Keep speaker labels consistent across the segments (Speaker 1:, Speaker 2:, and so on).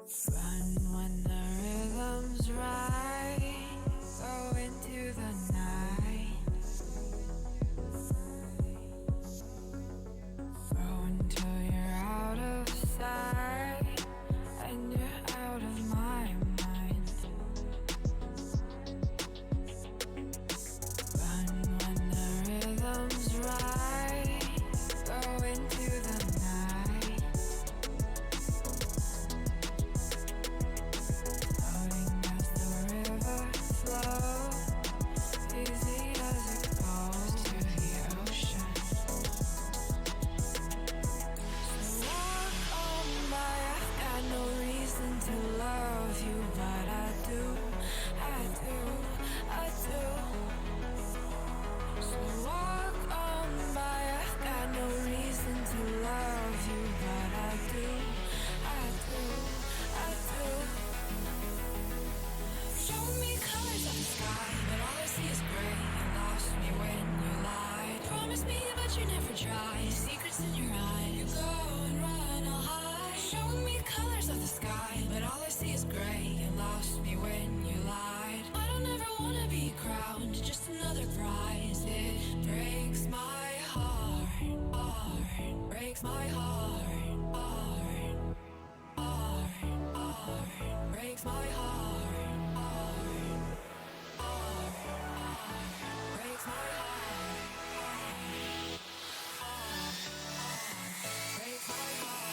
Speaker 1: Run when the rhythm's right. Go into the night. Grow until you're out of sight and you're out of my mind. Run when the rhythm's right. Go into the night. Floating as the river flows, easy as it goes to the ocean. So walk on by, I've got no reason to love you, but I do, I do, I do. So walk on by, I've got no reason to love you, but I do, I do, I do. Show me colors of the sky, but all I see is gray. You lost me when you lied. Promise me, but you never tried. Secrets in your eyes. You go and run, I'll hide. Show me colors of the sky, but all I see is gray. You lost me when you lied. I don't ever wanna be crowned, just another prize. It breaks my heart, heart. Breaks my heart, heart, heart, heart. Breaks my heart, heart, heart, heart. Breaks my heart, heart, heart. Breaks my heart.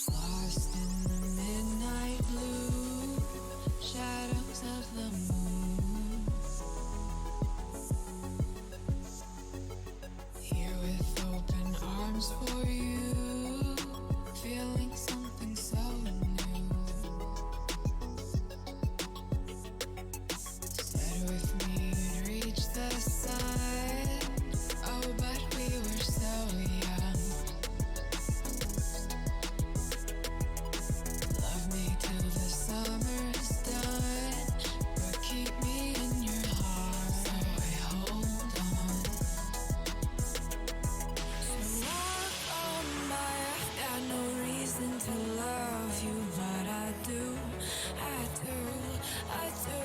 Speaker 1: Lost in the midnight blue shadows of the moon. Here with open arms for you, feeling something so new. Said with me you'd reach the sun. Oh, but we were so young. Love me till the summer's done, but keep me in your heart, so I hold on. So walk on by, I've got no reason to love you, but I do, I do, I do.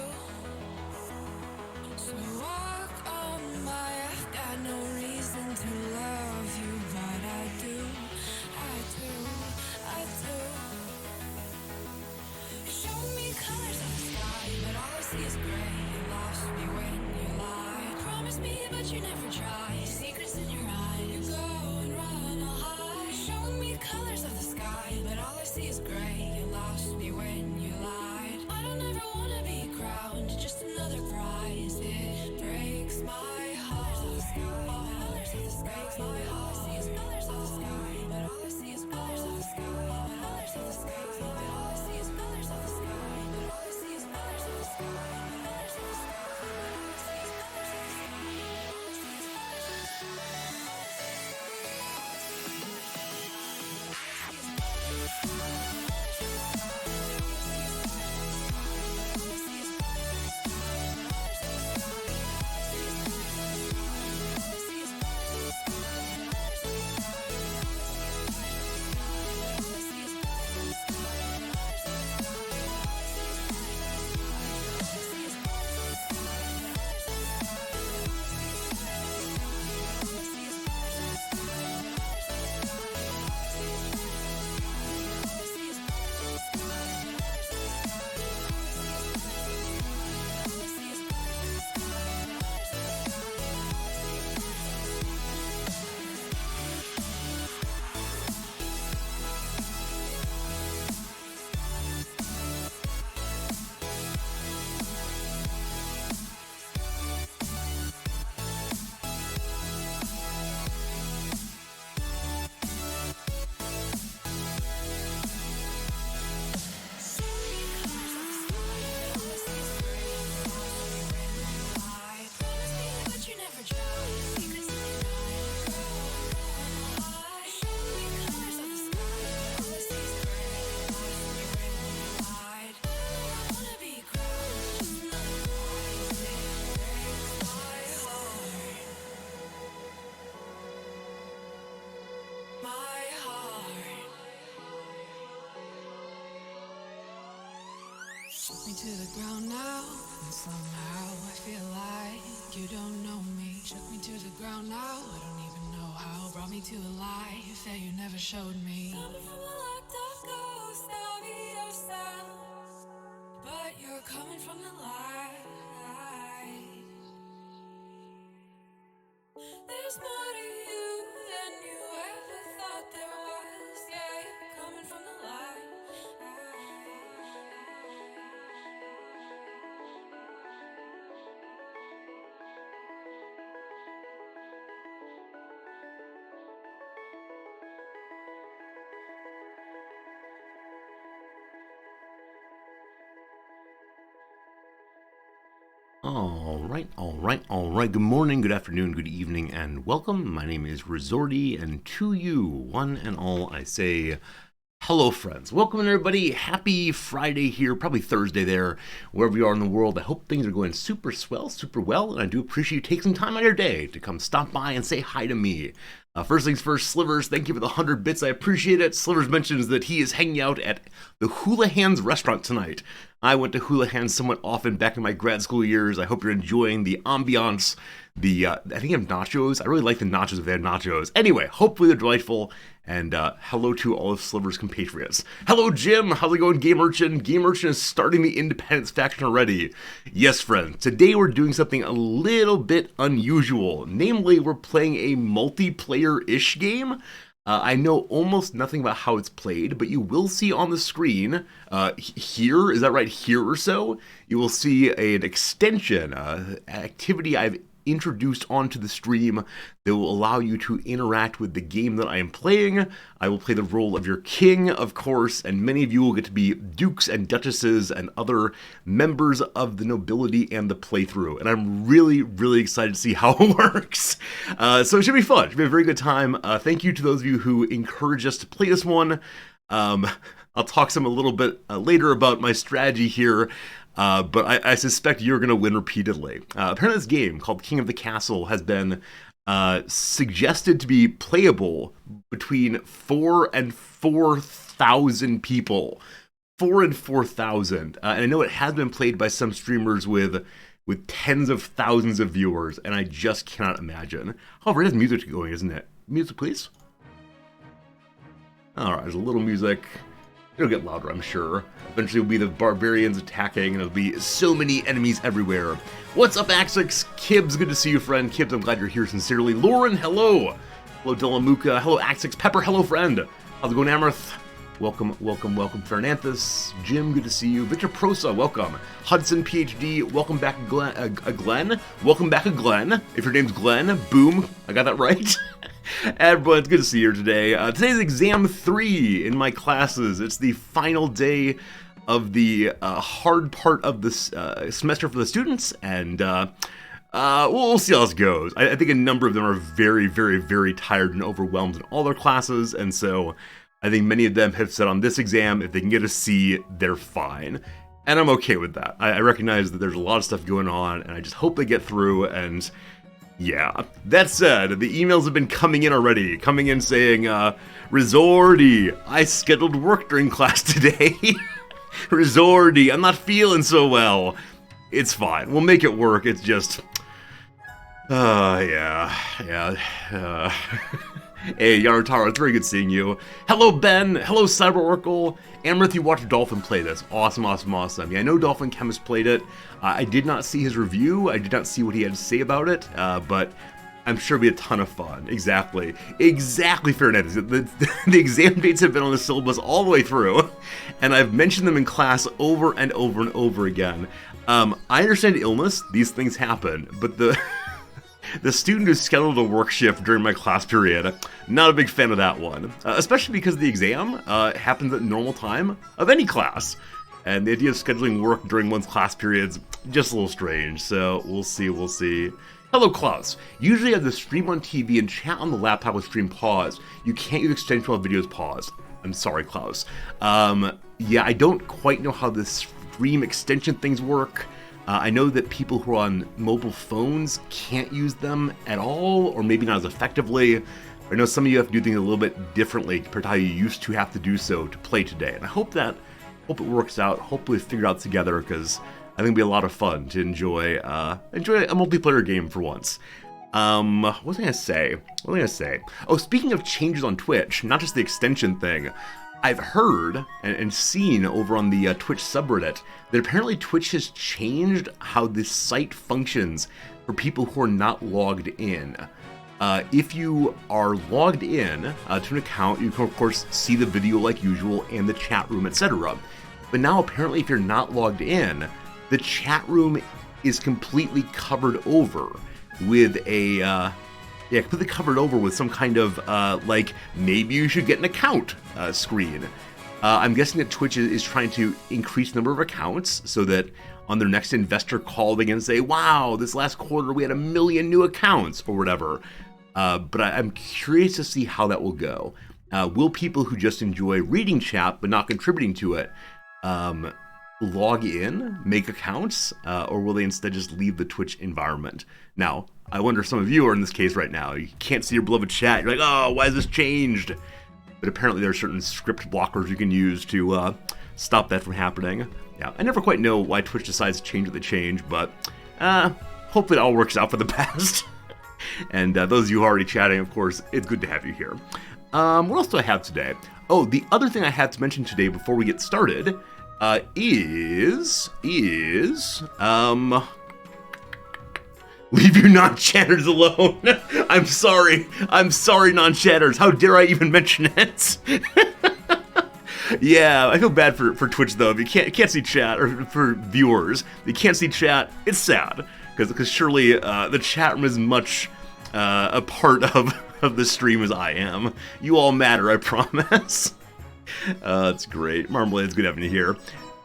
Speaker 1: So walk on by, I've got no reason to love you, but I do, I do, I do. Show me colors of the sky, but all I see is gray. You lost me when you lied. Promise me, but you never tried. Secrets in your eyes. You go and run, I'll hide. Show me colors of the sky, but all I see is gray. You lost me when you lied. I don't ever wanna be crowned, just another prize. It breaks my heart. Colors of the sky, breaks my heart. All I see is colors of the sky, but all I see is colors of the sky. Colors of the sky, but all I see is colors of the sky. But all I see is colors of the sky. Colors of the sky, but all I see is colors of the sky. All I see is colors of the sky. to the ground now, and somehow I feel like you don't know me. Shook me to the ground now, I don't even know how. Brought me to a life that you never showed me. Coming from a locked off ghost of yourself, but you're coming from the light. There's more to you than you ever thought there was. Yeah, you're coming from the light.
Speaker 2: All right. Good morning, good afternoon, good evening, and welcome. My name is Resorty, and to you, one and all, I say hello, friends. Welcome, everybody. Happy Friday here, probably Thursday there, wherever you are in the world. I hope things are going super swell, super well, and I do appreciate you taking some time out of your day to come stop by and say hi to me. First things first, Slivers, thank you for the 100 bits. I appreciate it. Slivers mentions that he is hanging out at the Hula Hands restaurant tonight. I went to Hula Hands somewhat often back in my grad school years. I hope you're enjoying the ambiance. I think they have nachos. I really like the nachos if they have nachos. Anyway, hopefully they're delightful. And hello to all of Sliver's compatriots. Hello, Jim. How's it going, Game Urchin? Game Urchin is starting the Independence faction already. Yes, friends. Today we're doing something a little bit unusual. Namely, we're playing a multiplayer-ish game. I know almost nothing about how it's played, but you will see on the screen here, is that right, here or so, you will see an extension, activity I've introduced onto the stream that will allow you to interact with the game that I am playing. I will play the role of your king, of course, and many of you will get to be dukes and duchesses and other members of the nobility and the playthrough. And I'm really, really excited to see how it works. So it should be fun. It should be a very good time. Thank you to those of you who encouraged us to play this one. I'll talk some a little bit later about my strategy here. But I suspect you're going to win repeatedly. Apparently this game, called King of the Castle, has been suggested to be playable between 4,000 and 4,000 people. 4,000 and 4,000. And I know it has been played by some streamers with tens of thousands of viewers, and I just cannot imagine. However, it has music going, isn't it? Music, please. Alright, there's a little music. It'll get louder, I'm sure. Eventually it'll be the barbarians attacking, and it'll be so many enemies everywhere. What's up, Axix? Kibbs, good to see you, friend. Kibbs, I'm glad you're here sincerely. Lauren, hello. Hello, Delamuka. Hello, Axix. Pepper, hello, friend. How's it going, Amherst? Welcome, Fernanthus. Jim, good to see you. Victor Prosa, welcome. Hudson, PhD, welcome back, Glenn. Welcome back, Glenn. If your name's Glenn, boom, I got that right. Everyone, it's good to see you here today. Today's exam 3 in my classes. It's the final day of the hard part of this semester for the students, and we'll see how this goes. I think a number of them are very, very, very tired and overwhelmed in all their classes, and so I think many of them have said on this exam, if they can get a C, they're fine. And I'm okay with that. I recognize that there's a lot of stuff going on, and I just hope they get through, and yeah. That said, the emails have been coming in already. Coming in saying, Resorty, I scheduled work during class today. Resorty, I'm not feeling so well. It's fine. We'll make it work. It's just... yeah. Hey, Yarotaro, it's very good seeing you. Hello, Ben. Hello, Cyber Oracle. Amrith, you watched Dolphin play this. Awesome. Yeah, I know Dolphin Chemist played it. I did not see his review. I did not see what he had to say about it, but I'm sure it'll be a ton of fun. Exactly, Fernandez. The exam dates have been on the syllabus all the way through, and I've mentioned them in class over and over and over again. I understand illness. These things happen, but the student who scheduled a work shift during my class period, not a big fan of that one. Especially because the exam happens at normal time of any class. And the idea of scheduling work during one's class periods, just a little strange. So we'll see. Hello, Klaus. Usually I have the stream on TV and chat on the laptop with stream pause. You can't use extension while videos pause. I'm sorry, Klaus. Yeah, I don't quite know how the stream extension things work. I know that people who are on mobile phones can't use them at all, or maybe not as effectively. I know some of you have to do things a little bit differently compared to how you used to have to do so to play today. And I hope that Hope it works out. Hopefully figure it out together, because I think it'll be a lot of fun to enjoy a multiplayer game for once. What was I gonna say? Oh, speaking of changes on Twitch, not just the extension thing, I've heard and seen over on the Twitch subreddit that apparently Twitch has changed how this site functions for people who are not logged in. If you are logged in to an account, you can of course see the video like usual and the chat room, etc. But now apparently if you're not logged in, the chat room is completely covered over with some kind of like, maybe you should get an account screen. I'm guessing that Twitch is trying to increase the number of accounts so that on their next investor call they can say, wow, this last quarter we had 1 million new accounts or whatever. But I'm curious to see how that will go. Will people who just enjoy reading chat but not contributing to it log in, make accounts, or will they instead just leave the Twitch environment? Now, I wonder if some of you are in this case right now. You can't see your beloved chat. You're like, oh, why has this changed? But apparently there are certain script blockers you can use to stop that from happening. Yeah, I never quite know why Twitch decides to change what they change, but hopefully it all works out for the best. And those of you who are already chatting, of course, it's good to have you here. What else do I have today? Oh, the other thing I had to mention today before we get started is leave you non-chatters alone. I'm sorry, non-chatters. How dare I even mention it? Yeah, I feel bad for Twitch though. If you can't see chat, or for viewers, you can't see chat. It's sad because surely the chat room is much a part of the stream as I am. You all matter, I promise. That's great. Marmalade, it's good having you here.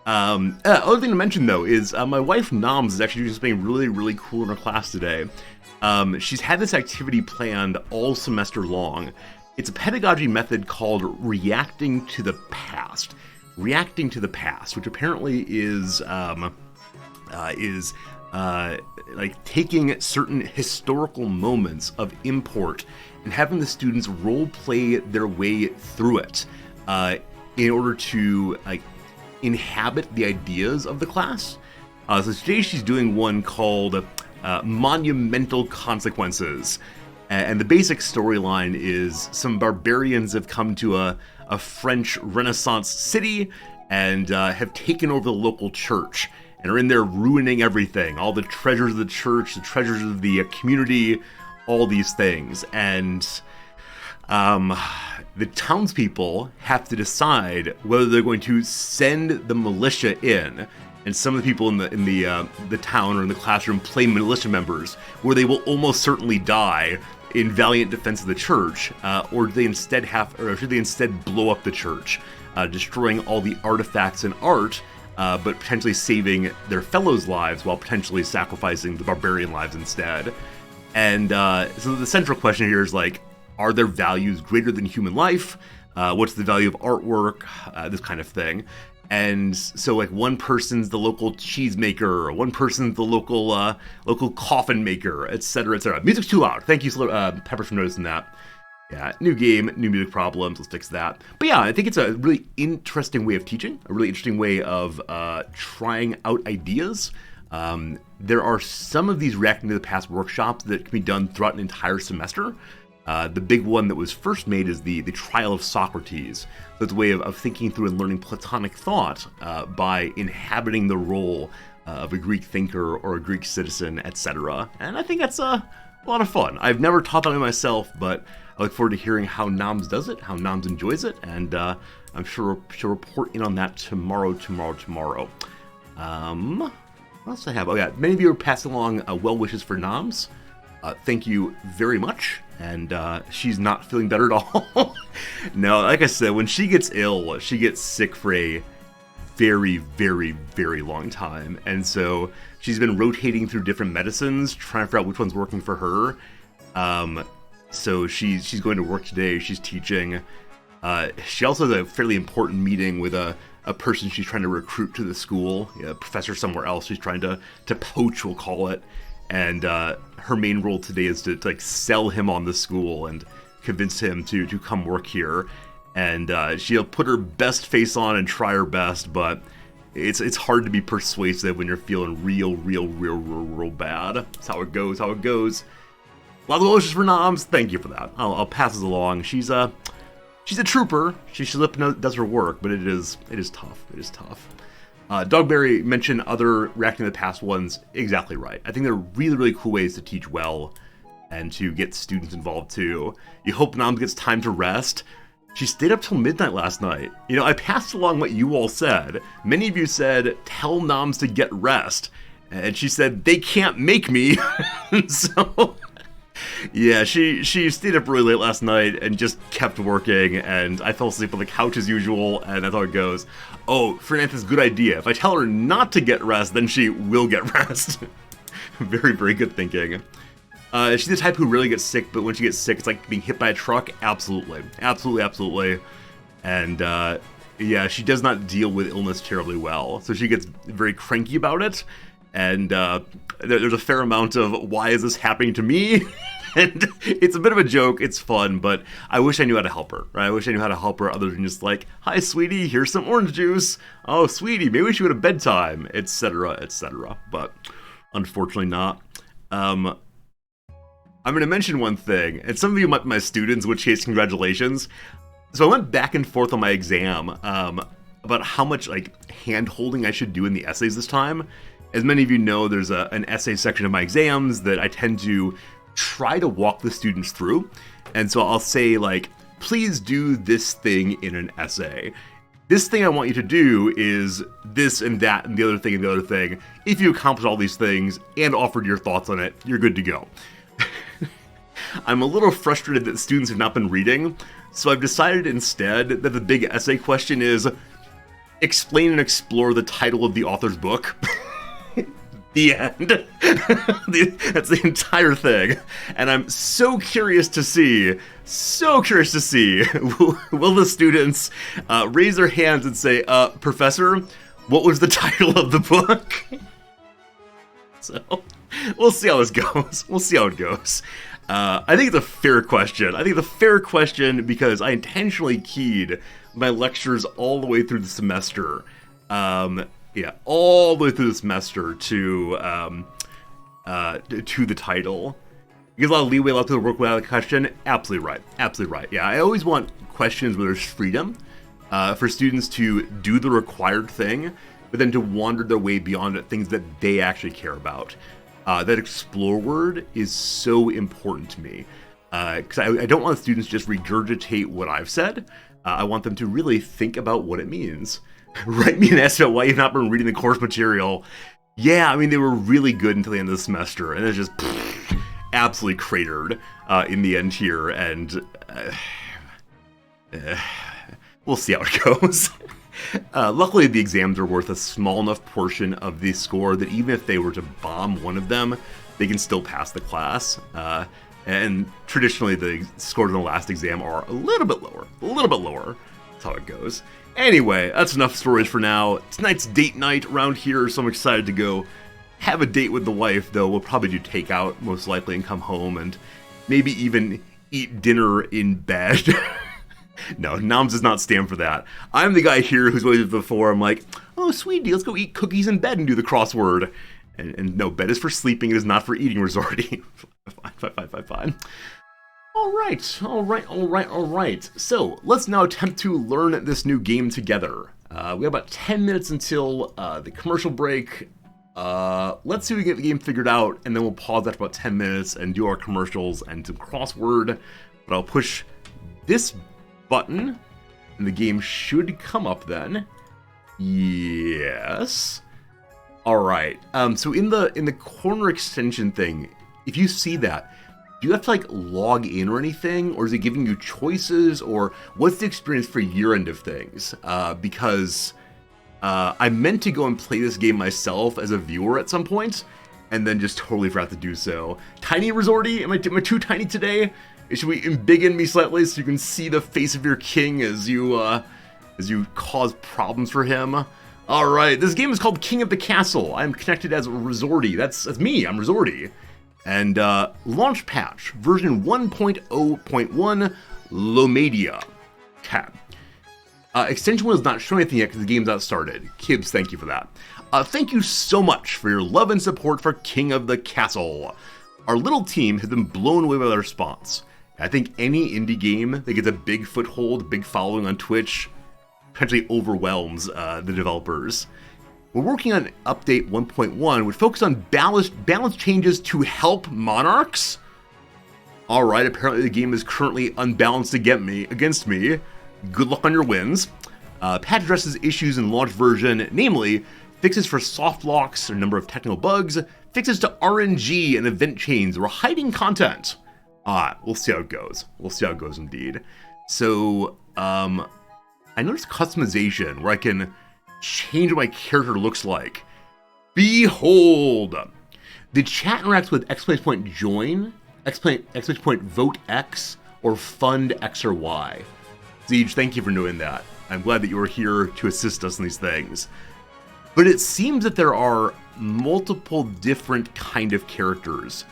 Speaker 2: Other thing to mention though is my wife Noms is actually doing something really, really cool in her class today. She's had this activity planned all semester long. It's a pedagogy method called reacting to the past. Reacting to the past, which apparently is like taking certain historical moments of import and having the students role play their way through it in order to like inhabit the ideas of the class. So today she's doing one called Monumental Consequences. And the basic storyline is some barbarians have come to a French Renaissance city and have taken over the local church and are in there ruining everything. All the treasures of the church, the treasures of the community, all these things. And the townspeople have to decide whether they're going to send the militia in. And some of the people in the town or in the classroom play militia members, where they will almost certainly die in valiant defense of the church, or should they instead blow up the church, destroying all the artifacts and art, but potentially saving their fellows' lives while potentially sacrificing the barbarian lives instead. And so the central question here is like, are there values greater than human life? What's the value of artwork? This kind of thing. And so like one person's the local cheesemaker, one person's the local coffin maker, etc., etc. Music's too loud. Thank you, Pepper, for noticing that. Yeah, new game, new music problems. Let's fix that. But yeah, I think it's a really interesting way of teaching, a really interesting way of trying out ideas. There are some of these reacting to the past workshops that can be done throughout an entire semester. The big one that was first made is the Trial of Socrates. So it's a way of thinking through and learning Platonic thought by inhabiting the role of a Greek thinker or a Greek citizen, etc. And I think that's a lot of fun. I've never taught that myself, but I look forward to hearing how Noms does it, how Noms enjoys it, and I'm sure she'll report in on that tomorrow. What else do I have? Oh yeah, many of you are passing along well wishes for Noms. Thank you very much. And she's not feeling better at all. No, like I said, when she gets ill, she gets sick for a very, very, very long time. And so she's been rotating through different medicines, trying to figure out which one's working for her. So she's going to work today. She's teaching. She also has a fairly important meeting with a person she's trying to recruit to the school, a professor somewhere else she's trying to poach, we'll call it. And her main role today is to like sell him on the school and convince him to come work here. and she'll put her best face on and try her best, but it's hard to be persuasive when you're feeling real bad. That's how it goes. A lot of wishes for Noms. Thank you for that. I'll pass this along. She's a trooper. She does her work, but it is tough. It is tough. Dogberry mentioned other reacting to the past ones. Exactly right. I think they're really cool ways to teach well and to get students involved too. You hope Noms gets time to rest. She stayed up till midnight last night. You know, I passed along what you all said. Many of you said, tell Noms to get rest. And she said, they can't make me. So, yeah, she stayed up really late last night and just kept working. And I fell asleep on the couch as usual. And that's how it goes. Oh, Fernanthus, good idea. If I tell her not to get rest, then she will get rest. Very good thinking. She's the type who really gets sick, but when she gets sick, it's like being hit by a truck. Absolutely. And, yeah, she does not deal with illness terribly well. So she gets very cranky about it. And there's a fair amount of, why is this happening to me? And it's a bit of a joke. It's fun, but I wish I knew how to help her, right? I wish I knew how to help her other than just like, hi, sweetie, here's some orange juice. Oh, sweetie, maybe we should go to bedtime, etc. But unfortunately not. I'm going to mention one thing, and some of you might be my students, in which case, congratulations. So I went back and forth on my exam about how much like hand-holding I should do in the essays this time. As many of you know, there's an essay section of my exams that I tend to try to walk the students through. And so I'll say like, please do this thing in an essay. This thing I want you to do is this and that and the other thing and the other thing. If you accomplish all these things and offered your thoughts on it, you're good to go. I'm a little frustrated that students have not been reading, so I've decided instead that the big essay question is, explain and explore the title of the author's book. The end. That's the entire thing. And I'm so curious to see, will the students raise their hands and say, Professor, what was the title of the book? So, we'll see how this goes. I think it's a fair question. Because I intentionally keyed my lectures all the way through the semester. All the way through the semester to the title. Gives a lot of leeway, a lot to work without a question. Absolutely right. Yeah, I always want questions where there's freedom for students to do the required thing, but then to wander their way beyond it, things that they actually care about. That explore word is so important to me, because I don't want students just regurgitate what I've said. I want them to really think about what it means. Write me an essay about why you've not been reading the course material. Yeah, I mean, they were really good until the end of the semester, and it's just absolutely cratered in the end here, and we'll see how it goes. Luckily, the exams are worth a small enough portion of the score that even if they were to bomb one of them, they can still pass the class. And traditionally, the scores in the last exam are a little bit lower. That's how it goes. Anyway, that's enough stories for now. Tonight's date night around here, so I'm excited to go have a date with the wife, though we'll probably do takeout, most likely, and come home and maybe even eat dinner in bed. No, Noms does not stand for that. I'm the guy here who's waited before. I'm like, oh, sweetie, let's go eat cookies in bed and do the crossword. And no, bed is for sleeping. It is not for eating, Resorty. Fine. All right. So let's now attempt to learn this new game together. We have about 10 minutes until the commercial break. Let's see if we can get the game figured out, and then we'll pause after about 10 minutes and do our commercials and some crossword. But I'll push this button, and the game should come up then. Yes. All right. So in the corner extension thing, if you see that, do you have to like log in or anything, or is it giving you choices, or what's the experience for year end of things? Because I meant to go and play this game myself as a viewer at some point, and then just totally forgot to do so. Tiny Resorty, am I too tiny today? Should we embiggen me slightly so you can see the face of your king as you cause problems for him? All right, this game is called King of the Castle. I'm connected as Resorty. That's me. I'm Resorty. And launch patch version 1.0.1 Lomadia. Okay. Extension 1 is not showing anything yet because the game's not started. Kibbs, thank you for that. Thank you so much for your love and support for King of the Castle. Our little team has been blown away by their response. I think any indie game that gets a big foothold, big following on Twitch, potentially overwhelms the developers. We're working on update 1.1, which focuses on balance changes to help monarchs. Alright, apparently the game is currently unbalanced against me. Good luck on your wins. Patch addresses issues in launch version, namely fixes for soft locks or number of technical bugs, fixes to RNG and event chains that were hiding content. We'll see how it goes. We'll see how it goes indeed. So, I noticed customization where I can change what my character looks like. Behold! The chat interacts with exclamation point join, exclamation point vote X, or fund X or Y. Siege, thank you for doing that. I'm glad that you are here to assist us in these things. But it seems that there are multiple different kind of characters.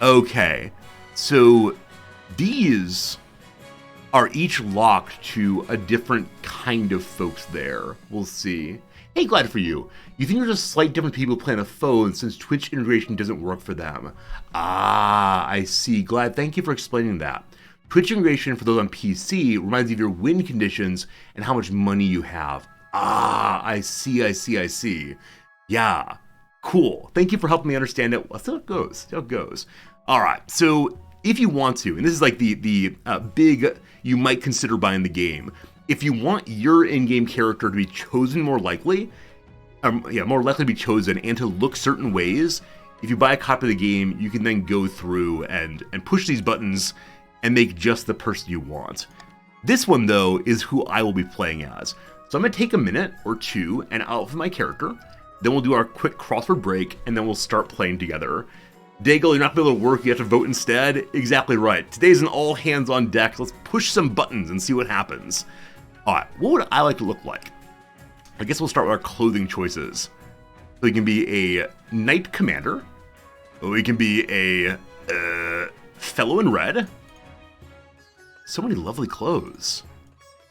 Speaker 2: Okay, so these are each locked to a different kind of folks there. We'll see. Hey, glad for you. You think there's a slight difference people play on a phone since Twitch integration doesn't work for them? I see. Glad, thank you for explaining that. Twitch integration for those on PC reminds you of your win conditions and how much money you have. I see. Yeah, cool. Thank you for helping me understand it. Let's see how it goes. All right, so if you want to, and this is like the big you might consider buying the game. If you want your in-game character to be chosen more likely to be chosen and to look certain ways, if you buy a copy of the game, you can then go through and push these buttons and make just the person you want. This one, though, is who I will be playing as. So I'm going to take a minute or two and outfit my character. Then we'll do our quick crossword break, and then we'll start playing together. Daigle, you're not going to be able to work, you have to vote instead? Exactly right. Today's an all hands on deck. Let's push some buttons and see what happens. Alright, what would I like to look like? I guess we'll start with our clothing choices. So we can be a knight commander. Or we can be a fellow in red. So many lovely clothes.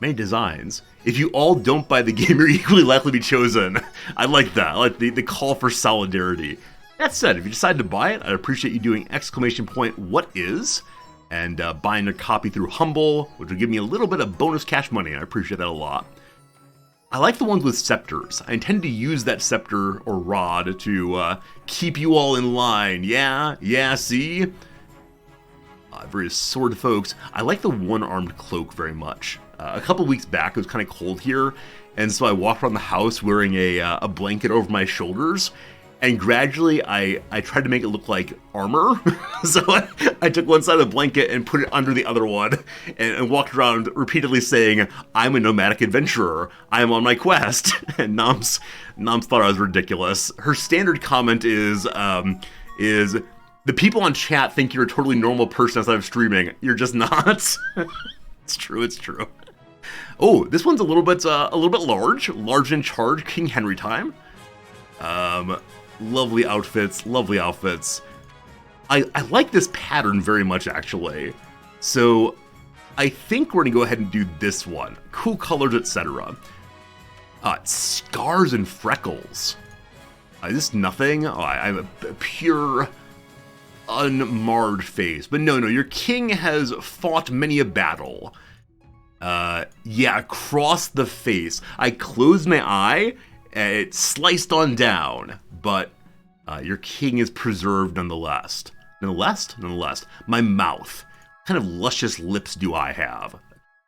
Speaker 2: Many designs. If you all don't buy the game, you're equally likely to be chosen. I like that. I like the call for solidarity. That said, if you decide to buy it, I'd appreciate you doing exclamation point what is, and buying a copy through Humble, which will give me a little bit of bonus cash money. I appreciate that a lot. I like the ones with scepters. I intend to use that scepter or rod to keep you all in line. Yeah, see? Various sword folks. I like the one-armed cloak very much. A couple weeks back, it was kind of cold here, and so I walked around the house wearing a blanket over my shoulders, and gradually I tried to make it look like armor. So I took one side of the blanket and put it under the other one, and walked around repeatedly saying, I'm a nomadic adventurer, I am on my quest. And Noms thought I was ridiculous. Her standard comment is the people on chat think you're a totally normal person outside of streaming. You're just not. It's true. Oh, this one's a little bit large. Large in charge, King Henry time. Lovely outfits. I like this pattern very much, actually. So I think we're gonna go ahead and do this one. Cool colors, etc. Scars and freckles. Is this nothing? I have a pure, unmarred face. But no, your king has fought many a battle. Yeah, across the face. I closed my eye, and it sliced on down, but your king is preserved nonetheless. Nonetheless. My mouth. What kind of luscious lips do I have?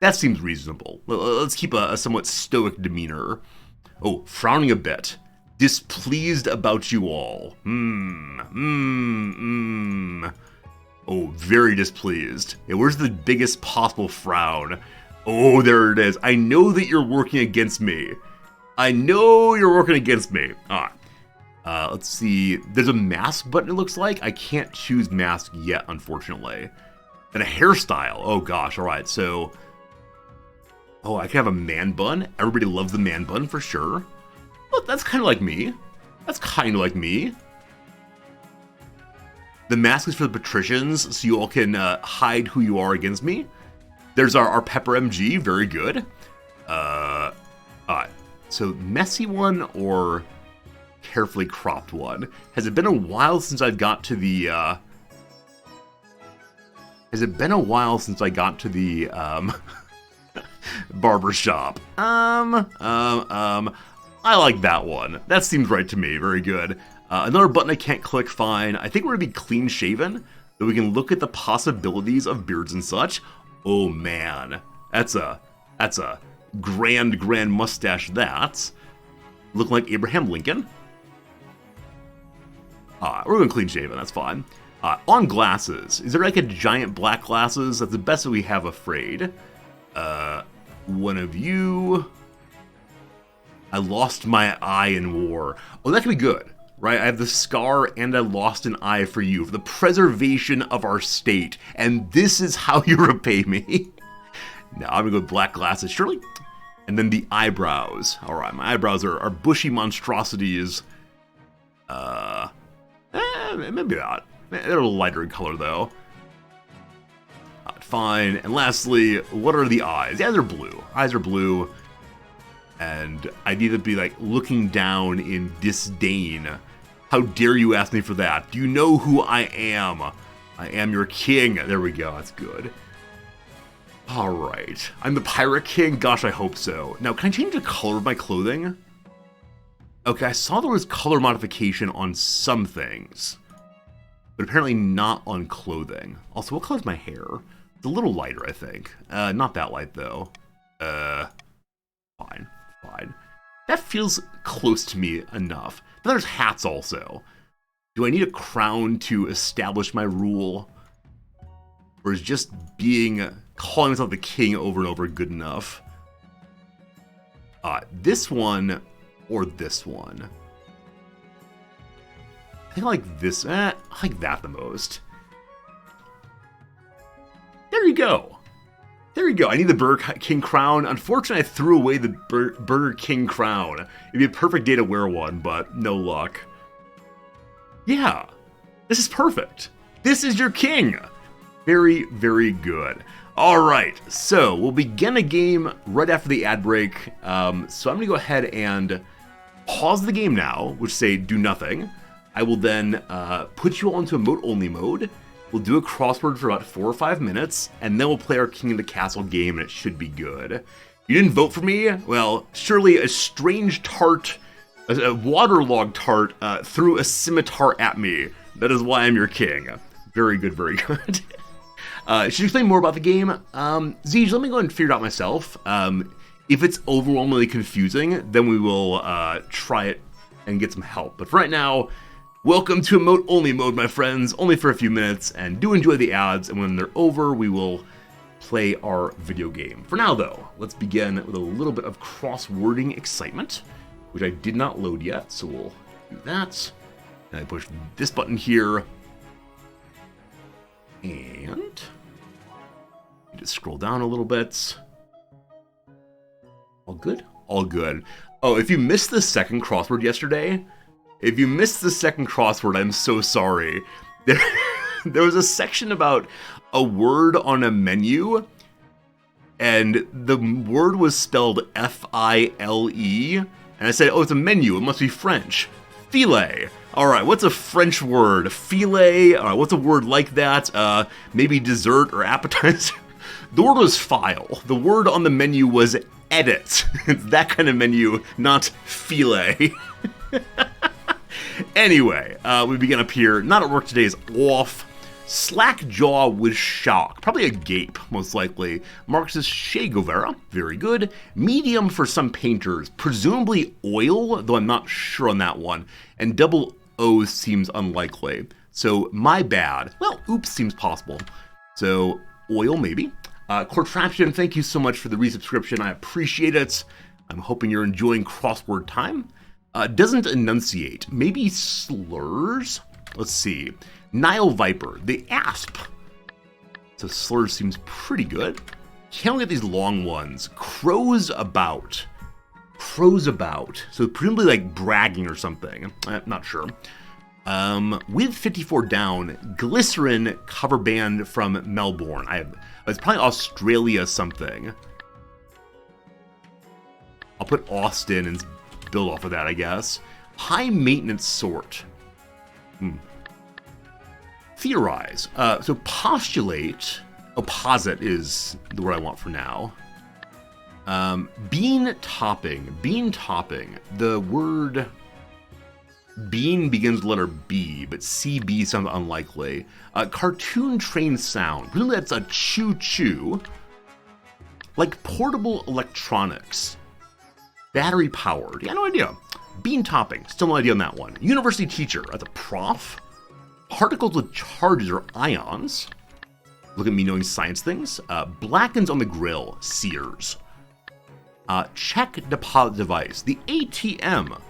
Speaker 2: That seems reasonable. Let's keep a somewhat stoic demeanor. Oh, frowning a bit. Displeased about you all. Oh, very displeased. Yeah, where's the biggest possible frown? Oh, there it is. I know that you're working against me. Let's see. There's a mask button, it looks like. I can't choose mask yet, unfortunately. And a hairstyle. Oh, gosh. All right, so... Oh, I can have a man bun. Everybody loves the man bun, for sure. Well, that's kind of like me. The mask is for the patricians, so you all can hide who you are against me. There's our Pepper MG, very good. So messy one or carefully cropped one? Has it been a while since I got to the, barber shop? I like that one. That seems right to me, very good. Another button I can't click, fine. I think we're gonna be clean shaven, that we can look at the possibilities of beards and such. Oh man, that's a grand mustache. That's looking like Abraham Lincoln. We're going clean shaven, that's fine. On glasses, is there like a giant black glasses? That's the best that we have, afraid. One of you. I lost my eye in war. Oh, that could be good, right? I have the scar and I lost an eye for you, for the preservation of our state. And this is how you repay me. Now I'm gonna go with black glasses, surely. And then the eyebrows. All right, my eyebrows are bushy monstrosities. Maybe not. They're a little lighter in color, though. Fine. And lastly, what are the eyes? Yeah, they're blue. Eyes are blue. And I'd either be like looking down in disdain. How dare you ask me for that? Do you know who I am? I am your king. There we go. That's good. All right. I'm the Pirate King? Gosh, I hope so. Now, can I change the color of my clothing? Okay, I saw there was color modification on some things, but apparently not on clothing. Also, what color is my hair? It's a little lighter, I think. Not that light, though. Fine. That feels close to me enough. Then there's hats also. Do I need a crown to establish my rule? Or is just calling myself the king over and over good enough? This one or this one? I think I like this. I like that the most. There you go. I need the Burger King crown. Unfortunately, I threw away the Burger King crown. It'd be a perfect day to wear one, but no luck. Yeah, this is perfect. This is your king. Very, very good. All right, so we'll begin a game right after the ad break. So I'm going to go ahead and pause the game now, which say do nothing. I will then put you all into emote-only mode. We'll do a crossword for about 4 or 5 minutes, and then we'll play our King of the Castle game, and it should be good. You didn't vote for me? Well, surely a strange tart, a waterlogged tart, threw a scimitar at me. That is why I'm your king. Very good, very good. Should you explain more about the game? Zeej, let me go ahead and figure it out myself. If it's overwhelmingly confusing, then we will try it and get some help. But for right now, welcome to emote-only mode, my friends. Only for a few minutes, and do enjoy the ads, and when they're over, we will play our video game. For now, though, let's begin with a little bit of cross-wording excitement, which I did not load yet, so we'll do that. And I push this button here, and just scroll down a little bit. All good? All good. Oh, if you missed the second crossword yesterday, I'm so sorry. There was a section about a word on a menu, and the word was spelled F-I-L-E, and I said, oh, it's a menu, it must be French. Filet. All right, what's a French word? Filet. All right, what's a word like that? Maybe dessert or appetizer. The word was file. The word on the menu was edit. It's that kind of menu, not filet. Anyway, we begin up here. Not at work today is off. Slack jaw with shock. Probably a gape, most likely. Marcus is Che Guevara. Very good. Medium for some painters. Presumably oil, though I'm not sure on that one. And double O seems unlikely. So, my bad. Well, oops seems possible. So, oil maybe. Cortraption, thank you so much for the resubscription. I appreciate it. I'm hoping you're enjoying crossword time. Doesn't enunciate. Maybe slurs? Let's see. Nile Viper, the asp. So slurs seems pretty good. Can't get these long ones. Crows about. So presumably like bragging or something. I'm not sure. With 54 down, Glycerin cover band from Melbourne. It's probably Australia something. I'll put Austin and build off of that, I guess. High maintenance sort. Theorize. So postulate. Posit is the word I want for now. Bean topping. Bean topping. The word bean begins with the letter B, but CB sounds unlikely. Cartoon train sound. Really, that's a choo-choo. Like portable electronics. Battery powered. Yeah, no idea. Bean topping. Still no idea on that one. University teacher. That's a prof. Particles with charges or ions. Look at me knowing science things. Blackens on the grill. Sears. Check deposit device. The ATM.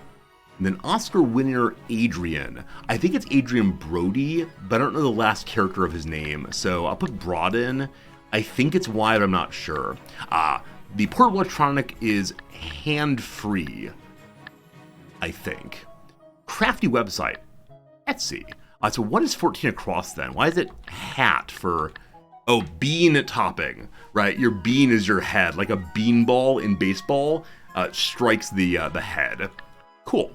Speaker 2: And then Oscar winner Adrian. I think it's Adrian Brody, but I don't know the last character of his name. So I'll put Broaden. I think it's Y, but I'm not sure. The portable electronic is hand-free, I think. Crafty website. Etsy. So what is 14 across then? Why is it hat for... Oh, bean topping, right? Your bean is your head, like a beanball in baseball strikes the head. Cool.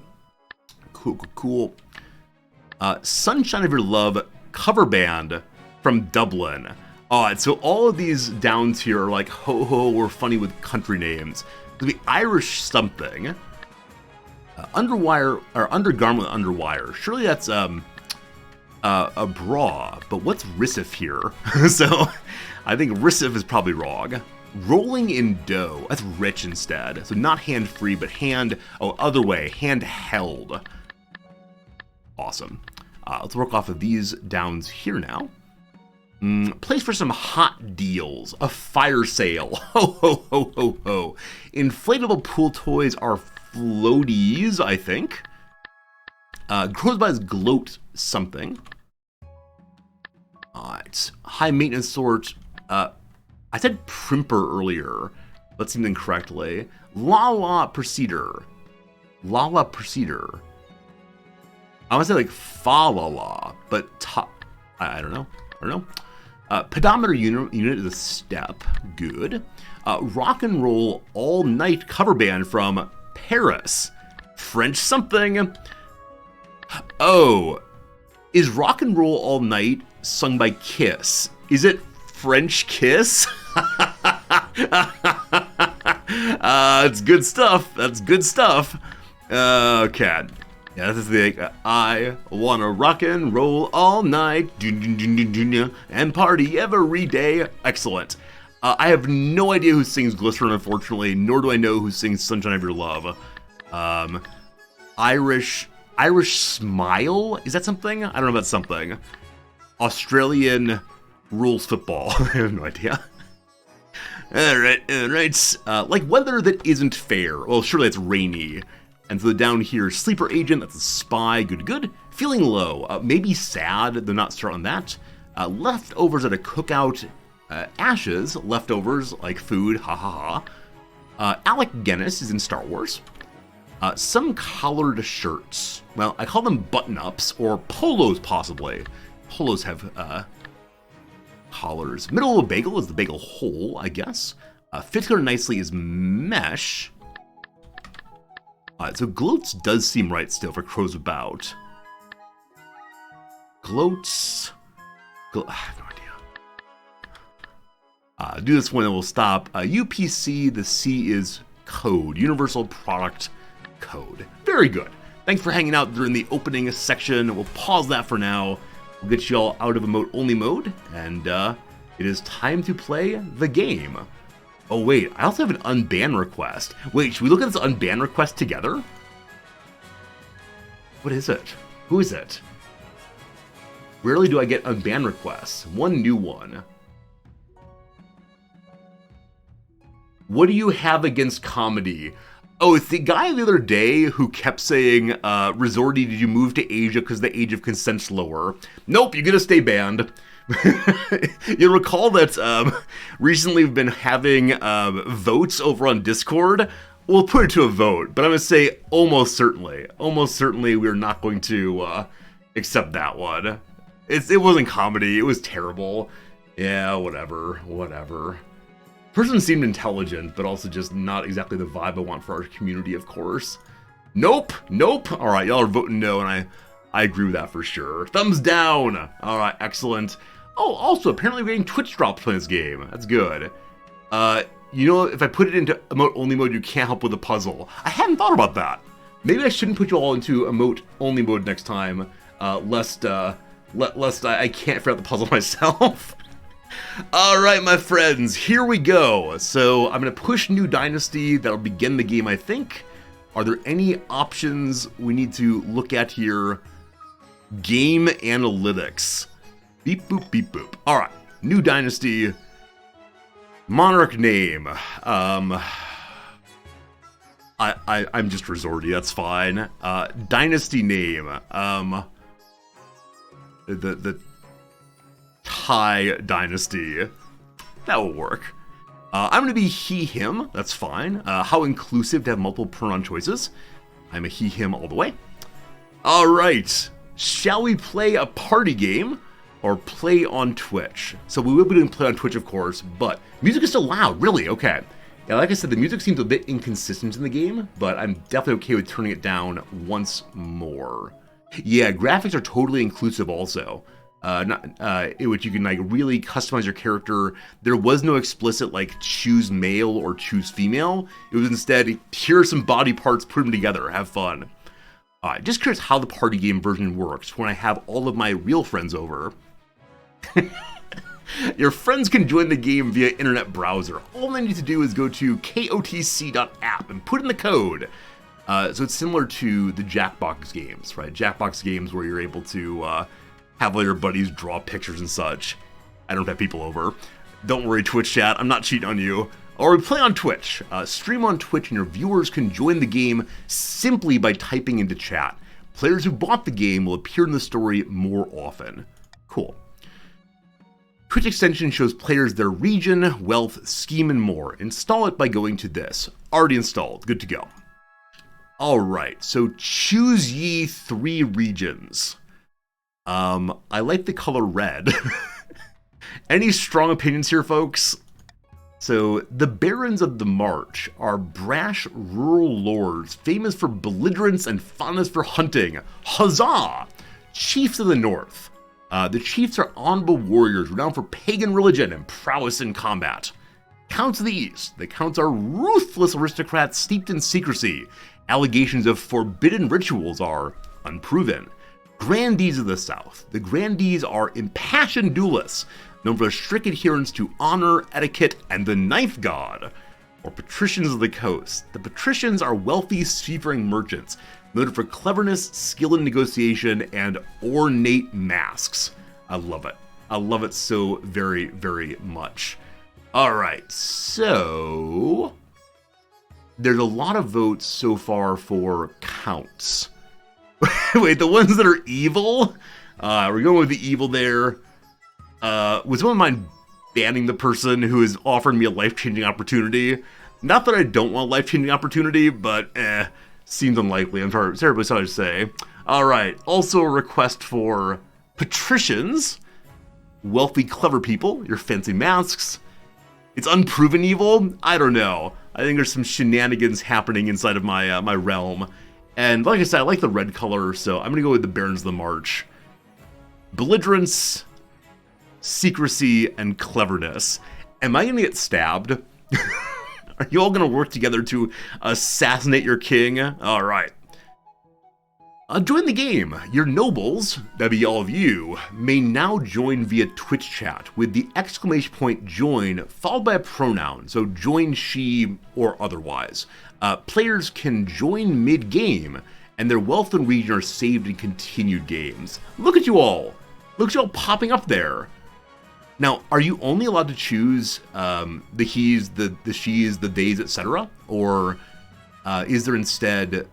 Speaker 2: Cool. Sunshine of Your Love cover band from Dublin. So all of these downs here are like, ho, we're funny with country names. It'll be Irish something. Underwire, or undergarment underwire. Surely that's a bra, but what's Rissif here? So I think Rissif is probably wrong. Rolling in dough, that's rich instead. So not hand-free, but other way, hand-held. Awesome. Let's work off of these downs here now. Place for some hot deals. A fire sale. Ho. Inflatable pool toys are floaties, I think. Grows by his gloat something. It's high maintenance sort. I said primper earlier. Let's see them correctly. Lala Procedure. I want to say like fa-la-la, but I don't know. Pedometer unit is a step. Good. Rock and Roll All Night cover band from Paris. French something. Oh, is Rock and Roll All Night sung by Kiss? Is it French Kiss? It's good stuff. That's good stuff. Okay. Yeah, this is the I wanna rock and roll all night and party every day. Excellent. I have no idea who sings Glycerin, unfortunately, nor do I know who sings Sunshine of Your Love. Irish Smile? Is that something? I don't know about something. Australian rules football. I have no idea. Alright. Like weather that isn't fair. Well, surely it's rainy. And so down here, Sleeper Agent, that's a spy, good. Feeling low, maybe sad, though not certain on that. Leftovers at a cookout, ashes, leftovers, like food, ha. Alec Guinness is in Star Wars. Some collared shirts. Well, I call them button-ups, or polos possibly. Polos have collars. Middle of a bagel is the bagel hole, I guess. Fit together nicely is mesh. So gloats does seem right still for Crows About. Gloats. I have no idea. Do this one and we'll stop. UPC, the C is code. Universal Product Code. Very good. Thanks for hanging out during the opening section. We'll pause that for now. We'll get you all out of emote only mode. And it is time to play the game. Oh wait, I also have an unban request. Wait, should we look at this unban request together? What is it? Who is it? Rarely do I get unban requests. One new one. What do you have against comedy? Oh, it's the guy the other day who kept saying, Resorty, did you move to Asia because the age of consent's lower? Nope, you're gonna stay banned. You'll recall that recently we've been having votes over on Discord. We'll put it to a vote, but I'm going to say almost certainly we're not going to Except that one. It wasn't comedy, it was terrible. Yeah, whatever. Person seemed intelligent, but also just not exactly the vibe I want for our community, of course. Nope. Alright, y'all are voting no, and I agree with that for sure. Thumbs down! Alright, excellent. Oh, also, apparently we're getting Twitch drops playing this game. That's good. You know, if I put it into emote-only mode, you can't help with the puzzle. I hadn't thought about that. Maybe I shouldn't put you all into emote-only mode next time, lest I can't figure out the puzzle myself. Alright, my friends, here we go. So, I'm going to push New Dynasty. That'll begin the game, I think. Are there any options we need to look at here? Game analytics. Beep, boop, beep, boop. Alright, New Dynasty. Monarch name. I'm just Resorty, that's fine. Dynasty name. The Thai Dynasty. That will work. I'm going to be he, him. That's fine. How inclusive to have multiple pronoun choices. I'm a he, him all the way. All right. Shall we play a party game or play on Twitch? So we will be doing play on Twitch, of course, but music is still loud. Really? Okay. Yeah, like I said, the music seems a bit inconsistent in the game, but I'm definitely okay with turning it down once more. Yeah, graphics are totally inclusive also. In which you can like really customize your character. There was no explicit like choose male or choose female. It was instead, here are some body parts, put them together, have fun. Just curious how the party game version works when I have all of my real friends over. Your friends can join the game via internet browser. All they need to do is go to kotc.app and put in the code. So it's similar to the Jackbox games, right? Jackbox games where you're able to have all your buddies draw pictures and such. I don't have people over. Don't worry, Twitch chat, I'm not cheating on you. Or we play on Twitch. Stream on Twitch and your viewers can join the game simply by typing into chat. Players who bought the game will appear in the story more often. Cool. Twitch extension shows players their region, wealth, scheme, and more. Install it by going to this. Already installed. Good to go. Alright, so choose ye 3 regions. I like the color red. Any strong opinions here, folks? So, the Barons of the March are brash rural lords, famous for belligerence and fondness for hunting. Huzzah! Chiefs of the North. The chiefs are honorable warriors renowned for pagan religion and prowess in combat. Counts of the East. The counts are ruthless aristocrats steeped in secrecy. Allegations of forbidden rituals are unproven. Grandees of the South. The grandees are impassioned duelists, known for strict adherence to honor, etiquette, and the knife god. Or patricians of the coast. The patricians are wealthy, seafaring merchants, noted for cleverness, skill in negotiation, and ornate masks. I love it. I love it so very, very much. Alright, so there's a lot of votes so far for counts. Wait, the ones that are evil? We're going with the evil there. Would someone mind banning the person who is offering me a life-changing opportunity? Not that I don't want a life-changing opportunity, but seems unlikely. I'm terribly sorry to say. Alright, also a request for patricians. Wealthy, clever people, your fancy masks. It's unproven evil? I don't know. I think there's some shenanigans happening inside of my my realm. And like I said, I like the red color, so I'm going to go with the Barons of the March. Belligerence, secrecy, and cleverness. Am I going to get stabbed? Are you all going to work together to assassinate your king? All right. Join the game. Your nobles, that'd be all of you, may now join via Twitch chat with the exclamation point join followed by a pronoun, so join she or otherwise. Players can join mid-game, and their wealth and region are saved in continued games. Look at you all! Look at you all popping up there! Now, are you only allowed to choose the he's, the she's, the theys, etc.? Or is there instead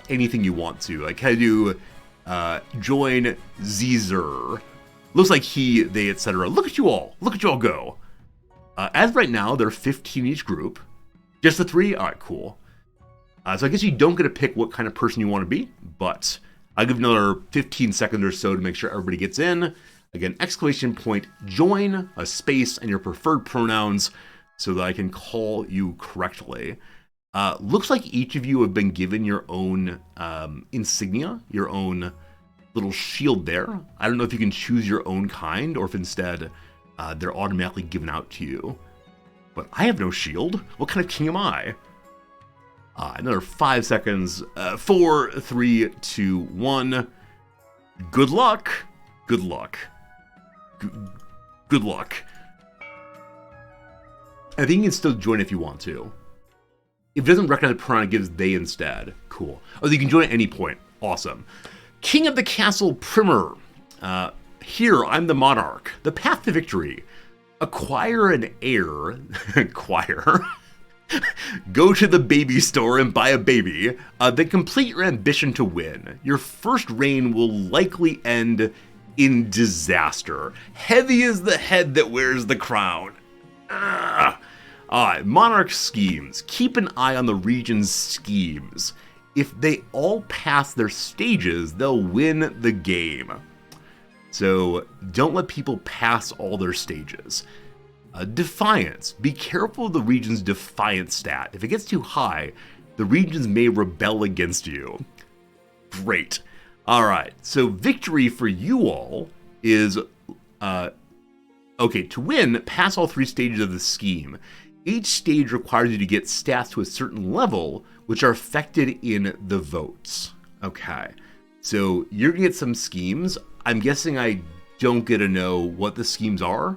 Speaker 2: anything you want to? Like, can I do join Zeezer? Looks like he, they, etc. Look at you all! Look at you all go! As of right now, there are 15 in each group. Just the 3? Alright, cool. So I guess you don't get to pick what kind of person you want to be, but I'll give another 15 seconds or so to make sure everybody gets in. Again, exclamation point, join, a space, and your preferred pronouns so that I can call you correctly. Looks like each of you have been given your own insignia, your own little shield there. I don't know if you can choose your own kind or if instead they're automatically given out to you. But I have no shield. What kind of king am I? Another 5 seconds. 4, 3, 2, 1. Good luck. Good luck. Good luck. I think you can still join if you want to. If it doesn't recognize the pronoun, it gives they instead. Cool. Oh, you can join at any point. Awesome. King of the Castle Primer. Here, I'm the monarch. The path to victory. Acquire an heir. Acquire. Go to the baby store and buy a baby. Then complete your ambition to win. Your first reign will likely end in disaster. Heavy is the head that wears the crown. Monarch schemes. Keep an eye on the region's schemes. If they all pass their stages, they'll win the game. So don't let people pass all their stages. Defiance. Be careful of the region's defiance stat. If it gets too high, the regions may rebel against you. Great. All right, so victory for you all is, okay, to win, pass all 3 stages of the scheme. Each stage requires you to get stats to a certain level, which are affected in the votes. Okay, so you're gonna get some schemes. I'm guessing I don't get to know what the schemes are,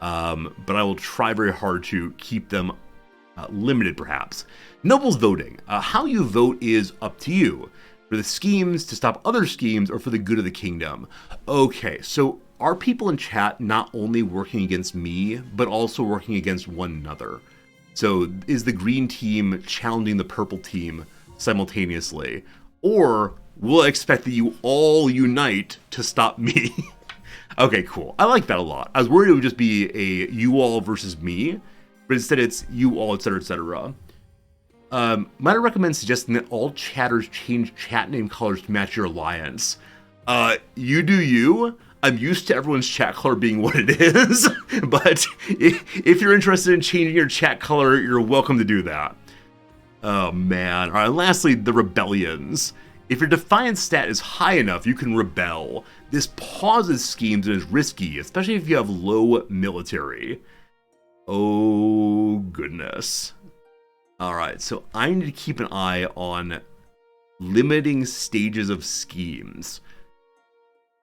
Speaker 2: but I will try very hard to keep them limited, perhaps. Nobles voting. How you vote is up to you. For the schemes, to stop other schemes, or for the good of the kingdom. Okay, so are people in chat not only working against me, but also working against one another? So is the green team challenging the purple team simultaneously? Or will I expect that you all unite to stop me? Okay, cool. I like that a lot. I was worried it would just be a you all versus me, but instead it's you all, etc., etc. Might I recommend suggesting that all chatters change chat name colors to match your alliance? You do you. I'm used to everyone's chat color being what it is, but if you're interested in changing your chat color, you're welcome to do that. Oh man. All right, lastly, the rebellions. If your defiance stat is high enough, you can rebel. This pauses schemes and is risky, especially if you have low military. Oh goodness. All right, so I need to keep an eye on limiting stages of schemes.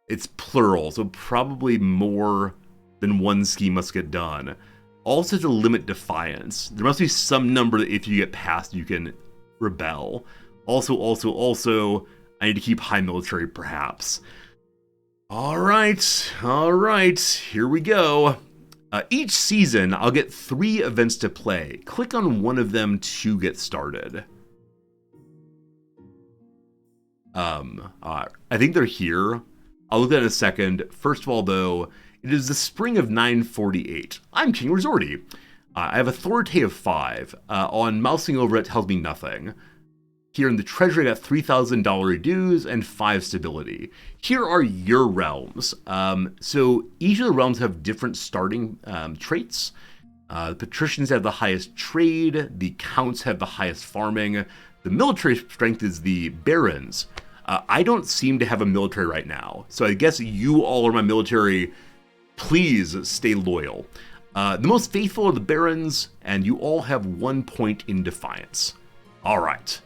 Speaker 2: It's plural, so probably more than one scheme must get done. Also to limit defiance. There must be some number that if you get past, you can rebel. Also, I need to keep high military, perhaps. All right, here we go. Each season, I'll get 3 events to play. Click on one of them to get started. I think they're here. I'll look at it in a second. First of all, though, it is the spring of 948. I'm King Resorty. I have authoritative 5. On mousing over it tells me nothing. Here in the treasury, I got $3,000 dues and 5 stability. Here are your realms. So each of the realms have different starting traits. The patricians have the highest trade. The counts have the highest farming. The military strength is the barons. I don't seem to have a military right now. So I guess you all are my military. Please stay loyal. The most faithful are the barons, and you all have 1 point in defiance. All right.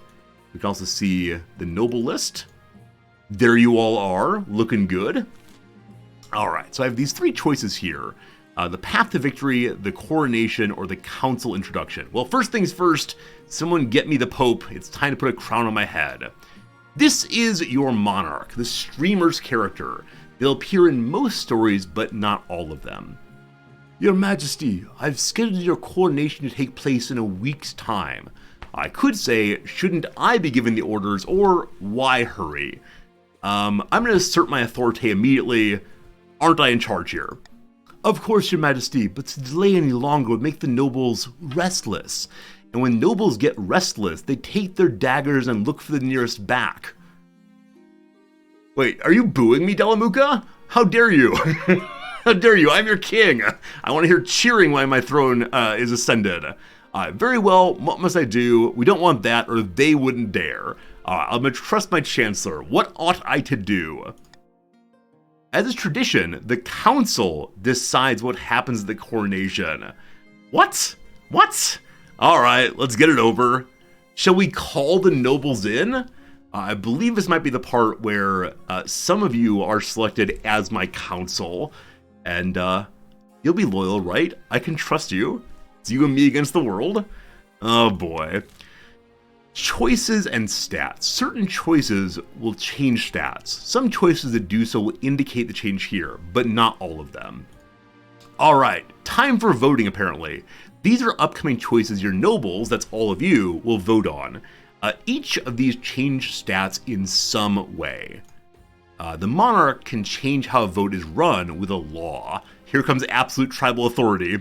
Speaker 2: We can also see the noble list. There you all are, looking good. All right, so I have these 3 choices here. The path to victory, the coronation, or the council introduction. Well, first things first, someone get me the Pope. It's time to put a crown on my head. This is your monarch, the streamer's character. They'll appear in most stories, but not all of them. Your Majesty, I've scheduled your coronation to take place in a week's time. I could say, shouldn't I be giving the orders, or why hurry? I'm going to assert my authority immediately. Aren't I in charge here? Of course, Your Majesty, but to delay any longer would make the nobles restless. And when nobles get restless, they take their daggers and look for the nearest back. Wait, are you booing me, Delamuka? How dare you? How dare you? I'm your king. I want to hear cheering when my throne is ascended. Very well, what must I do? We don't want that, or they wouldn't dare. I'm going to trust my chancellor. What ought I to do? As is tradition, the council decides what happens at the coronation. What? What? Alright, let's get it over. Shall we call the nobles in? I believe this might be the part where some of you are selected as my council. And you'll be loyal, right? I can trust you. It's you and me against the world. Oh boy. Choices and stats. Certain choices will change stats. Some choices that do so will indicate the change here, but not all of them. Alright, time for voting apparently. These are upcoming choices your nobles, that's all of you, will vote on. Each of these change stats in some way. The monarch can change how a vote is run with a law. Here comes absolute tribal authority.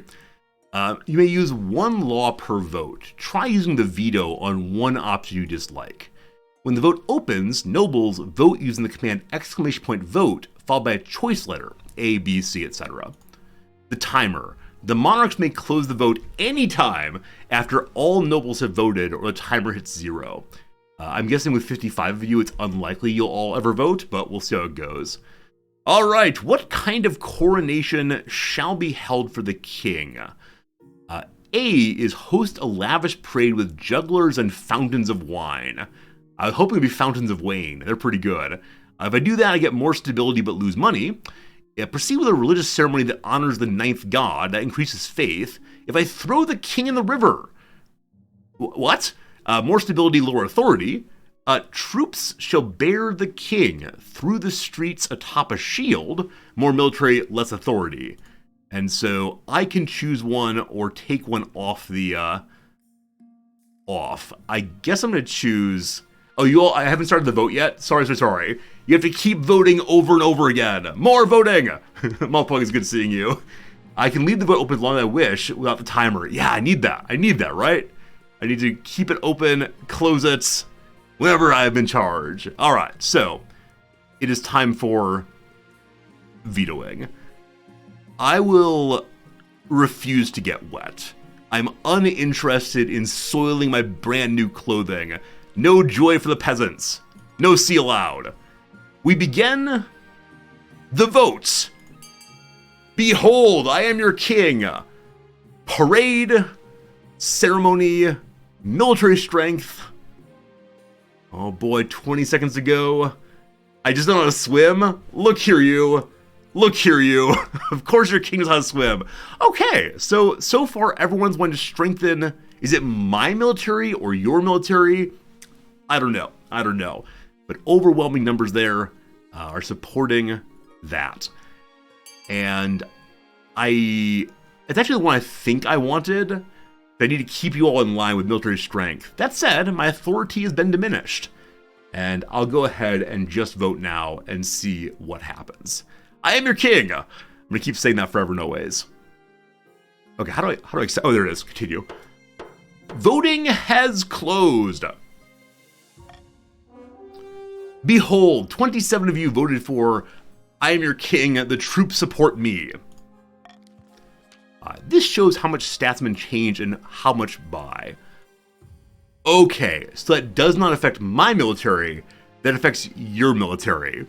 Speaker 2: You may use one law per vote. Try using the veto on one option you dislike. When the vote opens, nobles vote using the command !vote followed by a choice letter, A, B, C, etc. The timer. The monarchs may close the vote anytime after all nobles have voted or the timer hits 0. I'm guessing with 55 of you, it's unlikely you'll all ever vote, but we'll see how it goes. Alright, what kind of coronation shall be held for the king? A is host a lavish parade with jugglers and fountains of wine. I was hoping it'd be fountains of Wayne. They're pretty good. If I do that, I get more stability but lose money. Proceed with a religious ceremony that honors the 9th god, that increases faith. If I throw the king in the river... What? More stability, lower authority. Troops shall bear the king through the streets atop a shield. More military, less authority. And so I can choose one or take one off the... off. I guess I'm going to choose... Oh, you all... I haven't started the vote yet? Sorry. You have to keep voting over and over again. More voting! Malpug, it's good seeing you. I can leave the vote open as long as I wish without the timer. Yeah, I need that, right? I need to keep it open, close it, whenever I have been charged. Alright, so it is time for vetoing. I will refuse to get wet. I'm uninterested in soiling my brand new clothing. No joy for the peasants. No sea allowed. We begin the votes. Behold, I am your king. Parade, ceremony, military strength. Oh boy, 20 seconds to go. I just don't know how to swim. Look here, you. Of course your king knows how to swim. Okay, so far everyone's wanted to strengthen. Is it my military or your military? I don't know. But overwhelming numbers there are supporting that. And it's actually the one I think I wanted. I need to keep you all in line with military strength. That said, my authority has been diminished. And I'll go ahead and just vote now and see what happens. I am your king! I'm gonna keep saying that forever, no ways. Okay, how do I accept? Oh, there it is. Continue. Voting has closed. Behold, 27 of you voted for I am your king, the troops support me. This shows how much statsmen change and how much by. Okay, so that does not affect my military, that affects your military.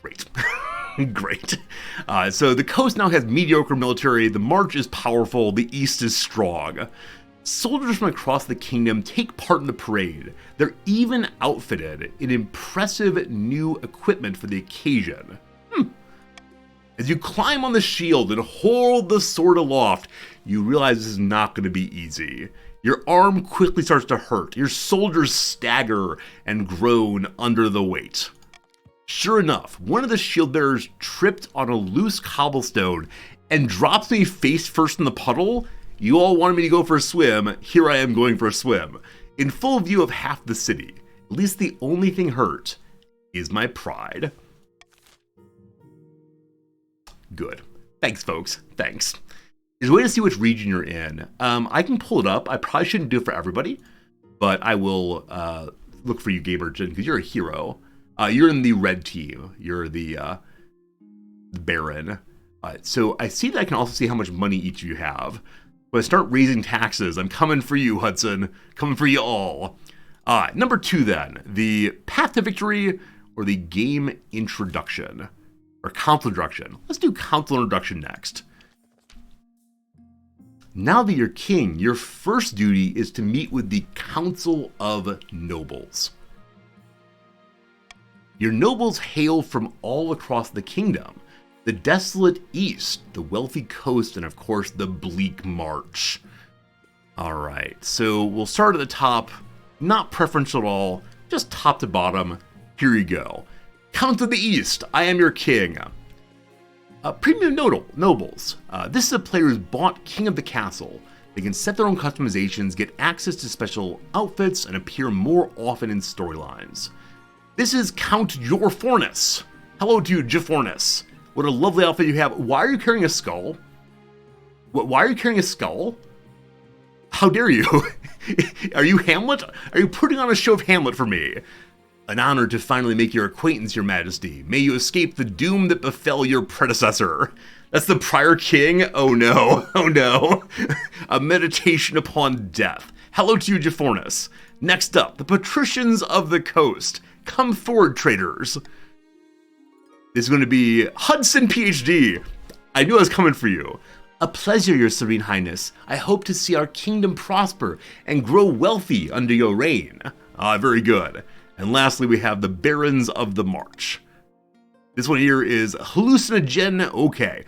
Speaker 2: Great. Great. So the coast now has mediocre military, the march is powerful, the east is strong. Soldiers from across the kingdom take part in the parade. They're even outfitted in impressive new equipment for the occasion. As you climb on the shield and hold the sword aloft, you realize this is not going to be easy. Your arm quickly starts to hurt. Your soldiers stagger and groan under the weight. Sure enough, one of the shield bearers tripped on a loose cobblestone and drops me face first in the puddle. You all wanted me to go for a swim. Here I am going for a swim. In full view of half the city. At least the only thing hurt is my pride. Good. Thanks, folks. Thanks. There's a way to see which region you're in. I can pull it up. I probably shouldn't do it for everybody, but I will look for you, Gamergen, because you're a hero. You're in the red team. You're the Baron. So I see that I can also see how much money each of you have. When I start raising taxes, I'm coming for you, Hudson. Coming for you all. Number 2 then, the path to victory or the game introduction. Or council introduction. Let's do council introduction next. Now that you're king, your first duty is to meet with the Council of Nobles. Your nobles hail from all across the kingdom. The desolate east, the wealthy coast, and of course the bleak march. Alright, so we'll start at the top. Not preferential at all, just top to bottom. Here you go. Count of the East, I am your king. Premium Nobles. This is a player who's bought King of the Castle. They can set their own customizations, get access to special outfits, and appear more often in storylines. This is Count Jorfornis. Hello to you, Jorfornis. What a lovely outfit you have. Why are you carrying a skull? Why are you carrying a skull? How dare you? Are you Hamlet? Are you putting on a show of Hamlet for me? An honor to finally make your acquaintance, your majesty. May you escape the doom that befell your predecessor. That's the prior king? Oh no, oh no. A meditation upon death. Hello to you, Jorfornis. Next up, the patricians of the coast. Come forward, traitors. This is going to be Hudson, PhD. I knew I was coming for you. A pleasure, your serene highness. I hope to see our kingdom prosper and grow wealthy under your reign. Very good. And lastly, we have the Barons of the March. This one here is Hallucinogen. Okay.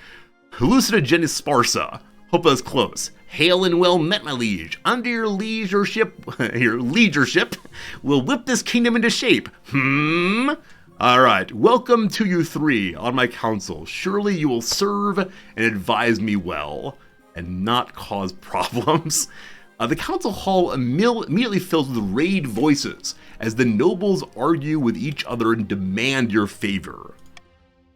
Speaker 2: Hallucinogen Sparsa. Hope that's close. Hail and well met, my liege. Under your leadership, we'll whip this kingdom into shape. Alright, welcome to you 3 on my council. Surely you will serve and advise me well, and not cause problems. The council hall immediately fills with raid voices as the nobles argue with each other and demand your favor.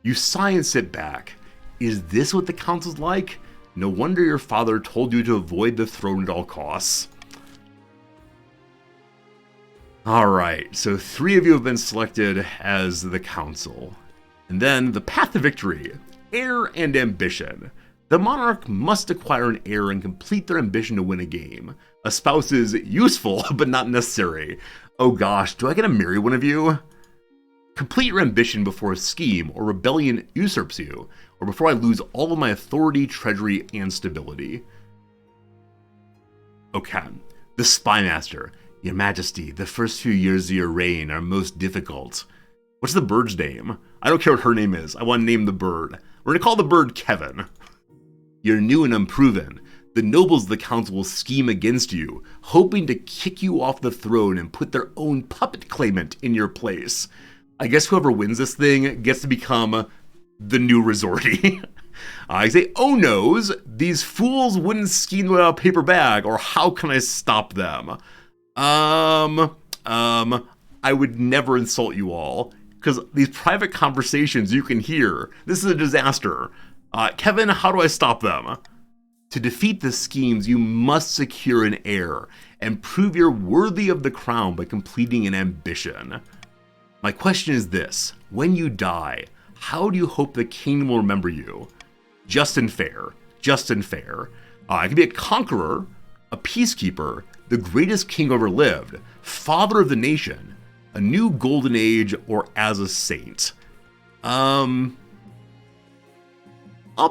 Speaker 2: You sigh and sit back. Is this what the council's like? No wonder your father told you to avoid the throne at all costs. Alright, so 3 of you have been selected as the council. And then the path to victory, heir and ambition. The monarch must acquire an heir and complete their ambition to win a game. A spouse is useful, but not necessary. Oh gosh, do I get to marry one of you? Complete your ambition before a scheme or rebellion usurps you, or before I lose all of my authority, treasury, and stability. Okay, the Spymaster. Your Majesty, the first few years of your reign are most difficult. What's the bird's name? I don't care what her name is. I want to name the bird. We're going to call the bird Kevin. You're new and unproven. The nobles of the council will scheme against you, hoping to kick you off the throne and put their own puppet claimant in your place. I guess whoever wins this thing gets to become the new resorty. I say, oh noes, these fools wouldn't scheme without a paper bag, or how can I stop them? I would never insult you all, because these private conversations you can hear, this is a disaster. Kevin, how do I stop them? To defeat the schemes, you must secure an heir, and prove you're worthy of the crown by completing an ambition. My question is this, when you die, how do you hope the king will remember you? Just and fair, just and fair. I can be a conqueror, a peacekeeper, the greatest king ever lived, father of the nation, a new golden age, or as a saint. I'll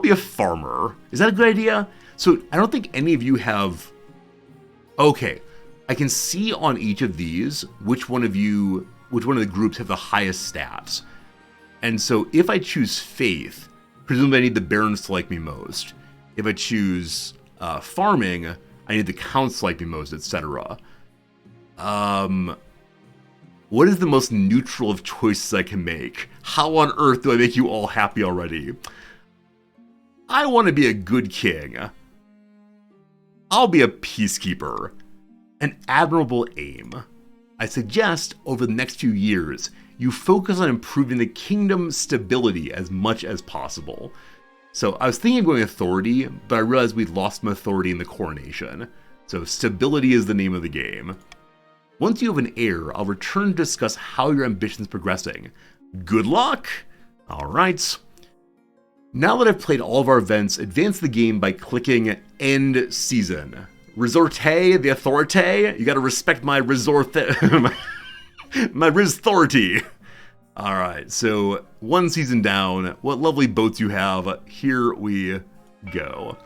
Speaker 2: be a farmer. Is that a good idea? So I don't think any of you have... Okay, I can see on each of these which one of the groups have the highest stats. And so if I choose faith, presumably I need the barons to like me most. If I choose farming, I need the counts to like me most, etc. What is the most neutral of choices I can make? How on earth do I make you all happy already? I want to be a good king. I'll be a peacekeeper. An admirable aim. I suggest over the next few years, you focus on improving the kingdom's stability as much as possible. So I was thinking of going authority, but I realized we'd lost my authority in the coronation. So stability is the name of the game. Once you have an heir, I'll return to discuss how your ambition's progressing. Good luck! Alright. Now that I've played all of our events, advance the game by clicking End Season. Resorte, the authority, you gotta respect my resorte, my authority. Alright, so one season down, what lovely boats you have, here we go.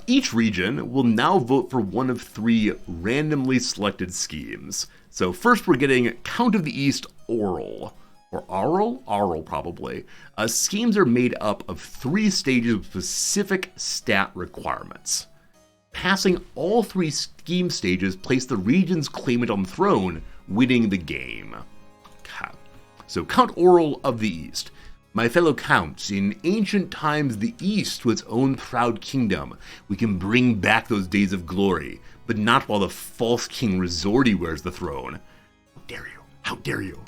Speaker 2: Each region will now vote for one of 3 randomly selected schemes. So first we're getting Count of the East Oral. Or Aural? Aural, probably. Schemes are made up of 3 stages with specific stat requirements. Passing all 3 scheme stages place the region's claimant on the throne, winning the game. Okay. So Count Oral of the East. My fellow counts, in ancient times the East was its own proud kingdom. We can bring back those days of glory, but not while the false King Resorti wears the throne. How dare you? How dare you?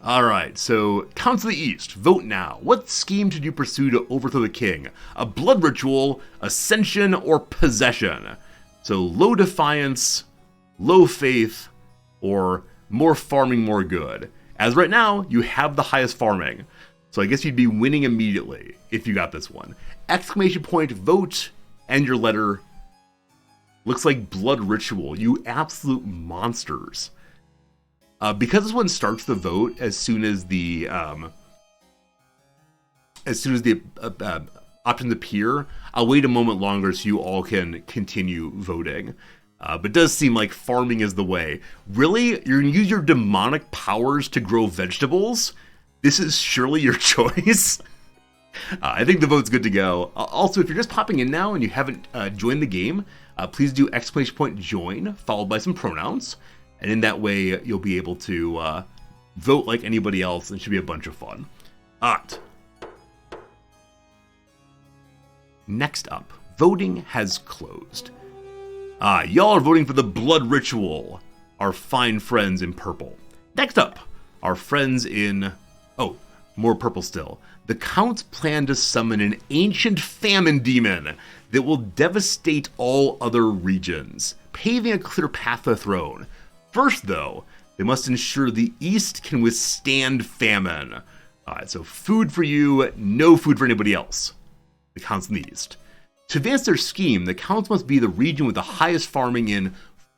Speaker 2: Alright, so Counts of the East, vote now. What scheme should you pursue to overthrow the king? A blood ritual, ascension, or possession? So low defiance, low faith, or more farming, more good. As right now, you have the highest farming. So I guess you'd be winning immediately if you got this one. Exclamation point, vote, and your letter. Looks like blood ritual, you absolute monsters. Because this one starts the vote as soon as the options appear, I'll wait a moment longer so you all can continue voting. But it does seem like farming is the way. Really? You're gonna use your demonic powers to grow vegetables? This is surely your choice? I think the vote's good to go. Also, if you're just popping in now and you haven't joined the game, please do exclamation point join, followed by some pronouns. And in that way, you'll be able to vote like anybody else, and it should be a bunch of fun. Alright. Next up, voting has closed. Y'all are voting for the blood ritual, our fine friends in purple. Next up, our friends in... oh, more purple still. The Counts plan to summon an ancient famine demon that will devastate all other regions, paving a clear path to the throne. First, though, they must ensure the East can withstand famine. Alright, so food for you, no food for anybody else. The Counts in the East. To advance their scheme, the Counts must be the region with the highest farming in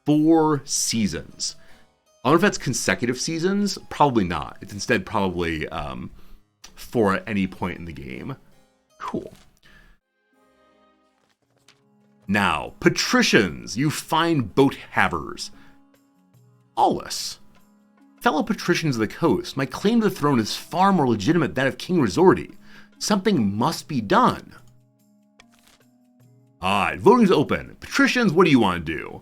Speaker 2: 4 seasons. I wonder if that's consecutive seasons? Probably not. It's instead probably 4 at any point in the game. Cool. Now, patricians, you fine boat havers. Aulus. Fellow patricians of the coast, my claim to the throne is far more legitimate than that of King Resorti. Something must be done. Alright, voting's open. Patricians, what do you want to do?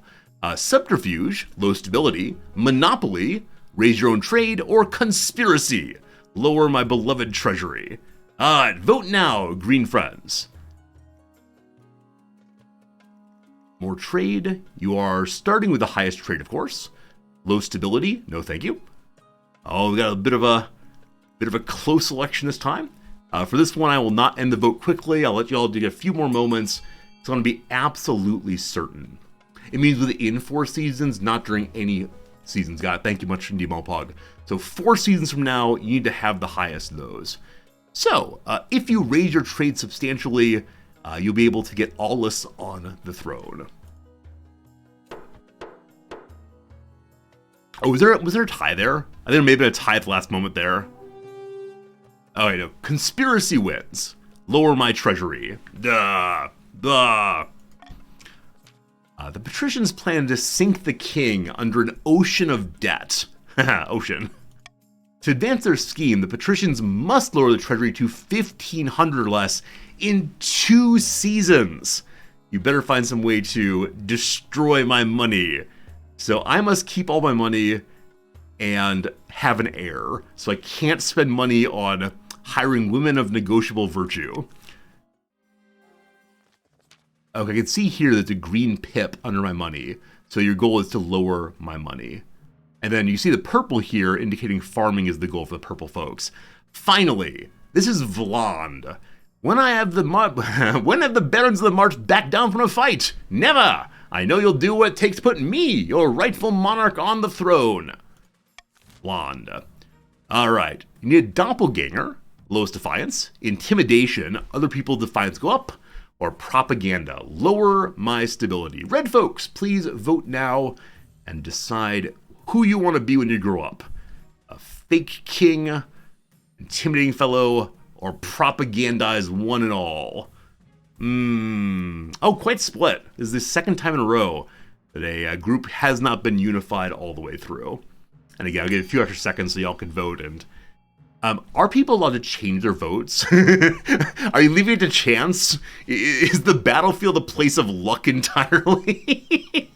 Speaker 2: Subterfuge, low stability, monopoly, raise your own trade, or conspiracy, lower my beloved treasury. Alright, vote now, green friends. More trade, you are starting with the highest trade, of course. Low stability, no thank you. Oh, we got a bit of a close election this time. For this one, I will not end the vote quickly. I'll let you all take a few more moments. It's going to be absolutely certain. It means within 4 seasons, not during any seasons. Got it. Thank you much, Indeed Malpog. So 4 seasons from now, you need to have the highest of those. So, if you raise your trade substantially, you'll be able to get Aulus on the throne. Oh, was there a tie there? I think there may have been a tie at the last moment there. Oh, I know. Conspiracy wins. Lower my treasury. Duh. Duh. The patricians plan to sink the king under an ocean of debt. Ocean. To advance their scheme, the patricians must lower the treasury to 1,500 or less in 2 seasons. You better find some way to destroy my money. So I must keep all my money and have an heir. So I can't spend money on hiring women of negotiable virtue. Okay, I can see here there's a green pip under my money. So your goal is to lower my money. And then you see the purple here indicating farming is the goal for the purple folks. Finally, this is Vland. When have the barons of the march backed down from a fight? Never! I know you'll do what it takes to put me, your rightful monarch, on the throne. Blonde. Alright, you need a doppelganger, lowest defiance, intimidation, other people's defiance go up, or propaganda, lower my stability. Red folks, please vote now and decide who you want to be when you grow up. A fake king, intimidating fellow, or propagandize one and all. Oh, quite split. This is the second time in a row that a group has not been unified all the way through. And again, I'll give a few extra seconds so y'all can vote. And are people allowed to change their votes? Are you leaving it to chance? Is the battlefield a place of luck entirely?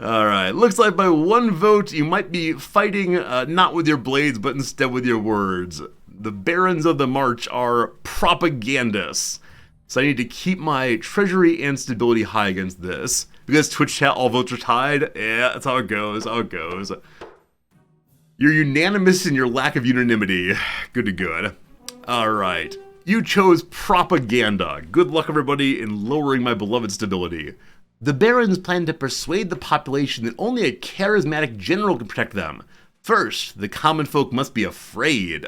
Speaker 2: All right, looks like by one vote, you might be fighting not with your blades, but instead with your words. The Barons of the March are propagandists. So I need to keep my treasury and stability high against this. Because Twitch chat, all votes are tied. Yeah, that's how it goes, You're unanimous in your lack of unanimity. Good to good. All right. You chose propaganda. Good luck, everybody, in lowering my beloved stability. The Barons plan to persuade the population that only a charismatic general can protect them. First, the common folk must be afraid.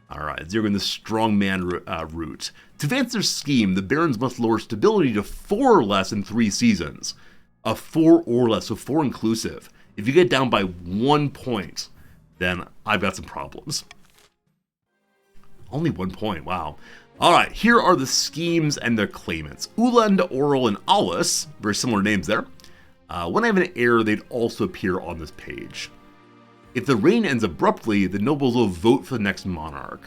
Speaker 2: Alright, zeroing the strongman route. To advance their scheme, the Barons must lower stability to 4 or less in 3 seasons. 4 or less, so 4 inclusive. If you get down by 1 point, then I've got some problems. Only 1 point, wow. Alright, here are the schemes and their claimants. Uland, Oral, and Aulus, very similar names there. When I have an error, they'd also appear on this page. If the reign ends abruptly, the nobles will vote for the next monarch.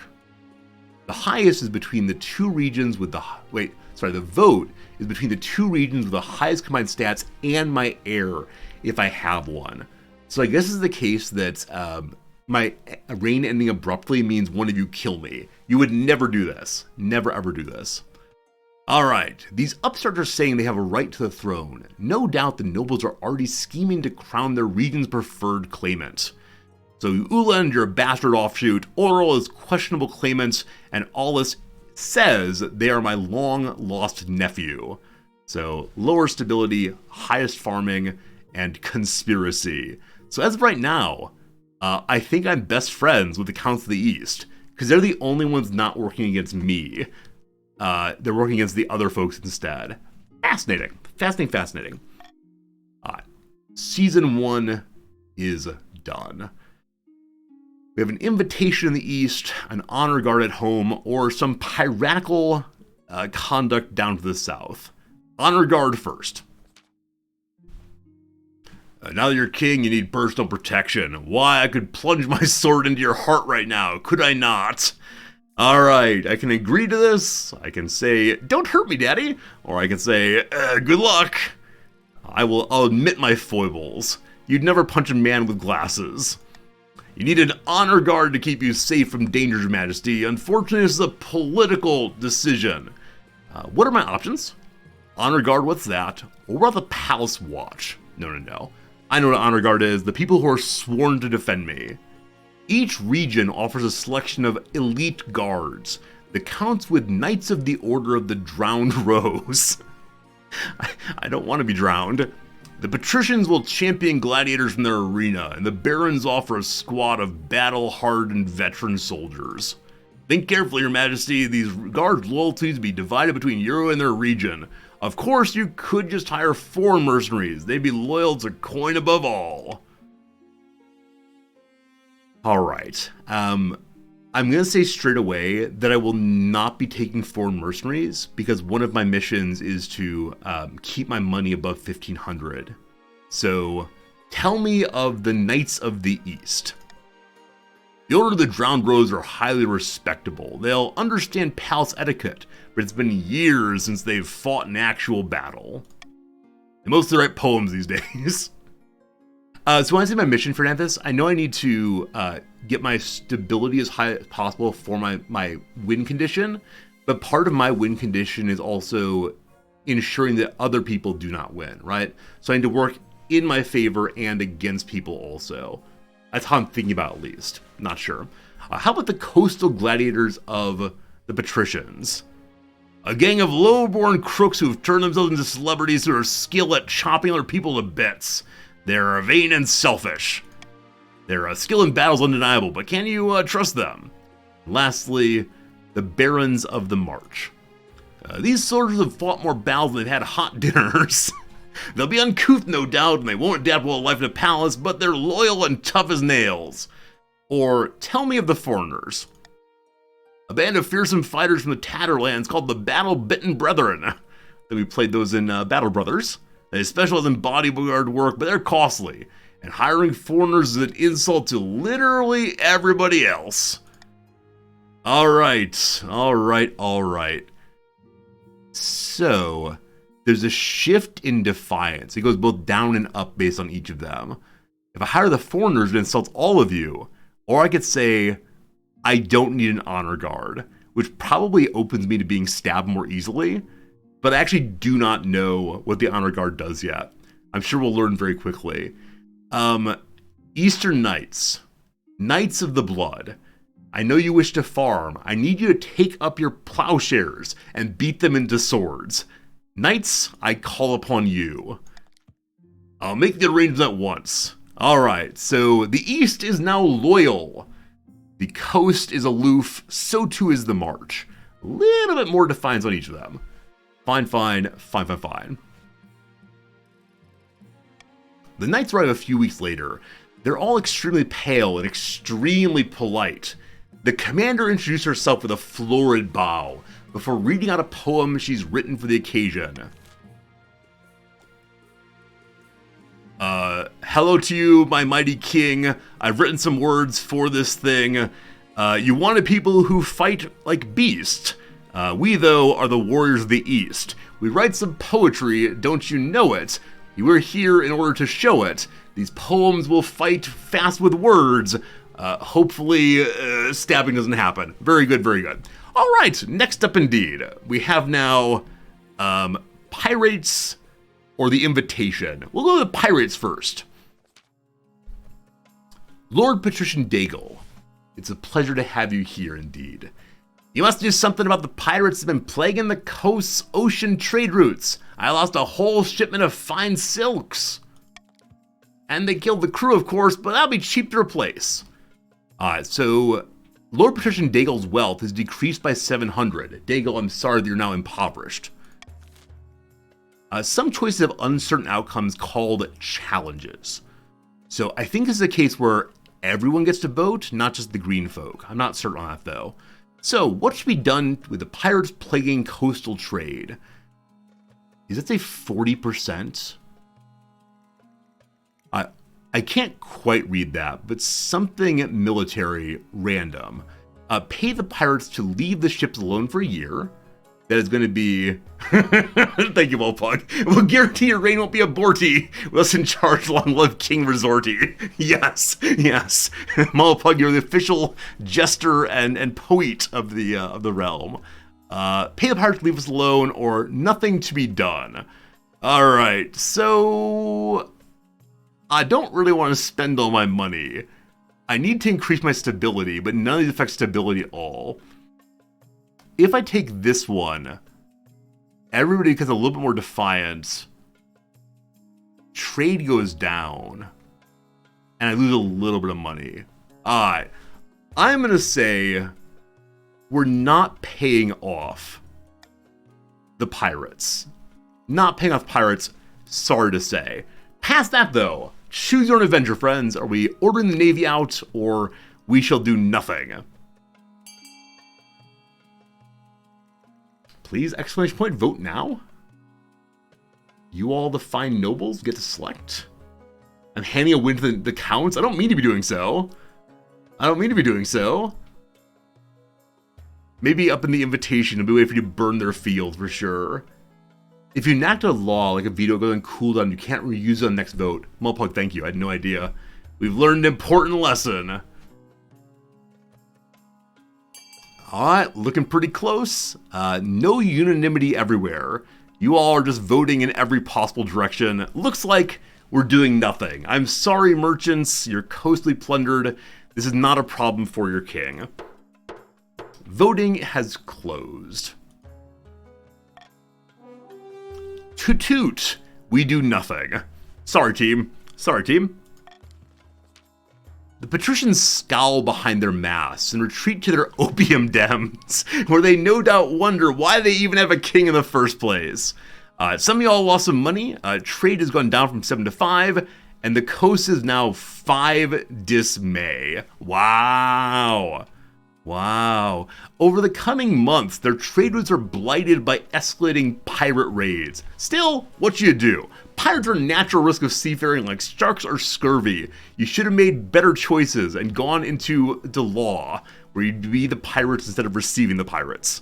Speaker 2: The highest is between the 2 regions with the... the vote is between the 2 regions with the highest combined stats and my heir, if I have one. So I guess it's the case that my reign ending abruptly means one of you kill me. You would never do this. Never ever do this. Alright, these upstarts are saying they have a right to the throne. No doubt the nobles are already scheming to crown their region's preferred claimant. So Uland, you're a bastard offshoot, Oral is questionable claimants, and Aulus says they are my long-lost nephew. So lower stability, highest farming, and conspiracy. So as of right now, I think I'm best friends with the Counts of the East, because they're the only ones not working against me. They're working against the other folks instead. Fascinating. Fascinating. Season 1 is done. We have an invitation in the east, an honor guard at home, or some piratical conduct down to the south. Honor guard first. Now that you're king, you need personal protection. Why, I could plunge my sword into your heart right now, could I not? Alright, I can agree to this. I can say, don't hurt me, daddy. Or I can say, good luck. I'll admit my foibles. You'd never punch a man with glasses. You need an honor guard to keep you safe from danger, Your Majesty. Unfortunately, this is a political decision. What are my options? Honor guard, what's that? Or what about the palace watch? No. I know what honor guard is. The people who are sworn to defend me. Each region offers a selection of elite guards. The counts with Knights of the Order of the Drowned Rose. I don't want to be drowned. The patricians will champion gladiators from their arena, and the barons offer a squad of battle-hardened veteran soldiers. Think carefully, Your Majesty. These guards' loyalties be divided between you and their region. Of course, you could just hire foreign mercenaries. They'd be loyal to coin above all. Alright, I'm going to say straight away that I will not be taking foreign mercenaries because one of my missions is to keep my money above 1500. So tell me of the Knights of the East. The Order of the Drowned Rose are highly respectable. They'll understand palace etiquette, but it's been years since they've fought an actual battle. They mostly write poems these days. So when I say my mission for Nanthus, I know I need to get my stability as high as possible for my win condition, but part of my win condition is also ensuring that other people do not win, right? So I need to work in my favor and against people also. That's how I'm thinking about it, at least. Not sure. How about the coastal gladiators of the patricians? A gang of low-born crooks who've turned themselves into celebrities who are skilled at chopping other people to bits. They're vain and selfish. Their skill in battle is undeniable, but can you trust them? Lastly, the Barons of the March. These soldiers have fought more battles than they've had hot dinners. They'll be uncouth, no doubt, and they won't adapt well to life in a palace, but they're loyal and tough as nails. Or tell me of the Foreigners. A band of fearsome fighters from the Tatterlands called the Battle-Bitten Brethren. We played those in Battle Brothers. They specialize in bodyguard work, but they're costly. And hiring foreigners is an insult to literally everybody else. Alright. So, there's a shift in defiance. It goes both down and up based on each of them. If I hire the foreigners, it insults all of you. Or I could say, I don't need an honor guard, which probably opens me to being stabbed more easily. But I actually do not know what the honor guard does yet. I'm sure we'll learn very quickly. Eastern Knights. Knights of the Blood. I know you wish to farm. I need you to take up your plowshares and beat them into swords. Knights, I call upon you. I'll make the arrangement at once. Alright, so the East is now loyal. The coast is aloof, so too is the March. A little bit more defiance on each of them. Fine. The Knights arrive a few weeks later. They're all extremely pale and extremely polite. The commander introduced herself with a florid bow before reading out a poem she's written for the occasion. Hello to you, my mighty king. I've written some words for this thing. You wanted people who fight like beasts. We, though, are the warriors of the East. We write some poetry, don't you know it? You are here in order to show it. These poems will fight fast with words. Hopefully, stabbing doesn't happen. Very good. All right, next up indeed. We have now Pirates or the Invitation. We'll go to the Pirates first. Lord Patrician Daigle, it's a pleasure to have you here indeed. You must do something about the pirates that have been plaguing the coast's ocean trade routes. I lost a whole shipment of fine silks. And they killed the crew, of course, but that'll be cheap to replace. So Lord Patrician Daigle's wealth is decreased by 700. Daigle, I'm sorry that you're now impoverished. Some choices have uncertain outcomes called challenges. So I think this is a case where everyone gets to vote, not just the green folk. I'm not certain on that, though. So, what should be done with the pirates plaguing coastal trade? Is that say 40%? I can't quite read that, but something military random. Pay the pirates to leave the ships alone for a year. That is going to be... Thank you, Molpug. We'll guarantee your reign won't be aborty. With us in charge, long live King Resorty. Yes. Molpug, you're the official jester and poet of the realm. Pay the pirates to leave us alone, or nothing to be done. Alright, so... I don't really want to spend all my money. I need to increase my stability, but none of these affect stability at all. If I take this one, everybody becomes a little bit more defiant. Trade goes down. And I lose a little bit of money. Alright. I'm going to say we're not paying off the pirates. Not paying off pirates, sorry to say. Past that, though, choose your own adventure, friends. Are we ordering the Navy out, or we shall do nothing? Please, exclamation point, vote now. You all, the fine nobles, get to select. I'm handing a win to the counts. I don't mean to be doing so. Maybe up in the invitation, it'll be a way for you to burn their field for sure. If you enact a law like a veto goes on cooldown, you can't reuse it on the next vote. Molpug, thank you. I had no idea. We've learned an important lesson. Alright, looking pretty close. No unanimity everywhere. You all are just voting in every possible direction. Looks like we're doing nothing. I'm sorry, merchants. You're coastly plundered. This is not a problem for your king. Voting has closed. toot toot, we do nothing. Sorry, team. Sorry, team. The patricians scowl behind their masks and retreat to their opium dens, where they no doubt wonder why they even have a king in the first place. Some of y'all lost some money. Trade has gone down from 7 to 5, and the coast is now 5 dismay. Wow. Wow. Over the coming months, their trade routes are blighted by escalating pirate raids. Still, what you do? Pirates are a natural risk of seafaring like sharks or scurvy. You should have made better choices and gone into the law, where you'd be the pirates instead of receiving the pirates.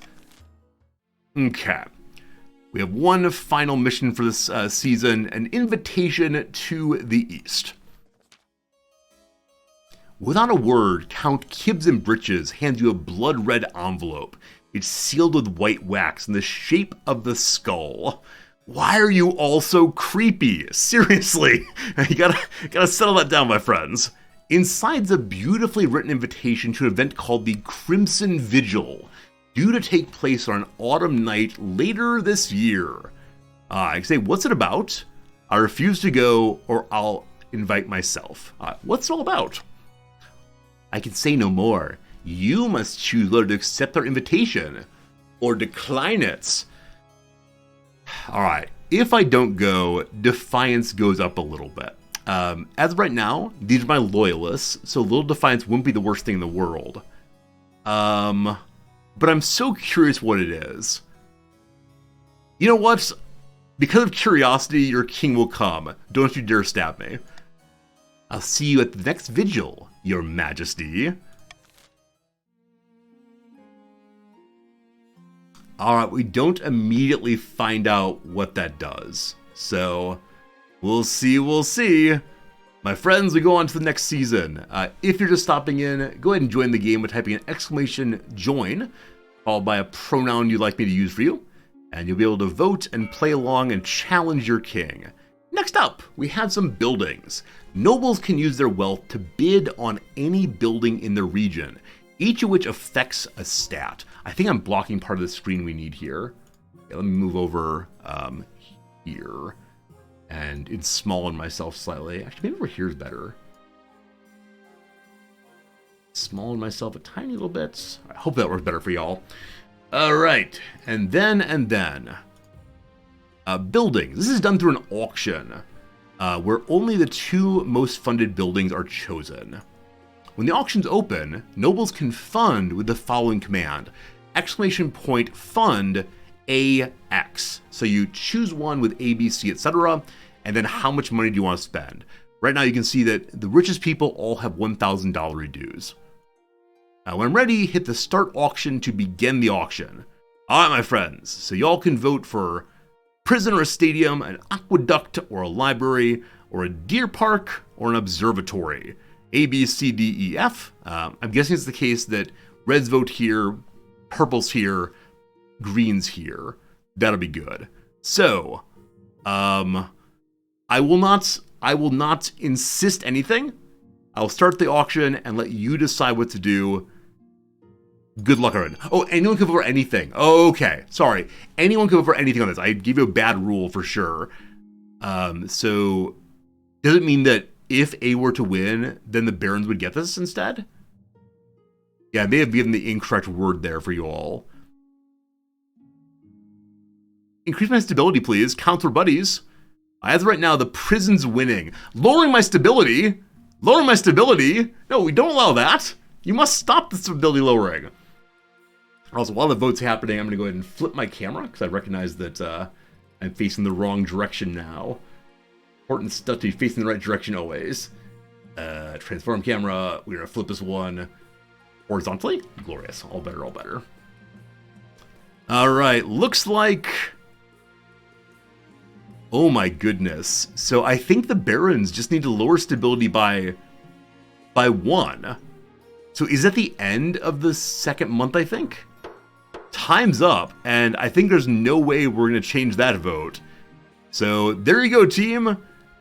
Speaker 2: Okay. We have one final mission for this season, an invitation to the east. Without a word, Count Kibs and Britches hands you a blood-red envelope. It's sealed with white wax in the shape of the skull. Why are you all so creepy? Seriously, you gotta settle that down, my friends. Inside's a beautifully written invitation to an event called the Crimson Vigil, due to take place on an autumn night later this year. I can say, what's it about? I refuse to go, or I'll invite myself. What's it all about? I can say no more. You must choose whether to accept our invitation or decline it. Alright, if I don't go, defiance goes up a little bit. As of right now, these are my loyalists, so a little defiance wouldn't be the worst thing in the world. But I'm so curious what it is. You know what? Because of curiosity, your king will come. Don't you dare stab me. I'll see you at the next vigil, your majesty. Alright, we don't immediately find out what that does. So, we'll see. My friends, we go on to the next season. If you're just stopping in, go ahead and join the game by typing an !join, followed by a pronoun you'd like me to use for you. And you'll be able to vote and play along and challenge your king. Next up, we have some buildings. Nobles can use their wealth to bid on any building in the region, each of which affects a stat. I think I'm blocking part of the screen we need here. Okay, let me move over here and ensmall myself slightly. Actually, maybe over here is better. Small myself a tiny little bit. I hope that works better for y'all. All right, and then buildings. This is done through an auction, where only the 2 most funded buildings are chosen. When the auction's open, nobles can fund with the following command: !fund AX. So you choose one with A, B, C, etc., and then how much money do you want to spend? Right now you can see that the richest people all have $1,000 dues. When ready, hit the start auction to begin the auction. Alright, my friends, so y'all can vote for prison or a stadium, an aqueduct or a library, or a deer park or an observatory. A, B, C, D, E, F. I'm guessing it's the case that reds vote here, purple's here, green's here. That'll be good. So, I will not insist anything. I'll start the auction and let you decide what to do. Good luck, Aaron. Oh, anyone can vote for anything. Oh, okay. Sorry. Anyone can vote for anything on this. I gave you a bad rule for sure. So, does it mean that if A were to win, then the Barons would get this instead? Yeah, I may have given the incorrect word there for you all. Increase my stability, please. Counselor buddies. As of right now, the prison's winning. Lowering my stability? Lowering my stability? No, we don't allow that. You must stop the stability lowering. Also, while the vote's happening, I'm going to go ahead and flip my camera, because I recognize that I'm facing the wrong direction now. Important stuff to be facing the right direction always. Transform camera. We're going to flip this one horizontally. Glorious. All better, all better. Alright, looks like... Oh my goodness. So I think the Barons just need to lower stability by 1. So is that the end of the second month, I think? Time's up, and I think there's no way we're going to change that vote. So there you go, team.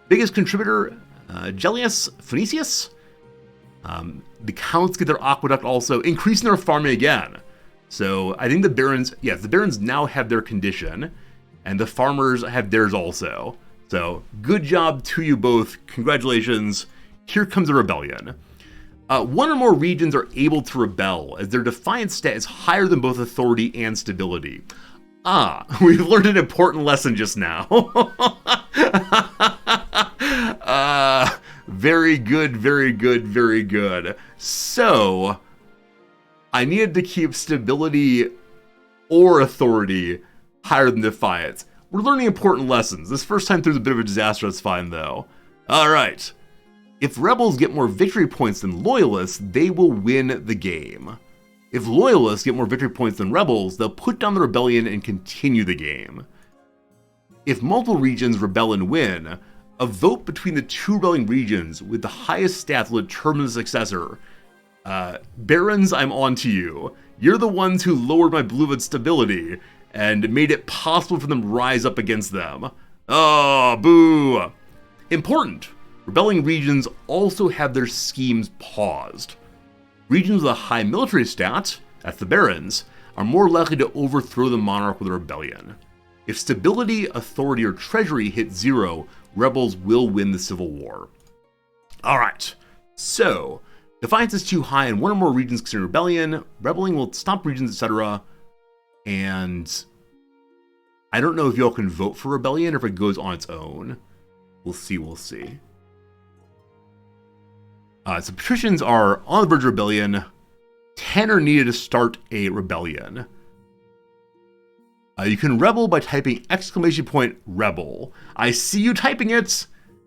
Speaker 2: Biggest contributor, Gellius, Phoenicius. The Counts get their aqueduct also, increasing their farming again. So I think the Barons, yes, the Barons now have their condition. and the farmers have theirs also. So good job to you both. Congratulations. Here comes a rebellion. One or more regions are able to rebel, as their defiance stat is higher than both authority and stability. We've learned an important lesson just now. Very good, very good, very good. So, I needed to keep stability or authority higher than defiance. We're learning important lessons. This first time through is a bit of a disaster, that's fine though. Alright. If rebels get more victory points than loyalists, they will win the game. If loyalists get more victory points than rebels, they'll put down the rebellion and continue the game. If multiple regions rebel and win, a vote between the two rebelling regions with the highest stats will determine the successor. Barons, I'm on to you. You're the ones who lowered my beloved stability and made it possible for them to rise up against them. Oh, boo! Important. Rebelling regions also have their schemes paused. Regions with a high military stat, that's the barons, are more likely to overthrow the monarch with a rebellion. If stability, authority, or treasury hit 0, rebels will win the civil war. Alright, so, defiance is too high and one or more regions consider rebellion, rebelling will stop regions, etc. And I don't know if y'all can vote for rebellion or if it goes on its own. We'll see, we'll see. So patricians are on the verge of rebellion. 10 are needed to start a rebellion. You can rebel by typing !rebel. I see you typing it.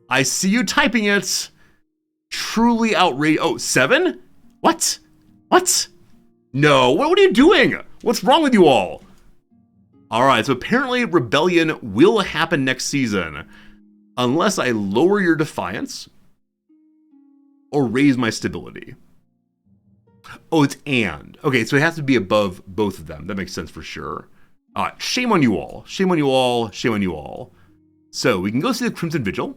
Speaker 2: I see you typing it. Truly outrageous. Oh, 7? What? What? No, what are you doing? What's wrong with you all? Alright, so apparently rebellion will happen next season. Unless I lower your defiance or raise my stability. Oh, it's and. Okay, so it has to be above both of them. That makes sense for sure. Shame on you all. Shame on you all. Shame on you all. So we can go see the Crimson Vigil.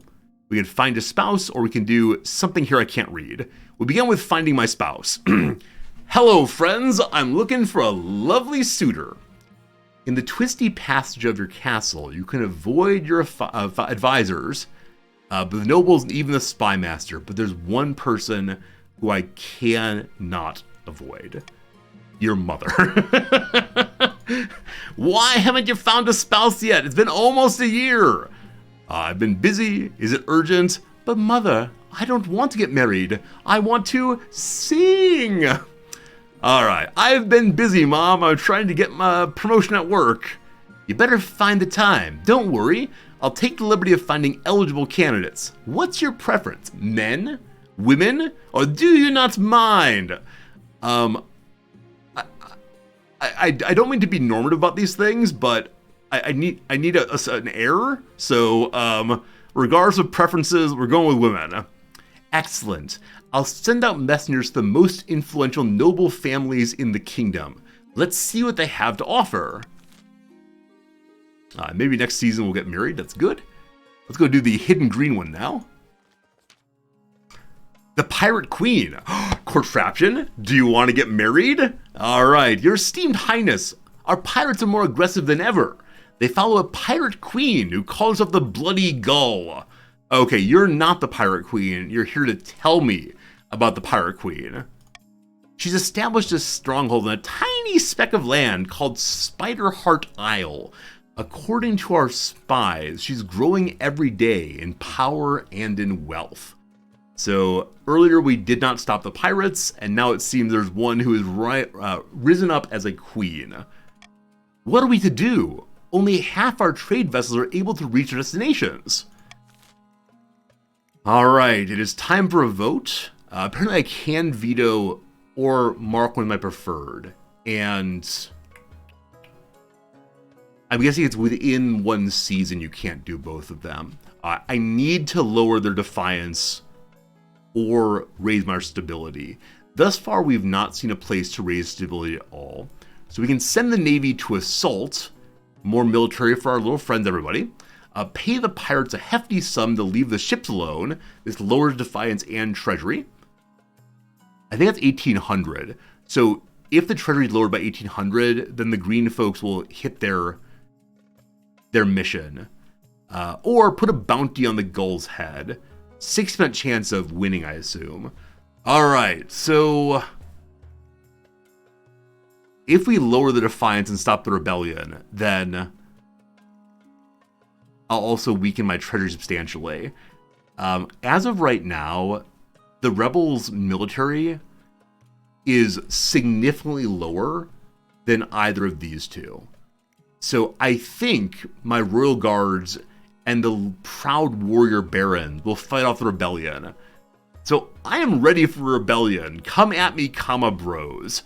Speaker 2: We can find a spouse, or we can do something here I can't read. We'll begin with finding my spouse. Hello, friends. I'm looking for a lovely suitor. In the twisty passage of your castle, you can avoid your advisors, but the nobles and even the spy master. But there's one person who I cannot avoid. Your mother. Why haven't you found a spouse yet? It's been almost a year. I've been busy. Is it urgent? But mother, I don't want to get married. I want to sing. All right, I've been busy, Mom. I'm trying to get my promotion at work. You better find the time. Don't worry. I'll take the liberty of finding eligible candidates. What's your preference? Men? Women? Or do you not mind? I don't mean to be normative about these things, but I need an error. So, regardless of preferences, we're going with women. Excellent. I'll send out messengers to the most influential noble families in the kingdom. Let's see what they have to offer. Maybe next season we'll get married. That's good. Let's go do the hidden green one now. The Pirate Queen. Courtfraption, do you want to get married? All right, your esteemed highness. Our pirates are more aggressive than ever. They follow a pirate queen who calls herself the Bloody Gull. Okay, you're not the Pirate Queen. You're here to tell me about the Pirate Queen. She's established a stronghold in a tiny speck of land called Spiderheart Isle. According to our spies, she's growing every day in power and in wealth. So earlier we did not stop the pirates, and now it seems there's one who is risen up as a queen. What are we to do? Only half our trade vessels are able to reach their destinations. Alright, it is time for a vote. Apparently I can veto or mark one of my preferred. And I'm guessing it's within one season you can't do both of them. I need to lower their defiance or raise my stability. Thus far, we've not seen a place to raise stability at all. So we can send the Navy to assault, more military for our little friends, everybody. Pay the pirates a hefty sum to leave the ships alone. This lowers defiance and treasury. I think that's 1,800. So if the treasury is lowered by 1,800, then the green folks will hit their their mission. Or put a bounty on the gull's head. 6% chance of winning, I assume. Alright, so if we lower the Defiance and stop the rebellion, then I'll also weaken my treasury substantially. As of right now, the rebels' military is significantly lower than either of these two. So I think my royal guards and the proud warrior baron will fight off the rebellion. So I am ready for rebellion. Come at me, comma bros.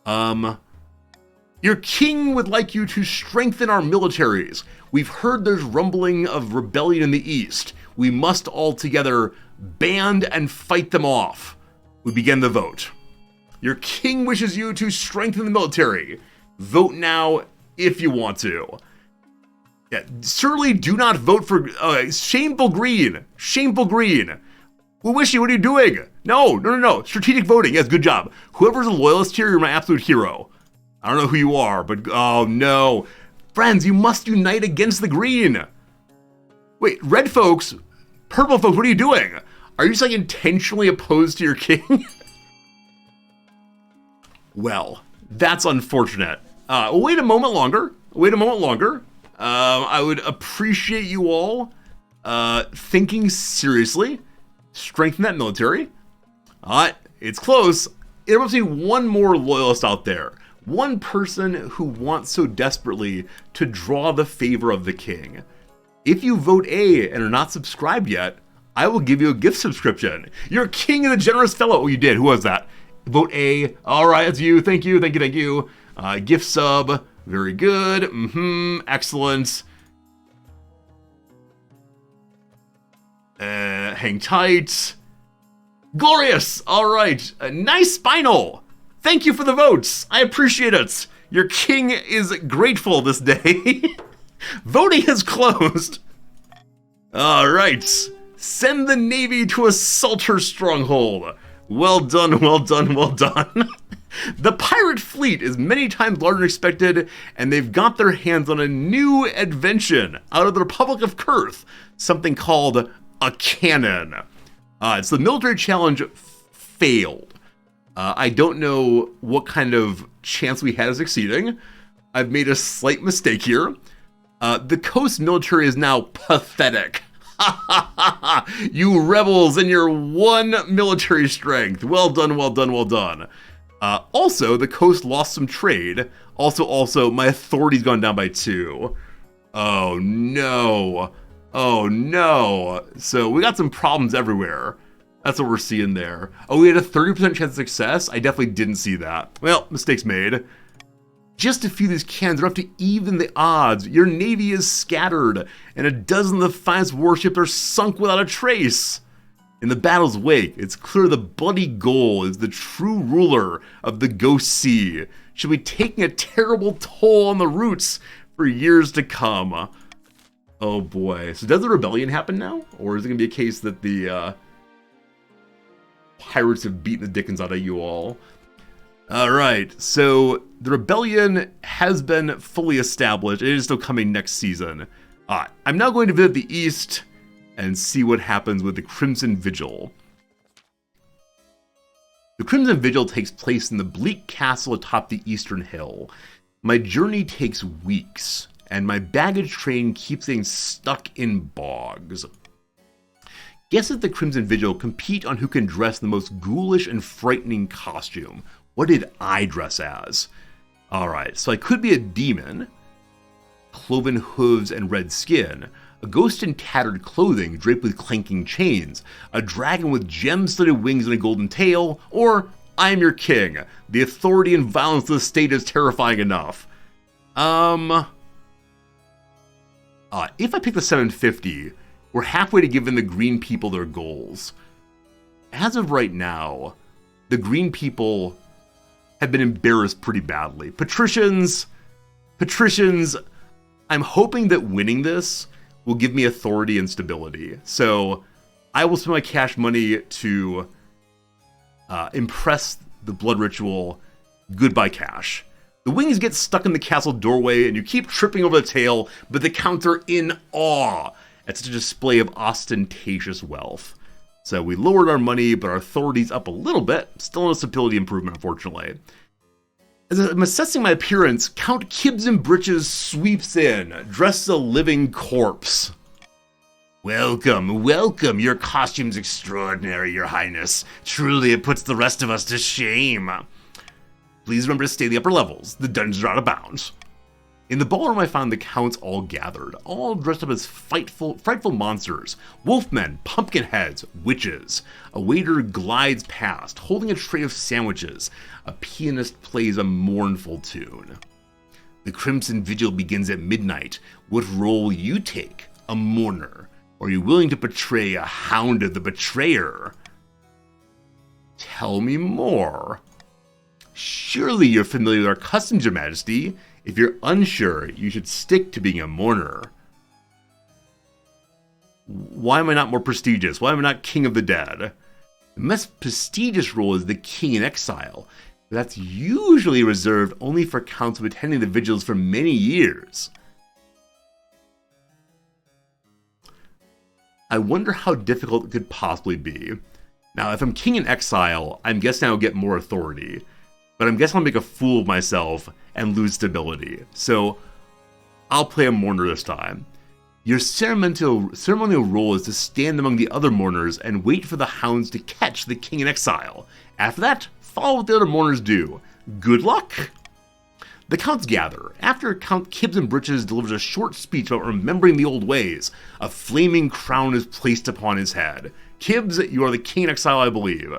Speaker 2: Your king would like you to strengthen our militaries. We've heard there's rumbling of rebellion in the east. We must all together band and fight them off. We begin the vote. Your king wishes you to strengthen the military. Vote now if you want to. Yeah, certainly do not vote for shameful green. Shameful green. We wish you. What are you doing? No. Strategic voting. Yes, good job. Whoever's a loyalist here, you're my absolute hero. I don't know who you are, but oh no. Friends, you must unite against the green. Wait, red folks, purple folks, what are you doing? Are you just like intentionally opposed to your king? Well, that's unfortunate. Wait a moment longer. I would appreciate you all thinking seriously. Strengthen that military. It's close. There must be one more loyalist out there. One person who wants so desperately to draw the favor of the king. If you vote A and are not subscribed yet, I will give you a gift subscription. You're a king and a generous fellow. Oh, you did. Who was that? Vote A. All right, it's you. Thank you. Gift sub. Very good. Excellent. Hang tight. Glorious. All right. Nice spinal. Thank you for the votes. I appreciate it. Your king is grateful this day. Voting is closed. All right. Send the Navy to assault her stronghold. Well done. The pirate fleet is many times larger than expected, and they've got their hands on a new invention out of the Republic of Kurth, something called a cannon. It's the military challenge failed. I don't know what kind of chance we had of succeeding. I've made a slight mistake here. The coast military is now pathetic. You rebels and your one military strength. Well done. Also, the coast lost some trade. Also, my authority's gone down by 2. Oh no. So we got some problems everywhere. That's what we're seeing there. Oh, we had a 30% chance of success? I definitely didn't see that. Well, mistakes made. Just a few of these cannons are enough to even the odds. Your navy is scattered, and a dozen of the finest warships are sunk without a trace. In the battle's wake, it's clear the bloody Goal is the true ruler of the Ghost Sea. She'll be taking a terrible toll on the roots for years to come. Oh boy. So does the rebellion happen now? Or is it going to be a case that the pirates have beaten the dickens out of you all? Alright, so the rebellion has been fully established. It is still coming next season. I'm now going to visit the east and see what happens with the Crimson Vigil. The Crimson Vigil takes place in the bleak castle atop the eastern hill. My journey takes weeks, and my baggage train keeps getting stuck in bogs. Guests at the Crimson Vigil compete on who can dress the most ghoulish and frightening costume. What did I dress as? Alright, so I could be a demon, cloven hooves and red skin, a ghost in tattered clothing draped with clanking chains, a dragon with gem-studded wings and a golden tail, or I am your king. The authority and violence of the state is terrifying enough. If I pick the 750, we're halfway to giving the green people their goals. As of right now, the green people have been embarrassed pretty badly. Patricians, I'm hoping that winning this will give me authority and stability. So I will spend my cash money to impress the blood ritual. Goodbye cash. The wings get stuck in the castle doorway and you keep tripping over the tail, but the counts are in awe at such a display of ostentatious wealth. So we lowered our money, but our authority's up a little bit. Still no stability improvement, unfortunately. As I'm assessing my appearance, Count Kibs in Breeches sweeps in, dressed as a living corpse. Welcome, welcome. Your costume's extraordinary, Your Highness. Truly, it puts the rest of us to shame. Please remember to stay in the upper levels. The dungeons are out of bounds. In the ballroom, I found the counts all gathered, all dressed up as frightful monsters, wolfmen, pumpkin heads, witches. A waiter glides past, holding a tray of sandwiches. A pianist plays a mournful tune. The Crimson Vigil begins at midnight. What role will you take? A mourner? Or are you willing to betray a hound of the betrayer? Tell me more. Surely you're familiar with our customs, Your Majesty. If you're unsure, you should stick to being a mourner. Why am I not more prestigious? Why am I not King of the Dead? The most prestigious role is the King in Exile. But that's usually reserved only for counts of attending the vigils for many years. I wonder how difficult it could possibly be. Now, if I'm King in Exile, I'm guessing I'll get more authority. But I'm guessing I'll make a fool of myself and lose stability. So, I'll play a mourner this time. Your ceremonial role is to stand among the other mourners and wait for the hounds to catch the King in Exile. After that, follow what the other mourners do. Good luck! The counts gather. After Count Kibs in Breeches delivers a short speech about remembering the old ways, a flaming crown is placed upon his head. Kibs, you are the King in Exile, I believe.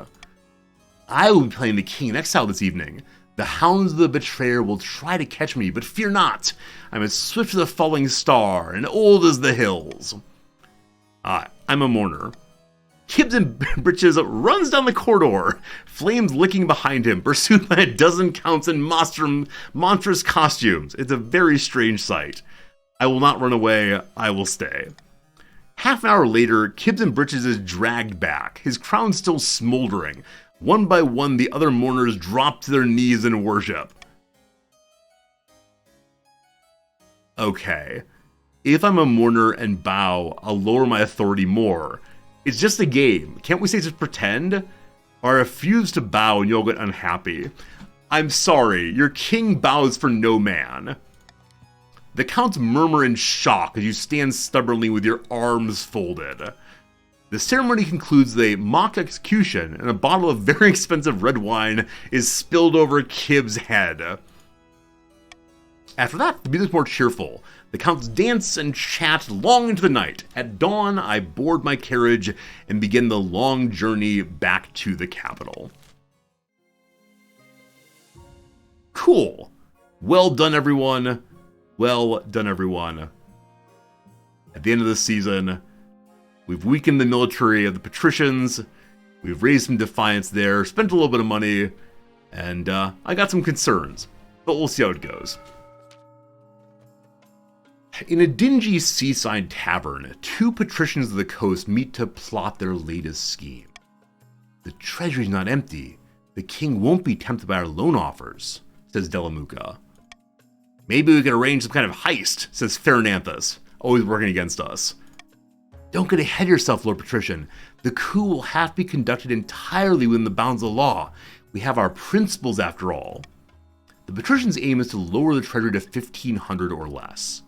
Speaker 2: I will be playing the King in Exile this evening. The hounds of the betrayer will try to catch me, but fear not. I'm as swift as a falling star and old as the hills. I'm a mourner. Kibs in Breeches runs down the corridor, flames licking behind him, pursued by a dozen counts in monstrous costumes. It's a very strange sight. I will not run away, I will stay. Half an hour later, Kibs in Breeches is dragged back, his crown still smoldering. One by one, the other mourners drop to their knees in worship. Okay. If I'm a mourner and bow, I'll lower my authority more. It's just a game. Can't we say just pretend? Or I refuse to bow and you'll get unhappy. I'm sorry, your king bows for no man. The counts murmur in shock as you stand stubbornly with your arms folded. The ceremony concludes with a mock execution, and a bottle of very expensive red wine is spilled over Kib's head. After that, the music's more cheerful. The counts dance and chat long into the night. At dawn, I board my carriage and begin the long journey back to the capital. Cool. Well done, everyone. Well done, everyone. At the end of this season, we've weakened the military of the patricians, we've raised some defiance there, spent a little bit of money, and I got some concerns, but we'll see how it goes. In a dingy seaside tavern, two patricians of the coast meet to plot their latest scheme. The treasury's not empty. The king won't be tempted by our loan offers, says Delamuka. Maybe we could arrange some kind of heist, says Fernanthus, always working against us. Don't get ahead of yourself, Lord Patrician. The coup will have to be conducted entirely within the bounds of the law. We have our principles, after all. The patrician's aim is to lower the treasury to 1,500 or less.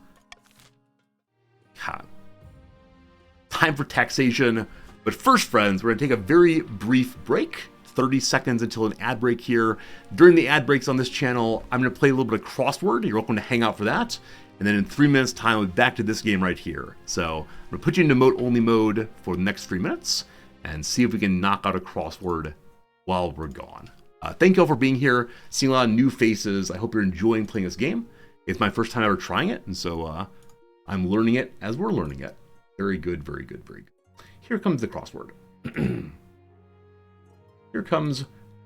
Speaker 2: Time for taxation. But first, friends, we're going to take a very brief break. 30 seconds until an ad break here. During the ad breaks on this channel, I'm going to play a little bit of crossword. You're welcome to hang out for that. And then in 3 minutes time, we'll be back to this game right here. So I'm going to put you into emote-only mode for the next 3 minutes and see if we can knock out a crossword while we're gone. Thank you all for being here, seeing a lot of new faces. I hope you're enjoying playing this game. It's my first time ever trying it, and so I'm learning it as we're learning it. Very good, very good, very good. Here comes the crossword. Here comes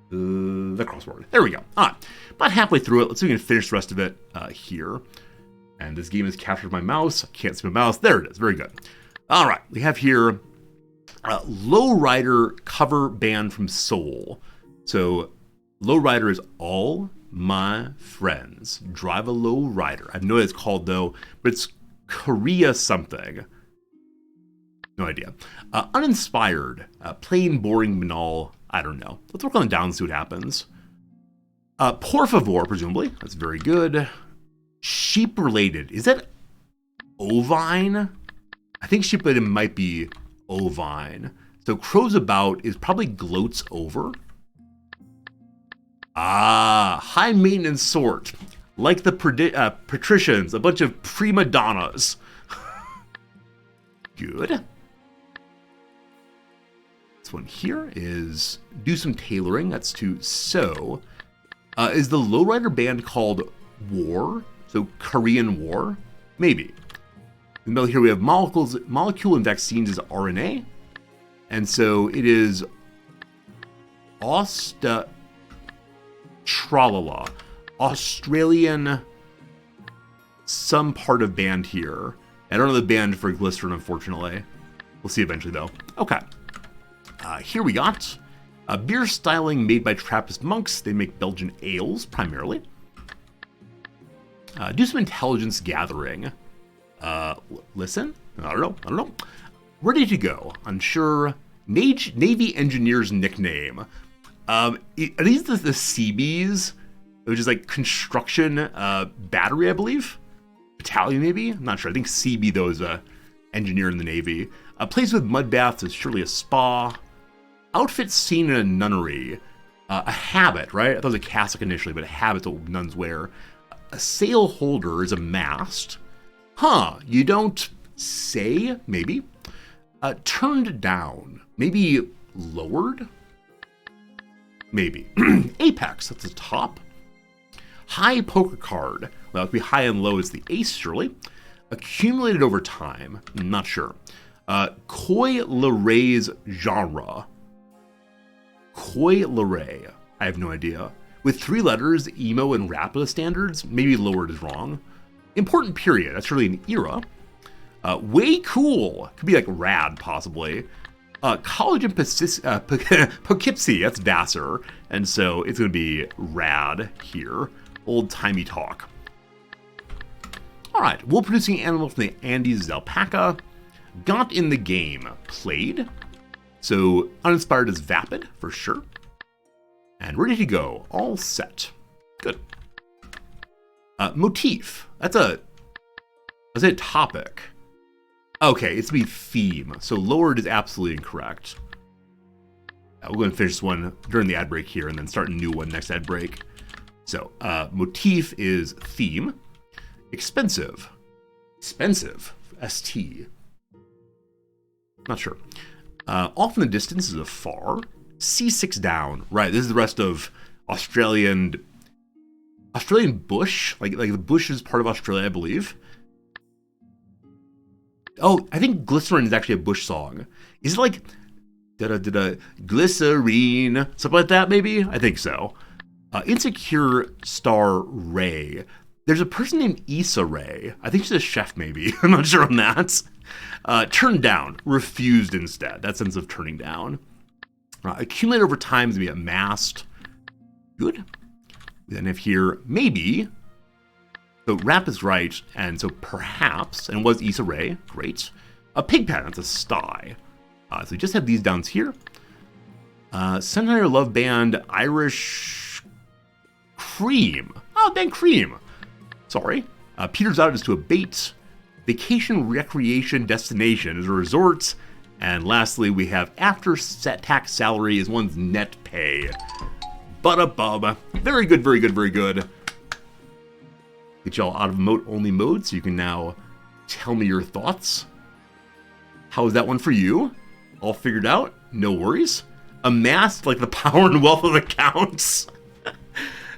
Speaker 2: the crossword. There we go. About halfway through it. Let's see if we can finish the rest of it here. And this game has captured my mouse. I can't see my mouse. There it is. Very good. All right. We have here Lowrider cover band from Seoul. So Lowrider is all my friends. Drive a low rider. I know what it's called though, but it's Korea something. No idea. Uninspired. Plain, boring, banal. I don't know. Let's work on the down and see what happens. Por favor, presumably. That's very good. Sheep related. Is that ovine? I think sheep related might be ovine. So crows about is probably gloats over. Ah, high maintenance sort. Like the patricians, a bunch of prima donnas. Good. This one here is do some tailoring. That's to sew. Is the lowrider band called War? So Korean War? Maybe. In the middle here we have molecule and vaccines is RNA. And so it is Tralala. Australian some part of band here. I don't know the band for glycerin, unfortunately. We'll see eventually, though. Okay. Here we got beer styling made by Trappist monks. They make Belgian ales, primarily. Do some intelligence gathering. Listen? I don't know. Ready to go. Unsure. Navy engineer's nickname. Are these the CBs? Which is like construction battery, I believe. Battalion, maybe? I'm not sure. I think CB, though, is a engineer in the Navy. Plays with mud baths is surely a spa. Outfit seen in a nunnery. A habit, right? I thought it was a cassock initially, but a habit that nuns wear. A sail holder is a mast. Huh, you don't say? Maybe. Turned down. Maybe lowered? Maybe. Apex, that's the top. High poker card. Well, it would be high and low is the ace, surely. Accumulated over time. Not sure. Coy Leray's genre. Coy Leray. I have no idea. With 3 letters, emo and rap standards, maybe lowered is wrong. Important period. That's really an era. Way cool. Could be like rad, possibly. College in Poughkeepsie. That's Vassar. And so it's going to be rad here. Old-timey talk. All right. Wool-producing animal from the Andes is alpaca. Got in the game. Played. So uninspired is vapid, for sure. And ready to go. All set. Good. Motif. That's a topic. Okay, it's to be theme. So lowered is absolutely incorrect. We're going to finish this one during the ad break here and then start a new one next ad break. So motif is theme. Expensive. Expensive. ST. Not sure. Off in the distance is a far. C6 down. Right, this is the rest of Australian bush. Like the bush is part of Australia, I believe. Oh, I think Glycerin is actually a Bush song. Is it like da-da-da-da, glycerine? Something like that, maybe? I think so. Insecure star Ray. There's a person named Issa Rae. I think she's a chef, maybe. I'm not sure on that. Turned down. Refused instead. That sense of turning down. Accumulate over time is going to be amassed. Good. We then have here, maybe. So rap is right, and so perhaps, and it was Issa Rae, great. A pig pattern, that's a sty. So we just have these downs here. Centennial Love Band, Irish Cream. Oh, band Cream. Sorry. Peters out is to abate. Vacation recreation destination is a resort. And lastly, we have after tax salary is one's net pay. But very good, very good, very good. Get y'all out of emote-only mode so you can now tell me your thoughts. How is that one for you? All figured out? No worries. Amassed like the power and wealth of accounts.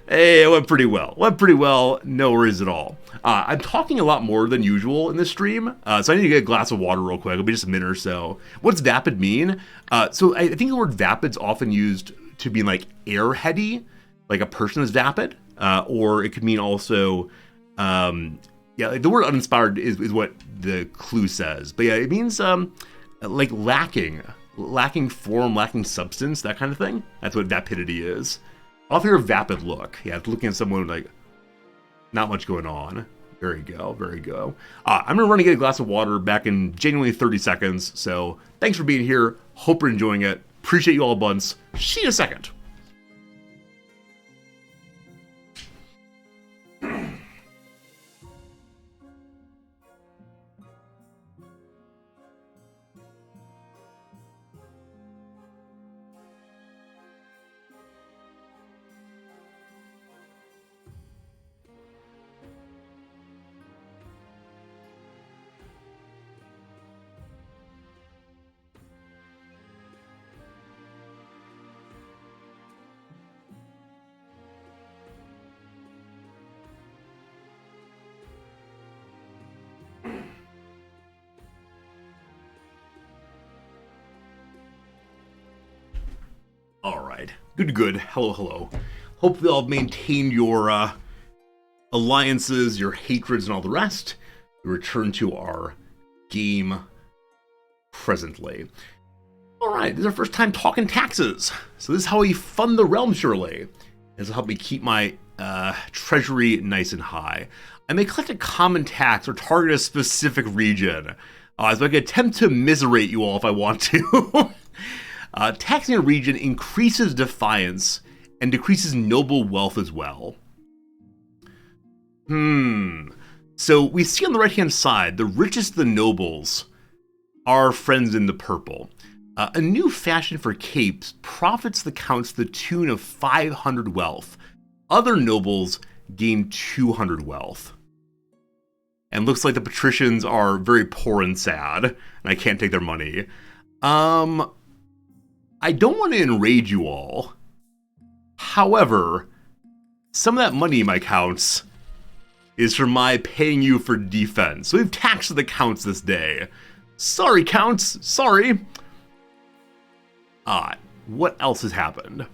Speaker 2: Hey, it went pretty well. No worries at all. I'm talking a lot more than usual in this stream, so I need to get a glass of water real quick. It'll be just a minute or so. What's vapid mean? So I think the word vapid's often used to be like airheady, like a person is vapid, or it could mean also... like the word uninspired is what the clue says. But yeah, it means like lacking form, lacking substance, that kind of thing. That's what vapidity is. Off your vapid look. Yeah, looking at someone like not much going on. Very go, very go. I'm gonna run and get a glass of water back in genuinely 30 seconds. So thanks for being here. Hope you're enjoying it. Appreciate you all a bunch. See you in a second. All right. Good. Hello, hello. Hope we all maintained your alliances, your hatreds, and all the rest. We return to our game presently. All right, this is our first time talking taxes. So this is how we fund the realm, surely. This will help me keep my treasury nice and high. I may collect a common tax or target a specific region. So I can attempt to miserate you all if I want to. Taxing a region increases defiance and decreases noble wealth as well. So we see on the right-hand side, the richest of the nobles are friends in the purple. A new fashion for capes profits the counts to the tune of 500 wealth. Other nobles gain 200 wealth. And looks like the patricians are very poor and sad, and I can't take their money. I don't want to enrage you all. However, some of that money in my counts is for my paying you for defense. So we've taxed the counts this day. Sorry, counts. Sorry. What else has happened?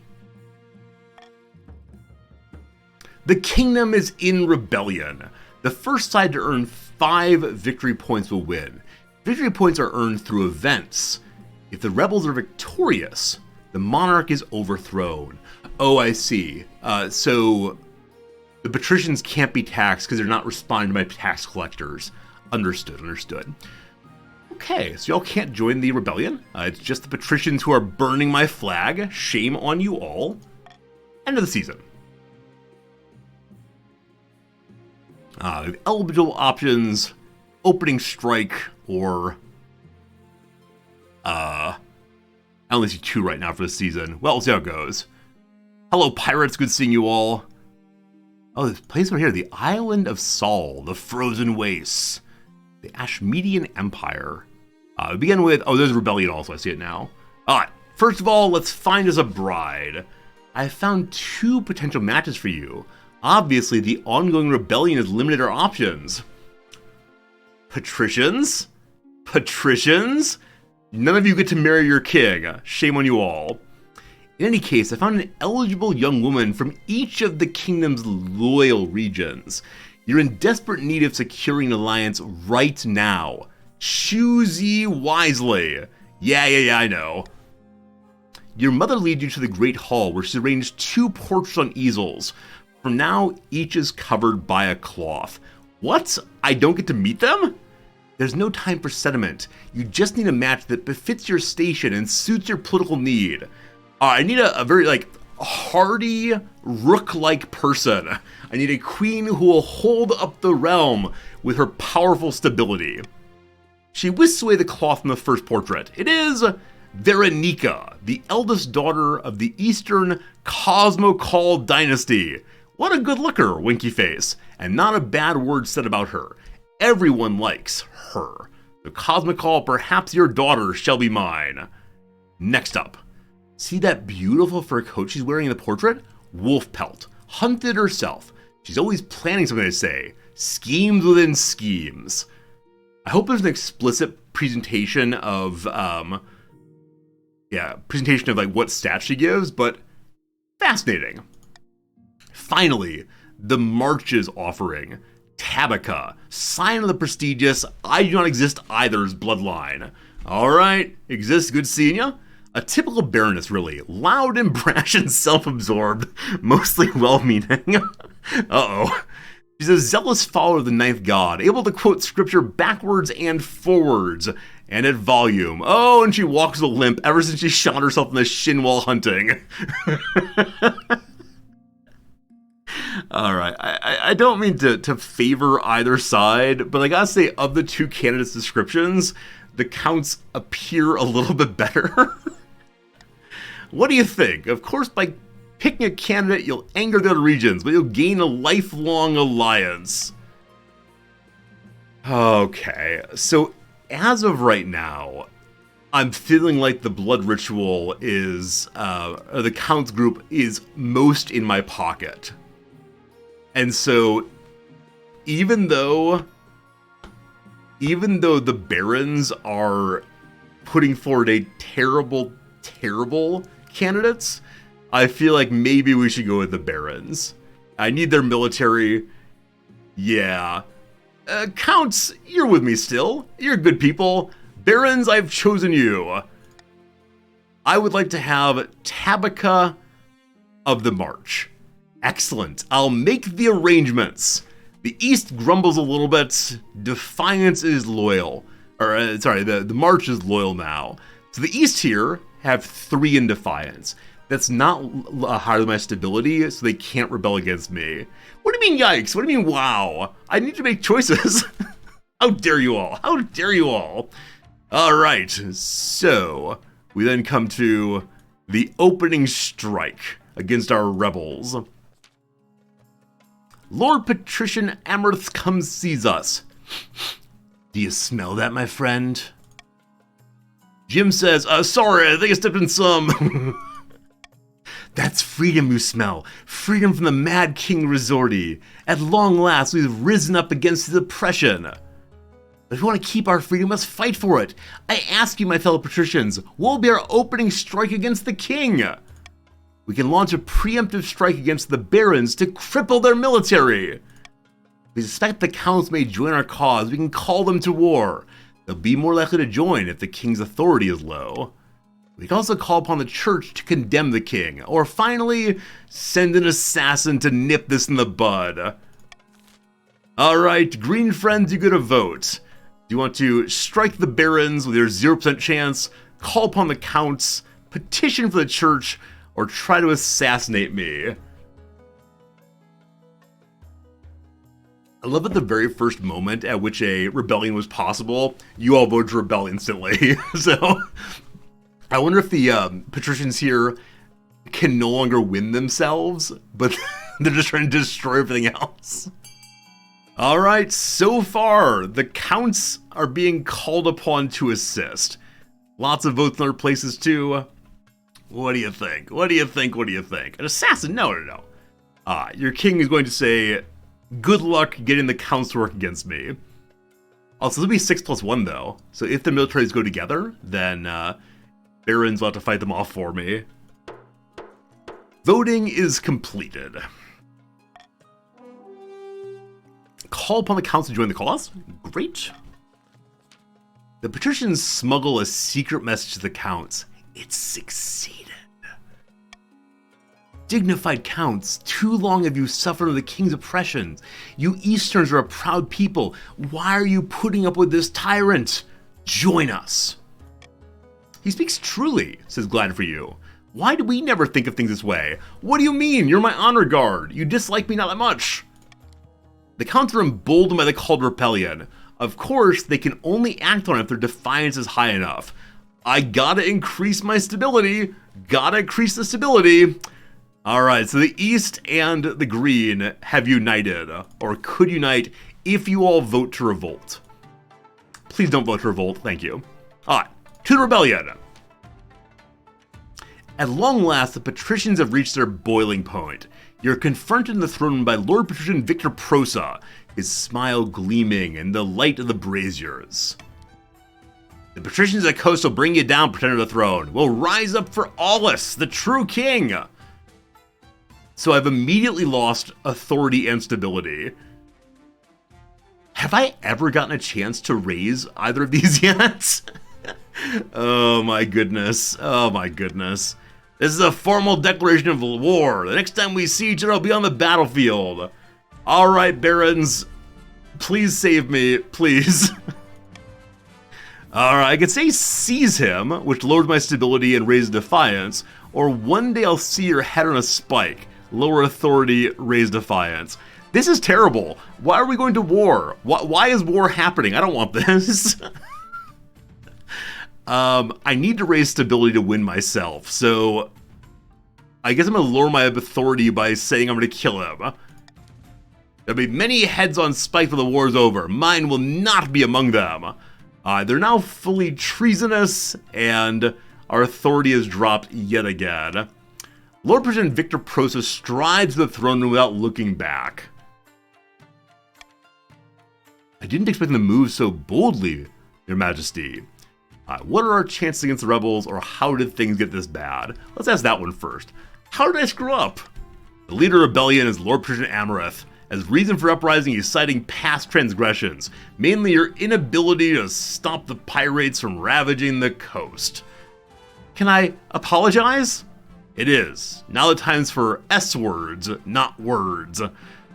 Speaker 2: The kingdom is in rebellion. The first side to earn 5 victory points will win. Victory points are earned through events. If the rebels are victorious, the monarch is overthrown. Oh, I see. So the patricians can't be taxed because they're not responding to my tax collectors. Understood. Okay, so y'all can't join the rebellion. It's just the patricians who are burning my flag. Shame on you all. End of the season. Eligible options, opening strike, or I only see 2 right now for this season. Well, we'll see how it goes. Hello, pirates. Good seeing you all. Oh, this place over here. The Island of Saul. The Frozen Wastes. The Ashmedian Empire. We begin with... Oh, there's Rebellion also. I see it now. Alright. First of all, let's find us a bride. I have found 2 potential matches for you. Obviously, the ongoing rebellion has limited our options. Patricians? None of you get to marry your king. Shame on you all. In any case, I found an eligible young woman from each of the kingdom's loyal regions. You're in desperate need of securing an alliance right now. Choose ye wisely. Yeah, I know. Your mother leads you to the Great Hall, where she's arranged 2 portraits on easels. For now, each is covered by a cloth. What? I don't get to meet them? There's no time for sentiment. You just need a match that befits your station and suits your political need. I need a very, hardy, rook-like person. I need a queen who will hold up the realm with her powerful stability. She whisks away the cloth from the first portrait. It is Veronica, the eldest daughter of the Eastern Cosmocall dynasty. What a good looker, winky face, and not a bad word said about her. Everyone likes her. The Cosmocall, perhaps your daughter shall be mine. Next up, see that beautiful fur coat she's wearing in the portrait? Wolf pelt, hunted herself. She's always planning something to say. Schemes within schemes. I hope there's an explicit presentation of, what stats she gives, but fascinating. Finally, the Marches offering. Tabaka, sign of the prestigious I do not exist either's bloodline. Alright, exists, good seeing ya. A typical Baroness, really. Loud and brash and self-absorbed, mostly well-meaning. Uh-oh. She's a zealous follower of the ninth god, able to quote scripture backwards and forwards, and at volume. Oh, and she walks with a limp ever since she shot herself in the shin while hunting. All right, I don't mean to favor either side, but I gotta say, of the two candidates' descriptions, the counts appear a little bit better. What do you think? Of course, by picking a candidate, you'll anger the other regions, but you'll gain a lifelong alliance. Okay, so as of right now, I'm feeling like the blood ritual is, or the counts group is most in my pocket. And so, even though the Barons are putting forward a terrible candidates, I feel like maybe we should go with the Barons. I need their military. Yeah. Counts, you're with me still. You're good people. Barons, I've chosen you. I would like to have Tabaka of the March. Excellent. I'll make the arrangements. The East grumbles a little bit. Defiance is loyal. Or, sorry, the March is loyal now. So the East here have 3 in Defiance. That's not higher than my stability, so they can't rebel against me. What do you mean, yikes? What do you mean, wow? I need to make choices. How dare you all? How dare you all? All right, so we then come to the opening strike against our rebels. Lord Patrician Amherst comes seize us. Do you smell that, my friend? Jim says, sorry, I think I stepped in some. That's freedom you smell. Freedom from the Mad King Resorti. At long last, we've risen up against his oppression. But if we want to keep our freedom, let's fight for it. I ask you, my fellow patricians, what will be our opening strike against the king? We can launch a preemptive strike against the barons to cripple their military. We suspect the counts may join our cause. We can call them to war. They'll be more likely to join if the king's authority is low. We can also call upon the church to condemn the king, or finally, send an assassin to nip this in the bud. Alright, green friends, you get a vote. Do you want to strike the barons with your 0% chance, call upon the counts, petition for the church, or try to assassinate me? I love at the very first moment at which a rebellion was possible, you all voted to rebel instantly. So, I wonder if the patricians here can no longer win themselves, but they're just trying to destroy everything else. Alright, so far, the counts are being called upon to assist. Lots of votes in other places too. What do you think? What do you think? What do you think? An assassin? No. Your king is going to say, good luck getting the counts to work against me. Also, this will be 6+1 though. So if the militaries go together, then barons will have to fight them off for me. Voting is completed. Call upon the counts to join the cause? Great. The patricians smuggle a secret message to the counts. It's succeeded. Dignified counts, too long have you suffered under the king's oppression. You Easterns are a proud people. Why are you putting up with this tyrant? Join us. He speaks truly, says Glad for You. Why do we never think of things this way? What do you mean? You're my honor guard. You dislike me not that much. The counts are emboldened by the call to rebellion. Of course, they can only act on it if their defiance is high enough. I gotta increase my stability. Gotta increase the stability. Alright, so the East and the Green have united, or could unite, if you all vote to revolt. Please don't vote to revolt, thank you. Alright, to the rebellion. At long last, the patricians have reached their boiling point. You're confronted in the throne room by Lord Patrician Victor Prosa, his smile gleaming in the light of the braziers. The patricians at Coast will bring you down, pretender of the throne. We'll rise up for Aulus, the true king. So I've immediately lost authority and stability. Have I ever gotten a chance to raise either of these yet? Oh my goodness. Oh my goodness. This is a formal declaration of war. The next time we see each other, I'll be on the battlefield. All right, barons. Please save me, please. Alright, I could say seize him, which lowers my stability and raises defiance, or one day I'll see your head on a spike. Lower authority, raise defiance. This is terrible. Why are we going to war? Why is war happening? I don't want this. I need to raise stability to win myself, so I guess I'm going to lower my authority by saying I'm going to kill him. There'll be many heads on spike when the war's over. Mine will not be among them. They're now fully treasonous, and our authority has dropped yet again. Lord President Victor Prosa strides to the throne room without looking back. I didn't expect them to move so boldly, Your Majesty. What are our chances against the rebels, or how did things get this bad? Let's ask that one first. How did I screw up? The leader of the rebellion is Lord President Amarith. As reason for uprising, he's citing past transgressions, mainly your inability to stop the pirates from ravaging the coast. Can I apologize? It is. Now the time's for S-words, not words.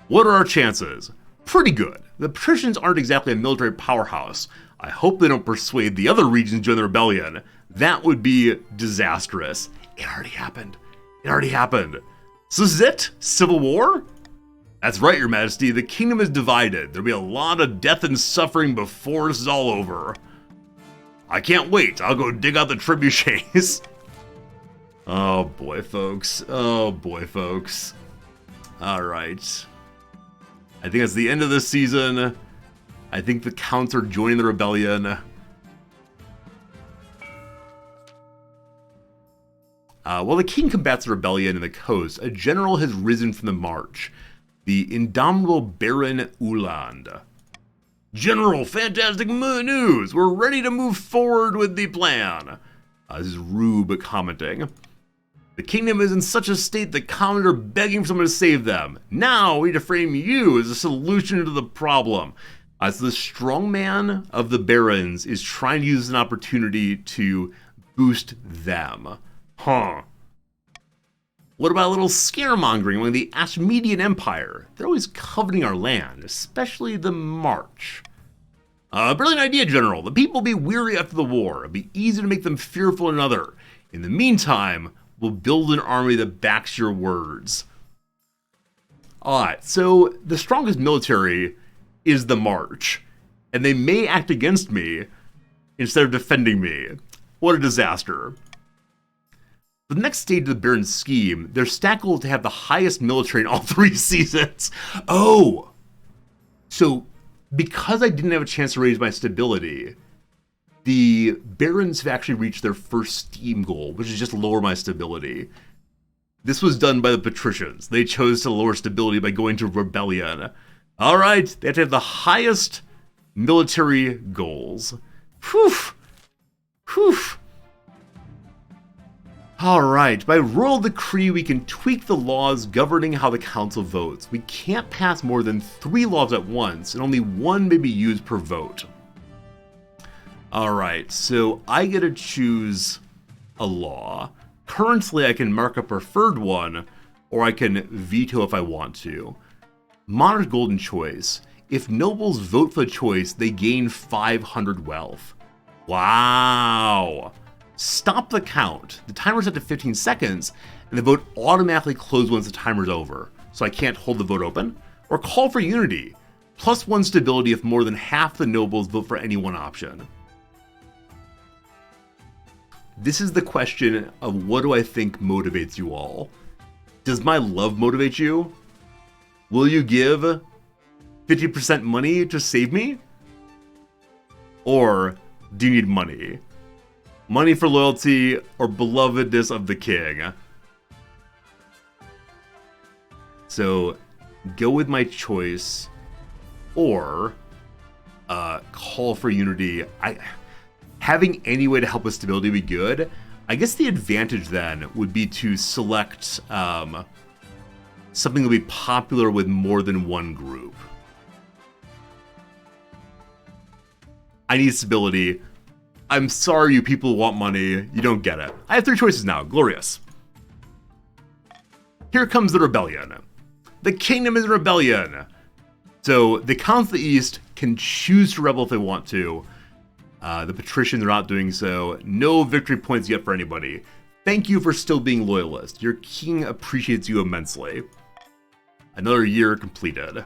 Speaker 2: What are our chances? Pretty good. The patricians aren't exactly a military powerhouse. I hope they don't persuade the other regions to join the rebellion. That would be disastrous. It already happened. It already happened. So this is it? Civil war? That's right, Your Majesty. The kingdom is divided. There'll be a lot of death and suffering before this is all over. I can't wait. I'll go dig out the trebuchets. Oh boy, folks. Oh boy, folks. All right. I think that's the end of this season. I think the counts are joining the rebellion. While the king combats the rebellion in the coast, a general has risen from the march. The indomitable Baron Uland. General, fantastic news! We're ready to move forward with the plan. This is Rube commenting. The kingdom is in such a state that commons are begging for someone to save them. Now we need to frame you as a solution to the problem. So the strongman of the barons is trying to use an opportunity to boost them. Huh. What about a little scaremongering among the Ashmedian Empire? They're always coveting our land, especially the March. Brilliant idea, General. The people will be weary after the war. It'll be easy to make them fearful of another. In the meantime, we'll build an army that backs your words. Alright, so the strongest military is the March, and they may act against me instead of defending me. What a disaster. The next stage of the Baron's scheme, their stack goal is to have the highest military in all 3 seasons. Oh! So, because I didn't have a chance to raise my stability, the Barons have actually reached their first steam goal, which is just lower my stability. This was done by the patricians. They chose to lower stability by going to rebellion. Alright, they have to have the highest military goals. Whew! Whew! Alright, by royal decree we can tweak the laws governing how the council votes. We can't pass more than 3 laws at once, and only 1 may be used per vote. Alright, so I get to choose a law. Currently I can mark a preferred one, or I can veto if I want to. Monarch Golden Choice. If nobles vote for the choice, they gain 500 wealth. Wow! Stop the count. The timer's set to 15 seconds, and the vote automatically closes once the timer's over, so I can't hold the vote open. Or call for unity. +1 stability if more than half the nobles vote for any one option. This is the question of what do I think motivates you all. Does my love motivate you? Will you give 50% money to save me? Or do you need money? Money for loyalty or belovedness of the king? So go with my choice or call for unity. Having any way to help with stability would be good. I guess the advantage then would be to select something that would be popular with more than one group. I need stability. I'm sorry you people want money. You don't get it. I have 3 choices now. Glorious. Here comes the rebellion. The kingdom is in rebellion. So the counts of the East can choose to rebel if they want to. The patricians are not doing so. No victory points yet for anybody. Thank you for still being loyalist. Your king appreciates you immensely. Another year completed.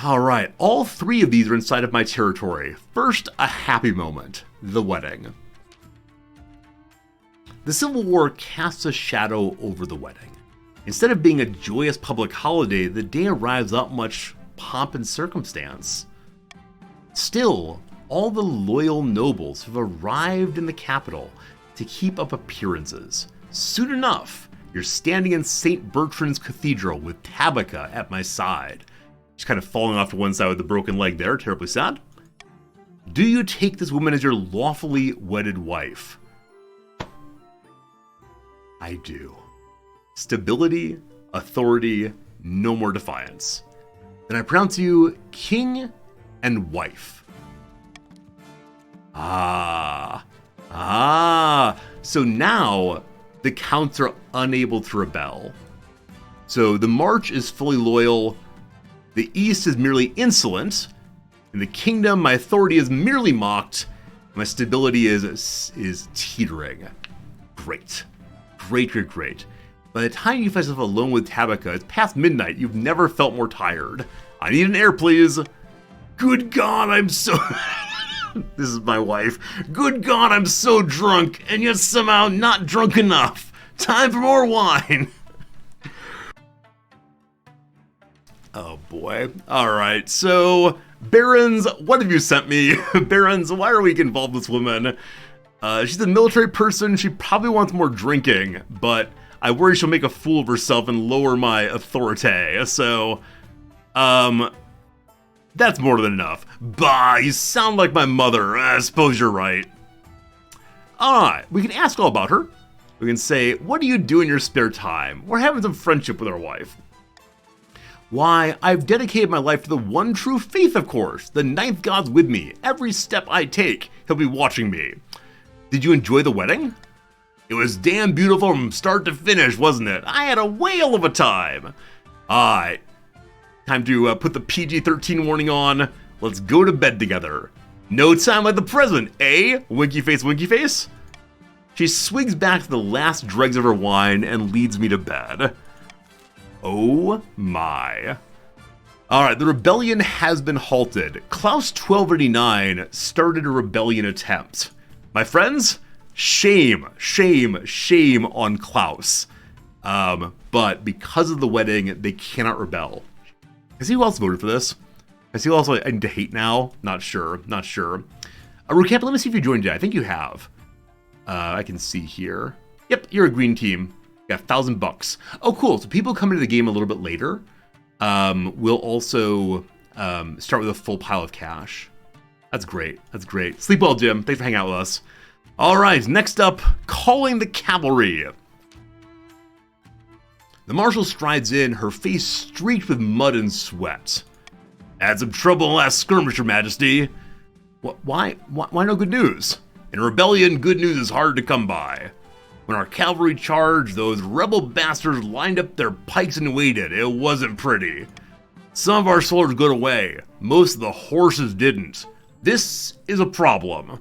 Speaker 2: Alright, all 3 of these are inside of my territory. First, a happy moment. The wedding. The Civil War casts a shadow over the wedding. Instead of being a joyous public holiday, the day arrives without much pomp and circumstance. Still, all the loyal nobles have arrived in the capital to keep up appearances. Soon enough, you're standing in St. Bertrand's Cathedral with Tabitha at my side. She's kind of falling off to one side with a broken leg there, terribly sad. Do you take this woman as your lawfully wedded wife? I do. Stability, authority, no more defiance. Then I pronounce you king and wife. So now the counts are unable to rebel. So the March is fully loyal. The East is merely insolent. In the kingdom, my authority is merely mocked. My stability is teetering. Great. Great. By the time you find yourself alone with Tabitha, it's past midnight. You've never felt more tired. I need an air, please. Good God, I'm so... This is my wife. Good God, I'm so drunk, and yet somehow not drunk enough. Time for more wine. Oh boy. Alright, so... Barons, what have you sent me? Barons, why are we involved with this woman? She's a military person. She probably wants more drinking, but I worry she'll make a fool of herself and lower my authority. So, that's more than enough. Bah, you sound like my mother. I suppose you're right. Alright, we can ask all about her. We can say, what do you do in your spare time? We're having some friendship with our wife. Why, I've dedicated my life to the one true faith, of course. The ninth god's with me. Every step I take, he'll be watching me. Did you enjoy the wedding? It was damn beautiful from start to finish, wasn't it? I had a whale of a time. Alright. Time to put the PG-13 warning on. Let's go to bed together. No time like the present, eh? Winky face, winky face. She swigs back to the last dregs of her wine and leads me to bed. Oh my. Alright, the rebellion has been halted. Klaus 1289 started a rebellion attempt. My friends, shame on Klaus. But because of the wedding, they cannot rebel. Has he who else voted for this? Has he also I need to hate now? Not sure. Rucap, let me see if you joined yet. I think you have. I can see here. Yep, you're a green team. You got $1,000. Oh, cool. So people come into the game a little bit later. We'll also start with a full pile of cash. That's great. Sleep well, Jim. Thanks for hanging out with us. All right, next up, calling the cavalry. The marshal strides in, her face streaked with mud and sweat. Had some trouble in the last skirmish, Your Majesty. Why no good news? In a rebellion, good news is hard to come by. When our cavalry charged, those rebel bastards lined up their pikes and waited. It wasn't pretty. Some of our soldiers got away. Most of the horses didn't. This is a problem.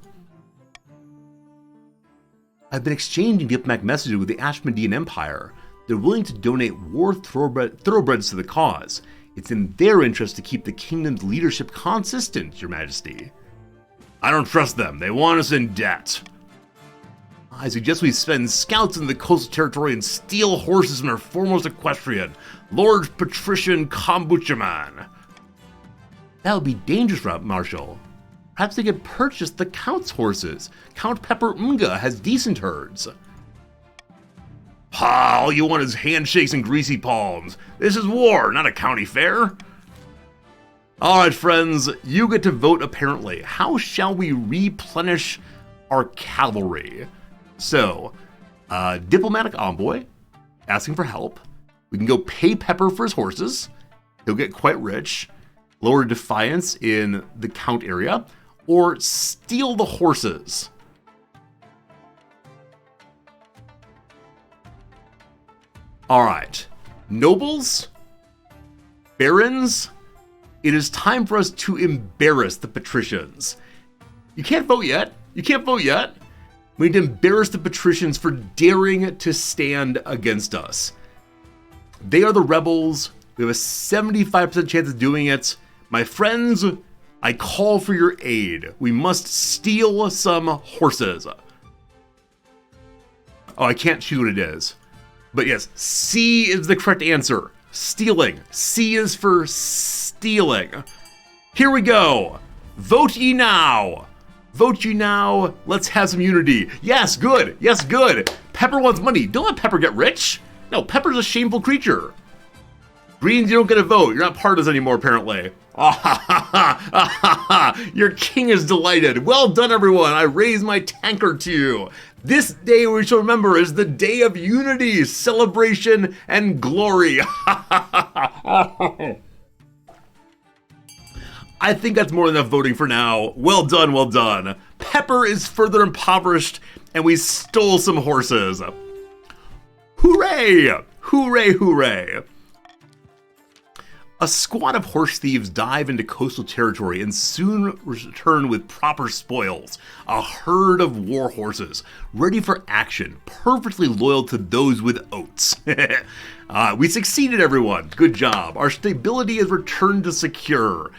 Speaker 2: I've been exchanging diplomatic messages with the Ashmodean Empire. They're willing to donate war thoroughbreds to the cause. It's in their interest to keep the kingdom's leadership consistent, Your Majesty. I don't trust them. They want us in debt. I suggest we send scouts in the coastal territory and steal horses from our foremost equestrian, Lord Patrician Kombuchaman. That would be dangerous, Marshal. Perhaps they could purchase the Count's horses. Count Pepper Unga has decent herds. Ha! All you want is handshakes and greasy palms. This is war, not a county fair. Alright, friends, you get to vote apparently. How shall we replenish our cavalry? So, diplomatic envoy, asking for help. We can go pay Pepper for his horses. He'll get quite rich. Lower defiance in the Count area. or steal the horses? All right, nobles, barons, it is time for us to embarrass the patricians. You can't vote yet. You can't vote yet. We need to embarrass the patricians for daring to stand against us. They are the rebels. We have a 75% chance of doing it. My friends, I call for your aid. We must steal some horses. Oh, I can't choose what it is. But yes, C is the correct answer. Stealing. C is for stealing. Here we go. Vote ye now. Vote ye now. Let's have some unity. Yes, good. Yes, good. Pepper wants money. Don't let Pepper get rich. No, Pepper's a shameful creature. Greens, you don't get a vote. You're not part of this anymore, apparently. Your king is delighted. Well done, everyone. I raise my tankard to you. This day we shall remember is the day of unity, celebration, and glory. I think that's more than enough voting for now. Well done, well done. Pepper is further impoverished, and we stole some horses. Hooray! Hooray, hooray. A squad of horse thieves dive into coastal territory and soon return with proper spoils. A herd of war horses, ready for action, perfectly loyal to those with oats. We succeeded, everyone. Good job. Our stability is returned to secure.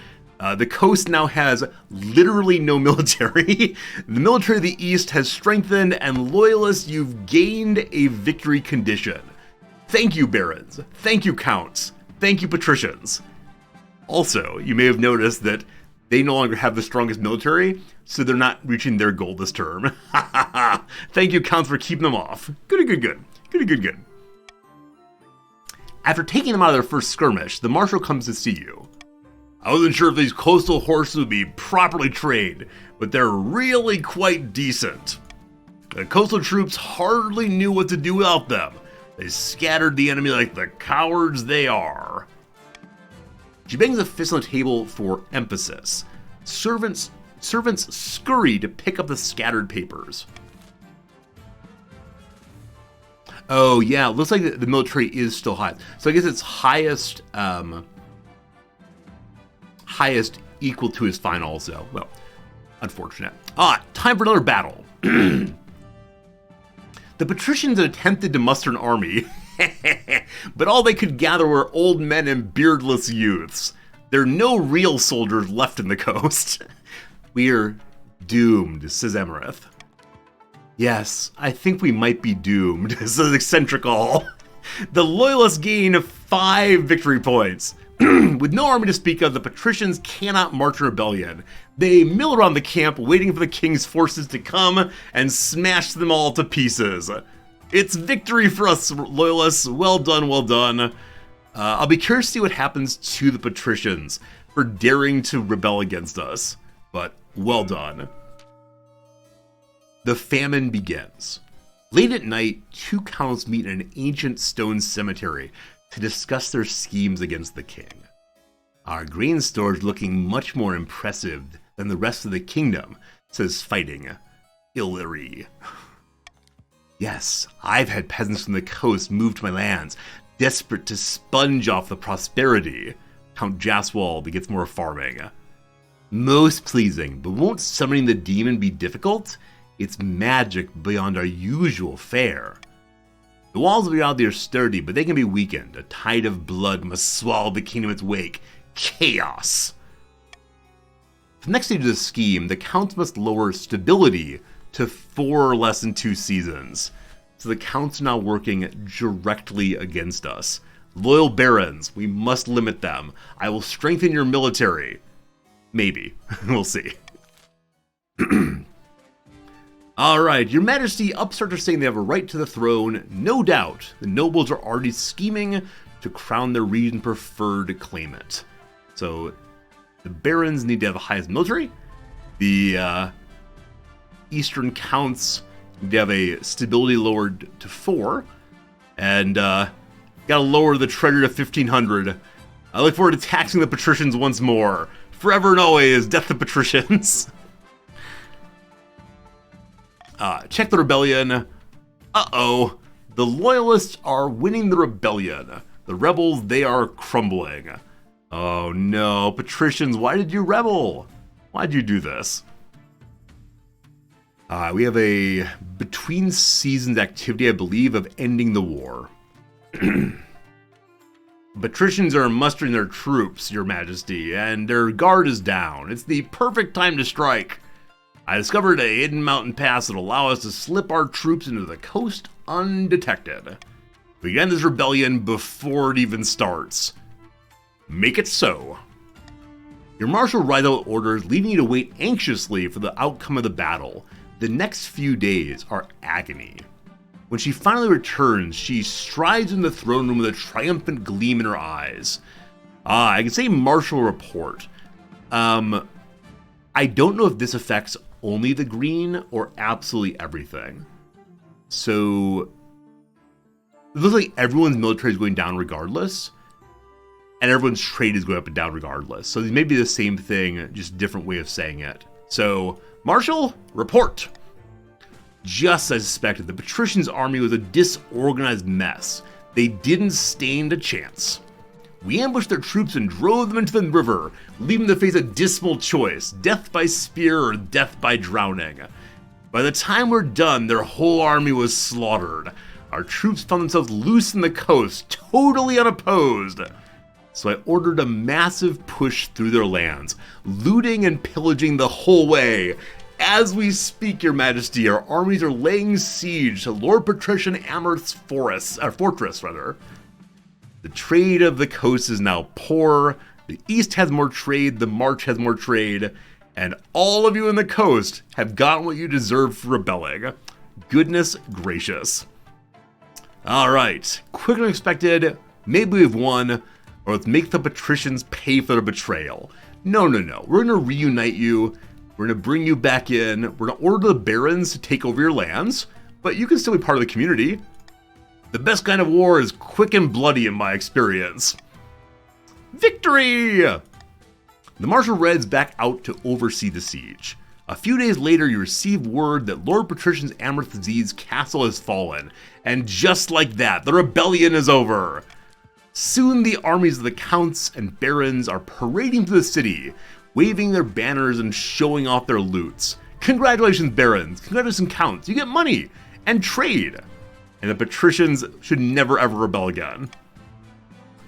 Speaker 2: The coast now has literally no military. The military of the East has strengthened, and loyalists, you've gained a victory condition. Thank you, barons. Thank you, counts. Thank you, patricians. Also, you may have noticed that they no longer have the strongest military, so they're not reaching their goal this term. Thank you, counts, for keeping them off. Good. After taking them out of their first skirmish, the marshal comes to see you. I wasn't sure if these coastal horses would be properly trained, but they're really quite decent. The coastal troops hardly knew what to do without them. They scattered the enemy like the cowards they are. She bangs a fist on the table for emphasis. Servants scurry to pick up the scattered papers. Oh yeah, looks like the military is still high. So I guess it's highest equal to his fine also. Well, unfortunate. Time for another battle. The patricians attempted to muster an army, but all they could gather were old men and beardless youths. There are no real soldiers left in the coast. We're doomed, says Emerith. Yes, I think we might be doomed, says Eccentrical. The loyalists gain 5 victory points. With no army to speak of, the patricians cannot march a rebellion. They mill around the camp, waiting for the king's forces to come and smash them all to pieces. It's victory for us, loyalists. Well done, well done. I'll be curious to see what happens to the patricians for daring to rebel against us, but well done. The famine begins. Late at night, 2 counts meet in an ancient stone cemetery to discuss their schemes against the king. Our grain storage looking much more impressive than the rest of the kingdom, says Fighting Illyri. Yes, I've had peasants from the coast move to my lands, desperate to sponge off the prosperity. Count Jaswald gets more farming. Most pleasing, but won't summoning the demon be difficult? It's magic beyond our usual fare. The walls of reality are sturdy, but they can be weakened. A tide of blood must swallow the kingdom in its wake. Chaos! For the next stage of the scheme, the counts must lower stability to 4 or less in 2 seasons. So the counts are now working directly against us. Loyal barons, we must limit them. I will strengthen your military. Maybe. We'll see. Alright, your majesty, upstarts are saying they have a right to the throne. No doubt, the nobles are already scheming to crown their region preferred claimant. So, the barons need to have the highest military. The eastern counts need to have a stability lowered to 4. And, gotta lower the treasure to 1,500. I look forward to taxing the patricians once more. Forever and always, death the patricians. Check the rebellion. Uh-oh. The loyalists are winning the rebellion. The rebels, they are crumbling. Oh no, patricians, why did you rebel? Why'd you do this? We have a between seasons activity, I believe, of ending the war. Patricians are mustering their troops, Your Majesty, and their guard is down. It's the perfect time to strike. I discovered a hidden mountain pass that will allow us to slip our troops into the coast undetected. We end this rebellion before it even starts. Make it so. Your marshal rides out orders, leaving you to wait anxiously for the outcome of the battle. The next few days are agony. When she finally returns, she strides in the throne room with a triumphant gleam in her eyes. I can say marshal report. I don't know if this affects only the green or absolutely everything. So it looks like everyone's military is going down regardless, and everyone's trade is going up and down regardless. So these may be the same thing, just different way of saying it. So, Marshal, report. Just as I suspected, the patricians' army was a disorganized mess. They didn't stand a chance. We ambushed their troops and drove them into the river, leaving them to face a dismal choice, death by spear or death by drowning. By the time we're done, their whole army was slaughtered. Our troops found themselves loose in the coast, totally unopposed. So I ordered a massive push through their lands, looting and pillaging the whole way. As we speak, Your Majesty, our armies are laying siege to Lord Patrician Amherst's fortress. The trade of the coast is now poor, the east has more trade, the march has more trade, and all of you in the coast have gotten what you deserve for rebelling. Goodness gracious. Alright, quicker than expected, maybe we've won, or let's make the patricians pay for their betrayal. No, we're gonna reunite you, we're gonna bring you back in, we're gonna order the barons to take over your lands, but you can still be part of the community. The best kind of war is quick and bloody in my experience. Victory! The Marshal rides back out to oversee the siege. A few days later, you receive word that Lord Patrician Amherst's castle has fallen, and just like that, the rebellion is over. Soon the armies of the counts and barons are parading through the city, waving their banners and showing off their loots. Congratulations, barons! Congratulations, counts! You get money and trade! And the patricians should never ever rebel again.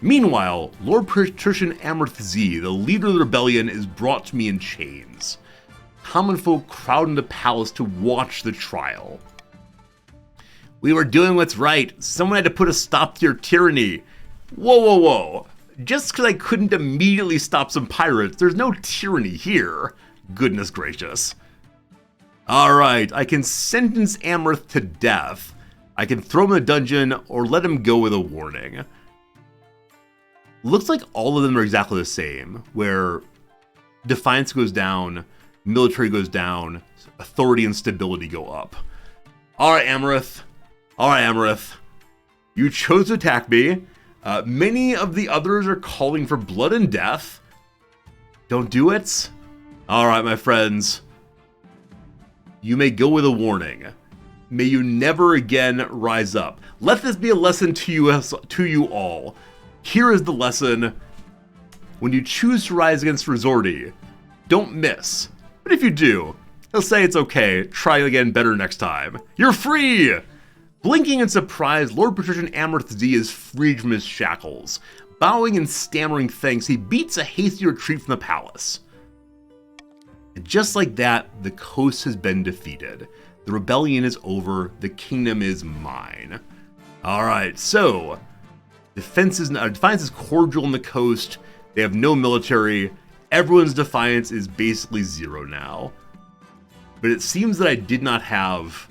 Speaker 2: Meanwhile, Lord Patrician Amherst, the leader of the rebellion, is brought to me in chains. Common folk crowd in the palace to watch the trial. We were doing what's right. Someone had to put a stop to your tyranny. Whoa. Just because I couldn't immediately stop some pirates, there's no tyranny here. Goodness gracious. Alright, I can sentence Amherst to death. I can throw him in a dungeon or let him go with a warning. Looks like all of them are exactly the same, where defiance goes down, military goes down, authority and stability go up. Alright, Amherst. You chose to attack me. Many of the others are calling for blood and death. Don't do it. Alright, my friends. You may go with a warning. May you never again rise up. Let this be a lesson to you all. Here is the lesson. When you choose to rise against Resorti, don't miss. But if you do, he'll say it's okay, try again better next time. You're free! Blinking in surprise, Lord Patrician Amherst is freed from his shackles. Bowing and stammering thanks, he beats a hasty retreat from the palace. And just like that, the coast has been defeated. The rebellion is over, the kingdom is mine. Alright, so defiance is cordial on the coast, they have no military, everyone's defiance is basically zero now. But it seems that I did not have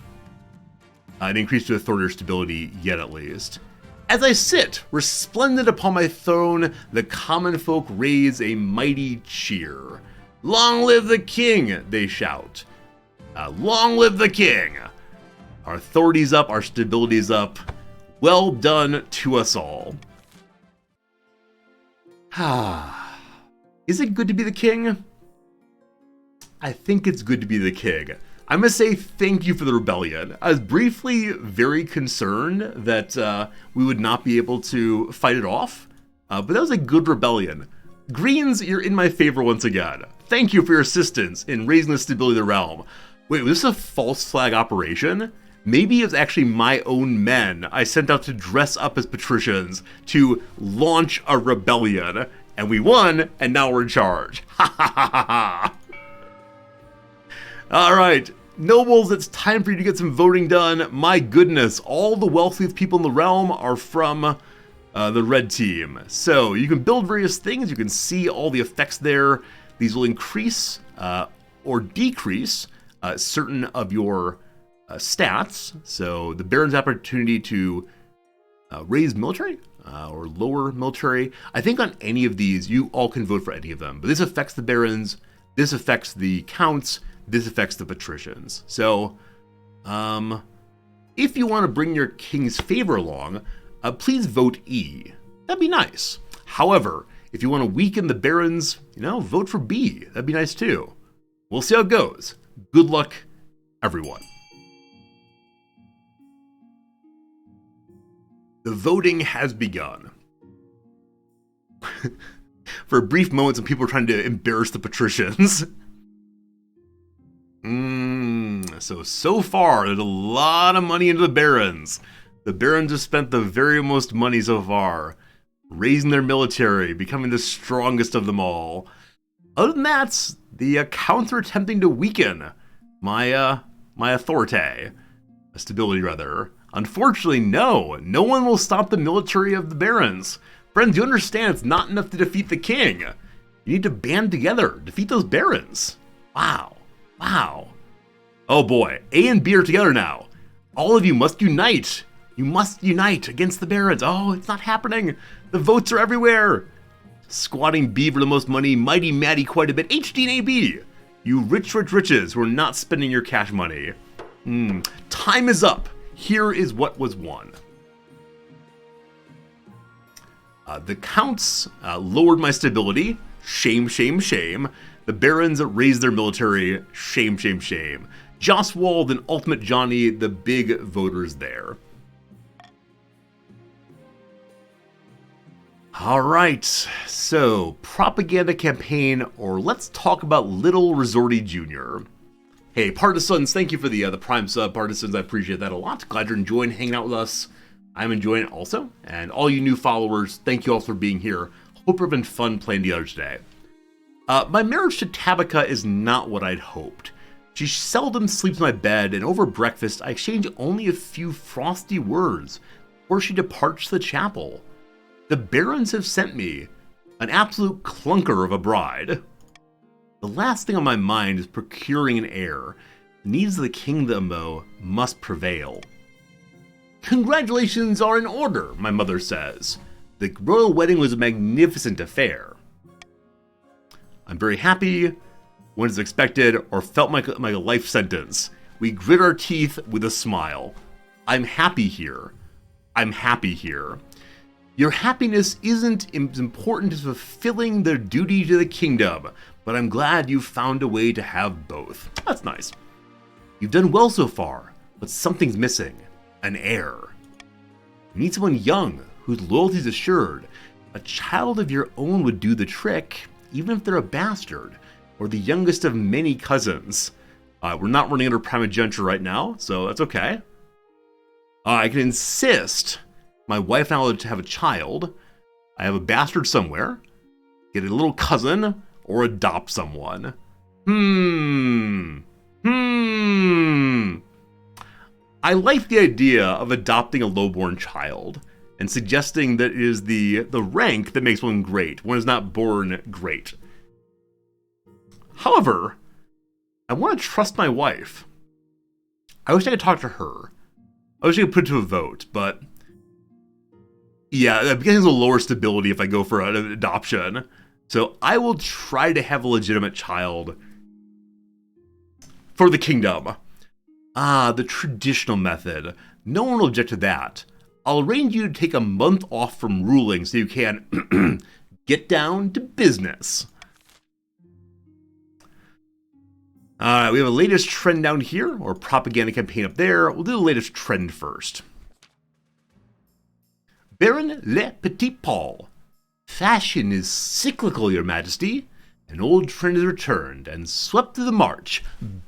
Speaker 2: an increase to authority or stability yet at least. As I sit, resplendent upon my throne, the common folk raise a mighty cheer. Long live the king, they shout. Long live the king! Our authority's up, our stability's up. Well done to us all. Is it good to be the king? I think it's good to be the king. I'm going to say thank you for the rebellion. I was briefly very concerned that we would not be able to fight it off, but that was a good rebellion. Greens, you're in my favor once again. Thank you for your assistance in raising the stability of the realm. Wait, was this a false flag operation? Maybe it was actually my own men I sent out to dress up as patricians to launch a rebellion. And we won, and now we're in charge. Ha ha ha ha ha! Alright, nobles, it's time for you to get some voting done. My goodness, all the wealthiest people in the realm are from the red team. So you can build various things, you can see all the effects there. These will increase or decrease certain of your stats. So the Baron's opportunity to raise military or lower military. I think on any of these, you all can vote for any of them. But this affects the Barons, this affects the Counts, this affects the Patricians. So if you want to bring your king's favor along, please vote E. That'd be nice. However, if you want to weaken the Barons, vote for B. That'd be nice too. We'll see how it goes. Good luck, everyone. The voting has begun. For a brief moment, some people were trying to embarrass the patricians. So far, there's a lot of money into the barons. The barons have spent the very most money so far, raising their military, becoming the strongest of them all. Other than that, the counts are attempting to weaken my authority, stability rather. Unfortunately, no one will stop the military of the barons. Friends, you understand it's not enough to defeat the king. You need to band together, defeat those barons. Wow. Oh boy, A and B are together now. All of you must unite. You must unite against the barons. Oh, it's not happening. The votes are everywhere. Squatting B for the most money, Mighty Maddie quite a bit. HD and AB, you riches who are not spending your cash money. Time is up. Here is what was won. The Counts lowered my stability. Shame. The Barons raised their military. Shame. Joswald and Ultimate Johnny, the big voters there. Alright, so propaganda campaign, or let's talk about Little Resorty Jr. Hey, Partisans, thank you for the Prime sub, Partisans. I appreciate that a lot. Glad you're enjoying hanging out with us. I'm enjoying it also. And all you new followers, thank you all for being here. Hope you're having fun playing together today. My marriage to Tabitha is not what I'd hoped. She seldom sleeps in my bed, and over breakfast, I exchange only a few frosty words before she departs the chapel. The Barons have sent me an absolute clunker of a bride. The last thing on my mind is procuring an heir. The needs of the kingdom, though, must prevail. Congratulations are in order, my mother says. The royal wedding was a magnificent affair. I'm very happy when it's expected or felt like a life sentence. We grit our teeth with a smile. I'm happy here. Your happiness isn't as important as fulfilling their duty to the kingdom, but I'm glad you found a way to have both. That's nice. You've done well so far, but something's missing. An heir. You need someone young, whose loyalty is assured. A child of your own would do the trick, even if they're a bastard, or the youngest of many cousins. We're not running under primogeniture right now, so that's okay. I can insist my wife and I to have a child. I have a bastard somewhere. Get a little cousin, or adopt someone. I like the idea of adopting a lowborn child and suggesting that it is the rank that makes one great. One is not born great. However, I want to trust my wife. I wish I could talk to her. I wish I could put it to a vote, but yeah, it begins with lower stability if I go for an adoption. So I will try to have a legitimate child for the kingdom. The traditional method. No one will object to that. I'll arrange you to take a month off from ruling so you can get down to business. We have a latest trend down here, or propaganda campaign up there. We'll do the latest trend first. Baron Le Petit Paul. Fashion is cyclical, Your Majesty. An old trend has returned and swept through the march.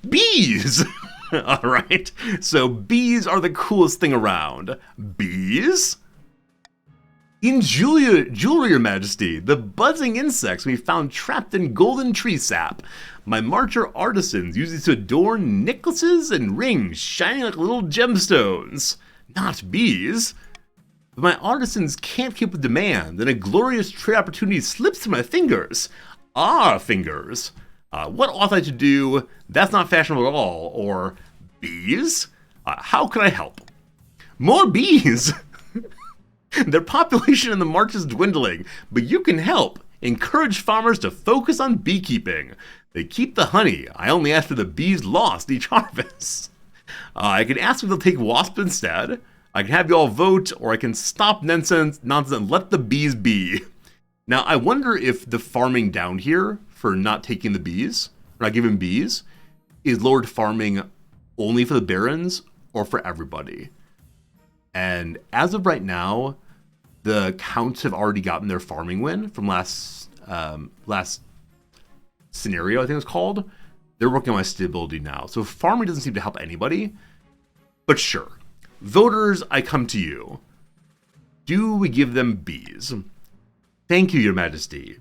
Speaker 2: Bees! Alright, so bees are the coolest thing around. Bees? In jewelry, Your Majesty, the buzzing insects we found trapped in golden tree sap. My marcher artisans use these to adorn necklaces and rings shining like little gemstones. Not bees. But my artisans can't keep with demand, and a glorious trade opportunity slips through my fingers. Ah, fingers. What ought I to do? That's not fashionable at all. Or, bees? How can I help? More bees! Their population in the march is dwindling, but you can help. Encourage farmers to focus on beekeeping. They keep the honey. I only ask for the bees lost each harvest. I can ask if they'll take wasps instead. I can have you all vote, or I can stop nonsense and let the bees be. Now, I wonder if the farming down here for not taking the bees, or not giving bees, is lowered farming only for the barons or for everybody. And as of right now, the counts have already gotten their farming win from last scenario, I think it was called. They're working on my stability now. So farming doesn't seem to help anybody. But sure. Voters, I come to you. Do we give them bees? Thank you, Your Majesty.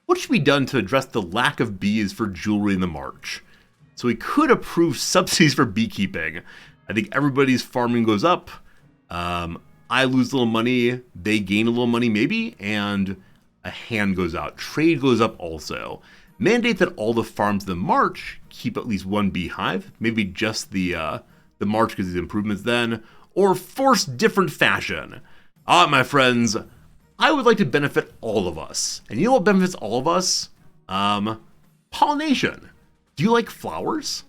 Speaker 2: What should be done to address the lack of bees for jewelry in the march? So we could approve subsidies for beekeeping. I think everybody's farming goes up. I lose a little money. They gain a little money maybe. And a hand goes out. Trade goes up also. Mandate that all the farms in the march keep at least one beehive. Maybe just the march because of the improvements then. Or force different fashion. My friends, I would like to benefit all of us. And you know what benefits all of us? Pollination. Do you like flowers?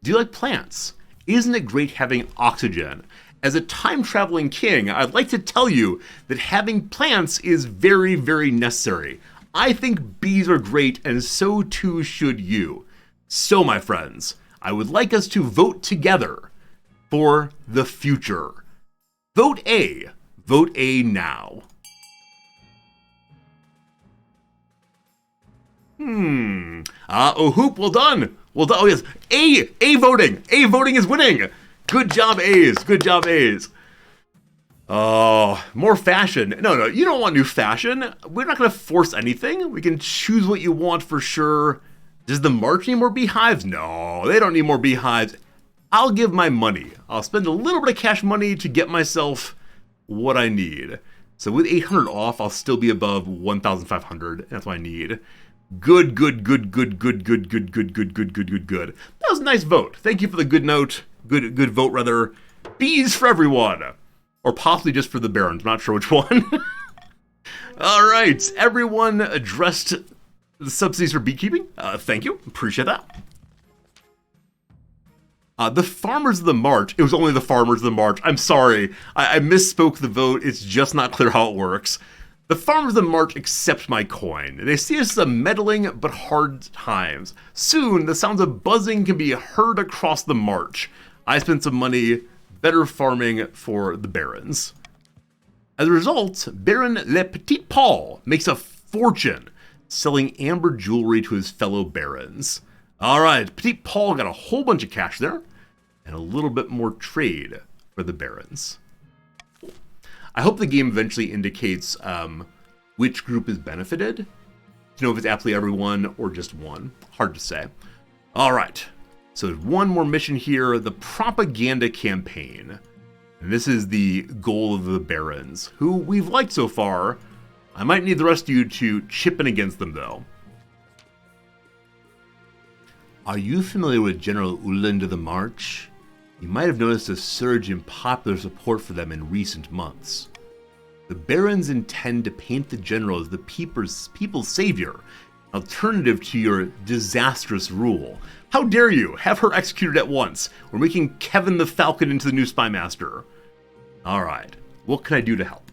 Speaker 2: Do you like plants? Isn't it great having oxygen? As a time-traveling king, I'd like to tell you that having plants is very, very necessary. I think bees are great, and so too should you. So, my friends, I would like us to vote together for the future. Vote A. Vote A now. Oh, Hoop, well done. Well done. Oh, yes. A voting. A voting is winning. Good job, A's. Good job, A's. Oh, more fashion. No, you don't want new fashion. We're not going to force anything. We can choose what you want for sure. Does the march need more beehives? No, they don't need more beehives. I'll give my money. I'll spend a little bit of cash money to get myself what I need. So with 800 off, I'll still be above 1,500. That's what I need. Good. That was a nice vote. Thank you for the good note. Good vote, rather. Bees for everyone. Or possibly just for the barons. I'm not sure which one. All right. Everyone addressed the subsidies for beekeeping. Thank you. Appreciate that. The farmers of the march. It was only the farmers of the march. I'm sorry. I misspoke the vote. It's just not clear how it works. The farmers of the march accept my coin. They see us as a meddling but hard times. Soon, the sounds of buzzing can be heard across the march. I spent some money, better farming for the barons. As a result, Baron Le Petit Paul makes a fortune selling amber jewelry to his fellow barons. All right, Petit Paul got a whole bunch of cash there and a little bit more trade for the barons. I hope the game eventually indicates which group is benefited. To know if it's absolutely everyone or just one. Hard to say. All right. So there's one more mission here, the propaganda campaign. And this is the goal of the barons, who we've liked so far. I might need the rest of you to chip in against them, though. Are you familiar with General Uland of the March? You might have noticed a surge in popular support for them in recent months. The barons intend to paint the general as the people's savior, an alternative to your disastrous rule. How dare you have her executed at once? We're making Kevin the Falcon into the new spy master. All right, what can I do to help?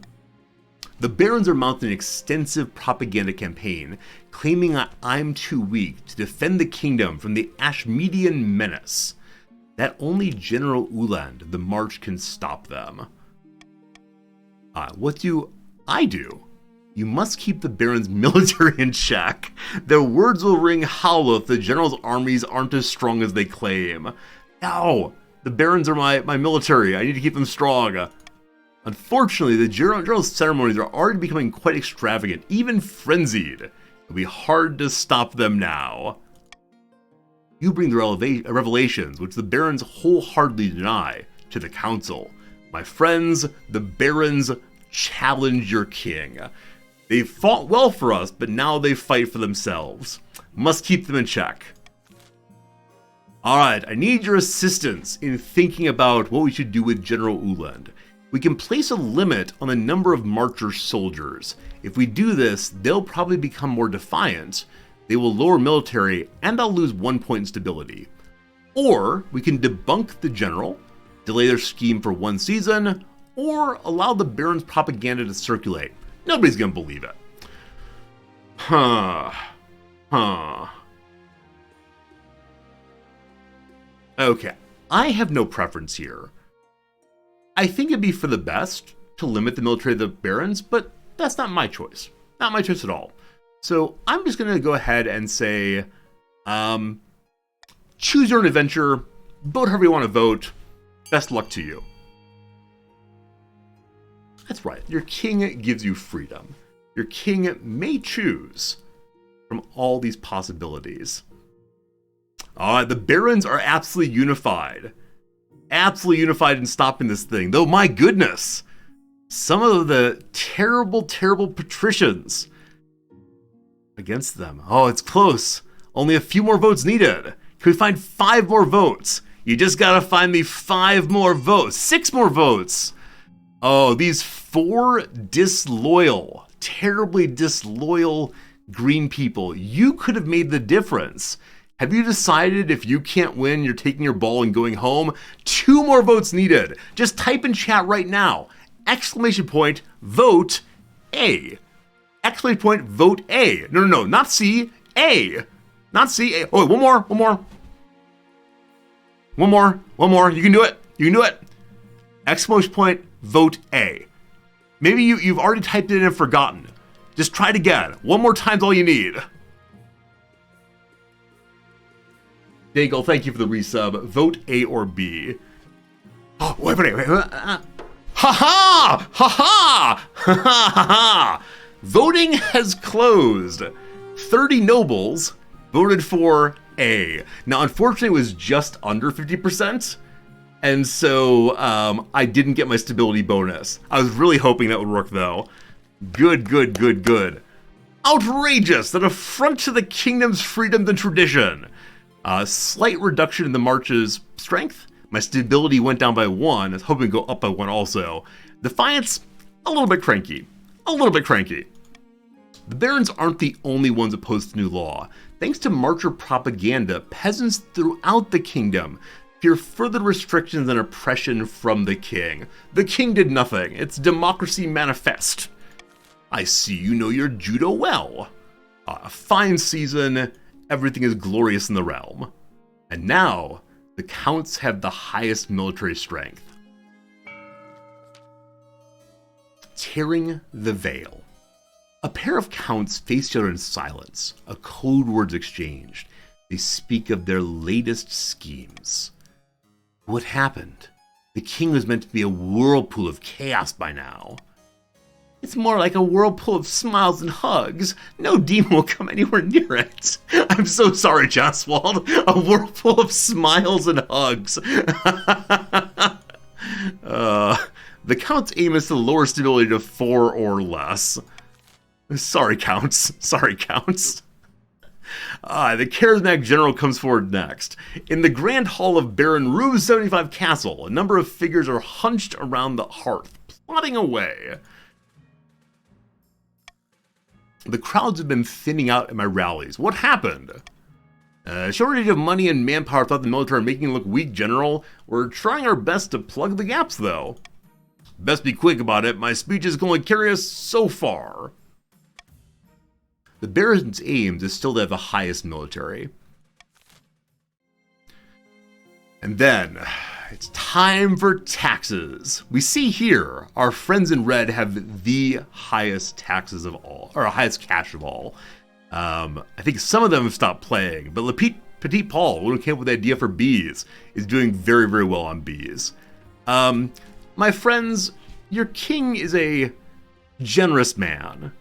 Speaker 2: The barons are mounting an extensive propaganda campaign, claiming that I'm too weak to defend the kingdom from the Ashmedian menace. That only General Uland of the March can stop them. What do I do? You must keep the Baron's military in check. Their words will ring hollow if the General's armies aren't as strong as they claim. No, the Barons are my military. I need to keep them strong. Unfortunately, the General's ceremonies are already becoming quite extravagant, even frenzied. It'll be hard to stop them now. You bring the revelations, which the Barons wholeheartedly deny, to the Council. My friends, the Barons challenge your king. They fought well for us, but now they fight for themselves. Must keep them in check. Alright, I need your assistance in thinking about what we should do with General Uland. We can place a limit on the number of Marcher soldiers. If we do this, they'll probably become more defiant. They will lower military, and I'll lose 1 point in stability. Or we can debunk the general, delay their scheme for 1 season, or allow the Baron's propaganda to circulate. Nobody's gonna believe it. Okay, I have no preference here. I think it'd be for the best to limit the military of the Barons, but that's not my choice. Not my choice at all. So I'm just gonna go ahead and say, choose your own adventure, vote however you want to vote, best luck to you. That's right, your king gives you freedom. Your king may choose from all these possibilities. The Barons are absolutely unified. Absolutely unified in stopping this thing, though my goodness, some of the terrible, terrible patricians against them. Oh, it's close. Only a few more votes needed. Can we find 5 more votes? You just gotta find me 5 more votes. 6 more votes. Oh, these 4 disloyal, terribly disloyal green people. You could have made the difference. Have you decided if you can't win, you're taking your ball and going home? 2 more votes needed. Just type in chat right now. Exclamation point, vote A. Exclamation point, vote A. No, not C, A. Not C, A. Oh, wait, one more. You can do it. Exclamation point, vote A. Maybe you've already typed it in and forgotten. Just try it again. One more time's all you need. Dangle, thank you for the resub. Vote A or B. Oh, wait. Ha! Voting has closed. 30 nobles voted for A. Now, unfortunately, it was just under 50%. And so I didn't get my stability bonus. I was really hoping that would work, though. Good. Outrageous! An affront to the kingdom's freedom and tradition. Slight reduction in the March's strength. My stability went down by 1. I was hoping to go up by 1 also. Defiance, a little bit cranky. The Barons aren't the only ones opposed to new law. Thanks to Marcher propaganda, peasants throughout the kingdom fear further restrictions and oppression from the king. The king did nothing. It's democracy manifest. I see you know your judo well. A fine season. Everything is glorious in the realm. And now, the counts have the highest military strength. Tearing the veil. A pair of counts face each other in silence, a code word's exchanged. They speak of their latest schemes. What happened? The king was meant to be a whirlpool of chaos by now. It's more like a whirlpool of smiles and hugs. No demon will come anywhere near it. I'm so sorry, Jaswald. A whirlpool of smiles and hugs. The Count's aim is to lower stability to 4 or less. Sorry, Counts. The charismatic general comes forward next. In the Grand Hall of Baron Rue 75 Castle, a number of figures are hunched around the hearth, plodding away. The crowds have been thinning out at my rallies. What happened? Shortage of money and manpower thought the military making it look weak, General. We're trying our best to plug the gaps, though. Best be quick about it. My speeches can only carry us so far. The Baron's aims is still to have the highest military. And then, it's time for taxes. We see here, our friends in red have the highest taxes of all, or highest cash of all. I think some of them have stopped playing, but Petit Paul, who came up with the idea for bees, is doing very, very well on bees. My friends, your king is a generous man.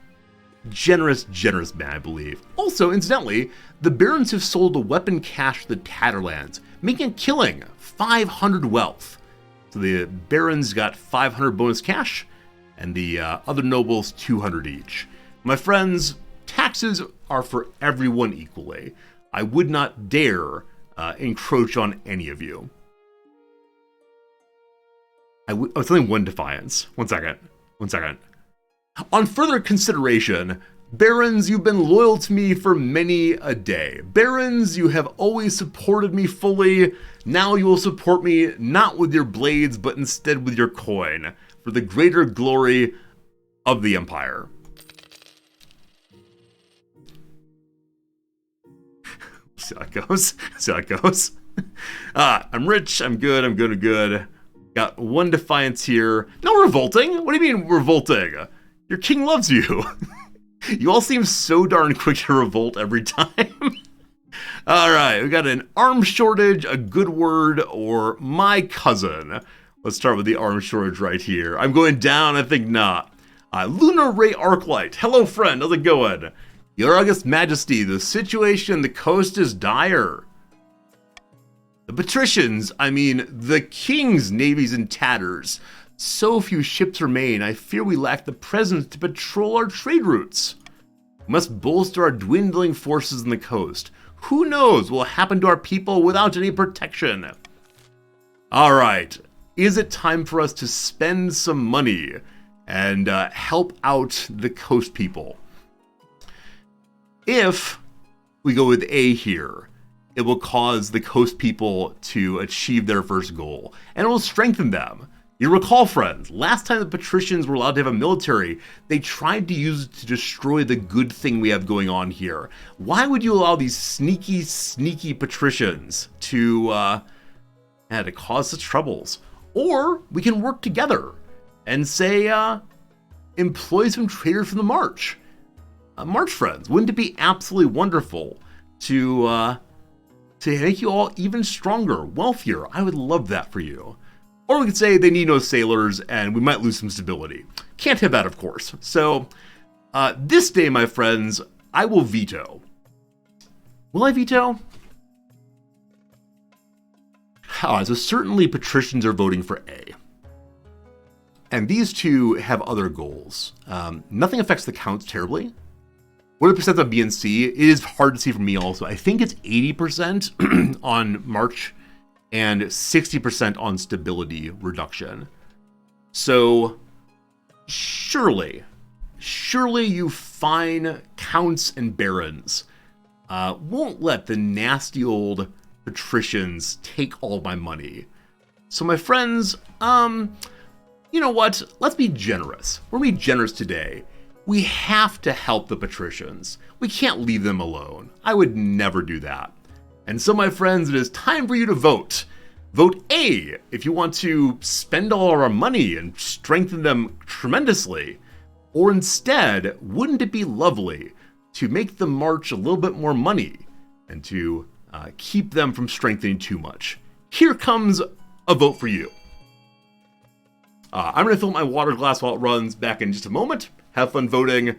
Speaker 2: Generous man, I believe. Also, incidentally, the barons have sold a weapon cache to the Tatterlands, making a killing, 500 wealth. So the barons got 500 bonus cash, and the other nobles 200 each. My friends, taxes are for everyone equally. I would not dare encroach on any of you. It's only one defiance. One second. On further consideration, barons, you've been loyal to me for many a day. Barons, you have always supported me fully. Now you will support me not with your blades, but instead with your coin, for the greater glory of the Empire. See how it goes. I'm rich, I'm good. Got one defiance here. No revolting? What do you mean revolting? Your king loves you. You all seem so darn quick to revolt every time. All right, we got an arms shortage, a good word, or my cousin. Let's start with the arms shortage right here. I'm going down, I think not. Lunar Ray Arclight. Hello, friend. How's it going? Your August Majesty, the situation on the coast is dire. The patricians, the king's navy's in tatters. So few ships remain, I fear we lack the presence to patrol our trade routes. We must bolster our dwindling forces on the coast. Who knows what will happen to our people without any protection? Alright, is it time for us to spend some money and help out the coast people? If we go with A here, it will cause the coast people to achieve their first goal, and it will strengthen them. You recall, friends, last time the patricians were allowed to have a military, they tried to use it to destroy the good thing we have going on here. Why would you allow these sneaky patricians to cause such troubles? Or we can work together and say, employ some traders from the March. March friends, wouldn't it be absolutely wonderful to make you all even stronger, wealthier? I would love that for you. Or we could say they need no sailors and we might lose some stability. Can't have that, of course. So, this day, my friends, I will veto. Will I veto? So certainly patricians are voting for A. And these two have other goals. Nothing affects the counts terribly. What are the percent on B and C? It is hard to see for me also. I think it's 80% on March and 60% on stability reduction. So surely you fine counts and barons won't let the nasty old patricians take all my money. So my friends, you know what? Let's be generous. We're gonna be generous today. We have to help the patricians. We can't leave them alone. I would never do that. And so, my friends, it is time for you to vote. Vote A if you want to spend all our money and strengthen them tremendously. Or instead, wouldn't it be lovely to make the March a little bit more money and to keep them from strengthening too much? Here comes a vote for you. I'm going to fill my water glass while it runs back in just a moment. Have fun voting.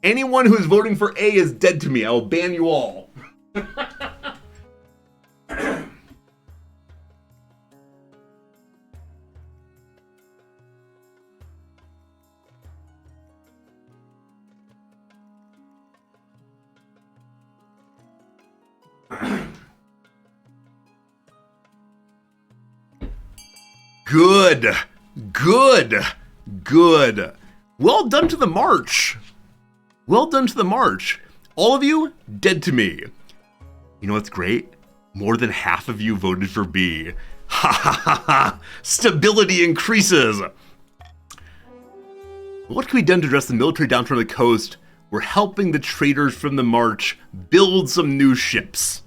Speaker 2: Anyone who is voting for A is dead to me. I will ban you all. Good. Well done to the March. All of you, dead to me. You know what's great? More than half of you voted for B. Ha ha ha ha. Stability increases. What can be done to address the military downturn on the coast? We're helping the traders from the March build some new ships.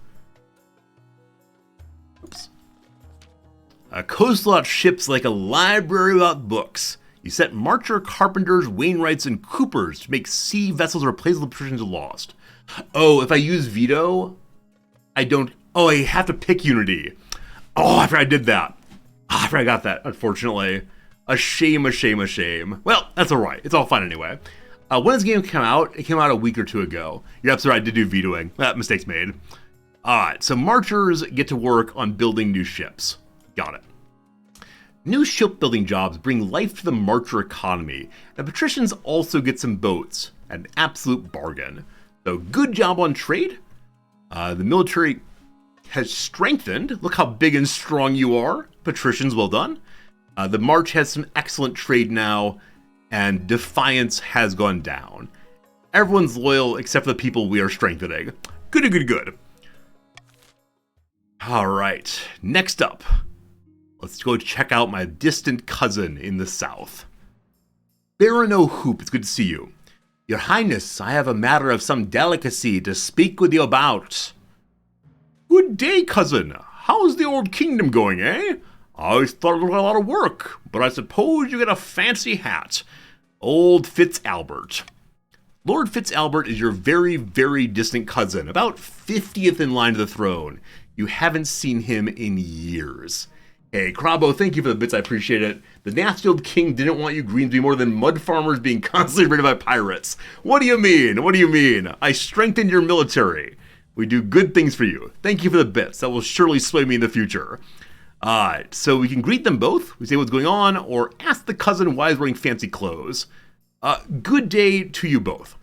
Speaker 2: Oops. Coastal ships like a library without books. You set Marcher, Carpenters, Wainwrights, and Coopers to make sea vessels replace the positions lost. Oh, if I use veto, I don't... Oh, I have to pick Unity. Oh, I forgot I did that. I forgot I got that, unfortunately. A shame, a shame, a shame. Well, that's alright. It's all fine anyway. When this game came out, it came out a week or two ago. You're absolutely right, I did do vetoing. Mistakes made. Alright, so Marchers get to work on building new ships. Got it. New shipbuilding jobs bring life to the Marcher economy, and patricians also get some boats, an absolute bargain. So good job on trade. The military has strengthened. Look how big and strong you are. Patricians, well done. The March has some excellent trade now, and defiance has gone down. Everyone's loyal except for the people we are strengthening. Good, good, good. All right, next up. Let's go check out my distant cousin in the south. Baron O'Hoop, it's good to see you. Your Highness, I have a matter of some delicacy to speak with you about. Good day, cousin. How's the old kingdom going, eh? I always thought it was a lot of work, but I suppose you get a fancy hat. Old Fitzalbert. Lord Fitzalbert is your very, very distant cousin, about 50th in line to the throne. You haven't seen him in years. Hey, Crabo, thank you for the bits, I appreciate it. The nasty old king didn't want you Greens to be more than mud farmers being constantly raided by pirates. What do you mean? What do you mean? I strengthened your military. We do good things for you. Thank you for the bits. That will surely sway me in the future. Alright, so we can greet them both. We say what's going on, or ask the cousin why he's wearing fancy clothes. Good day to you both.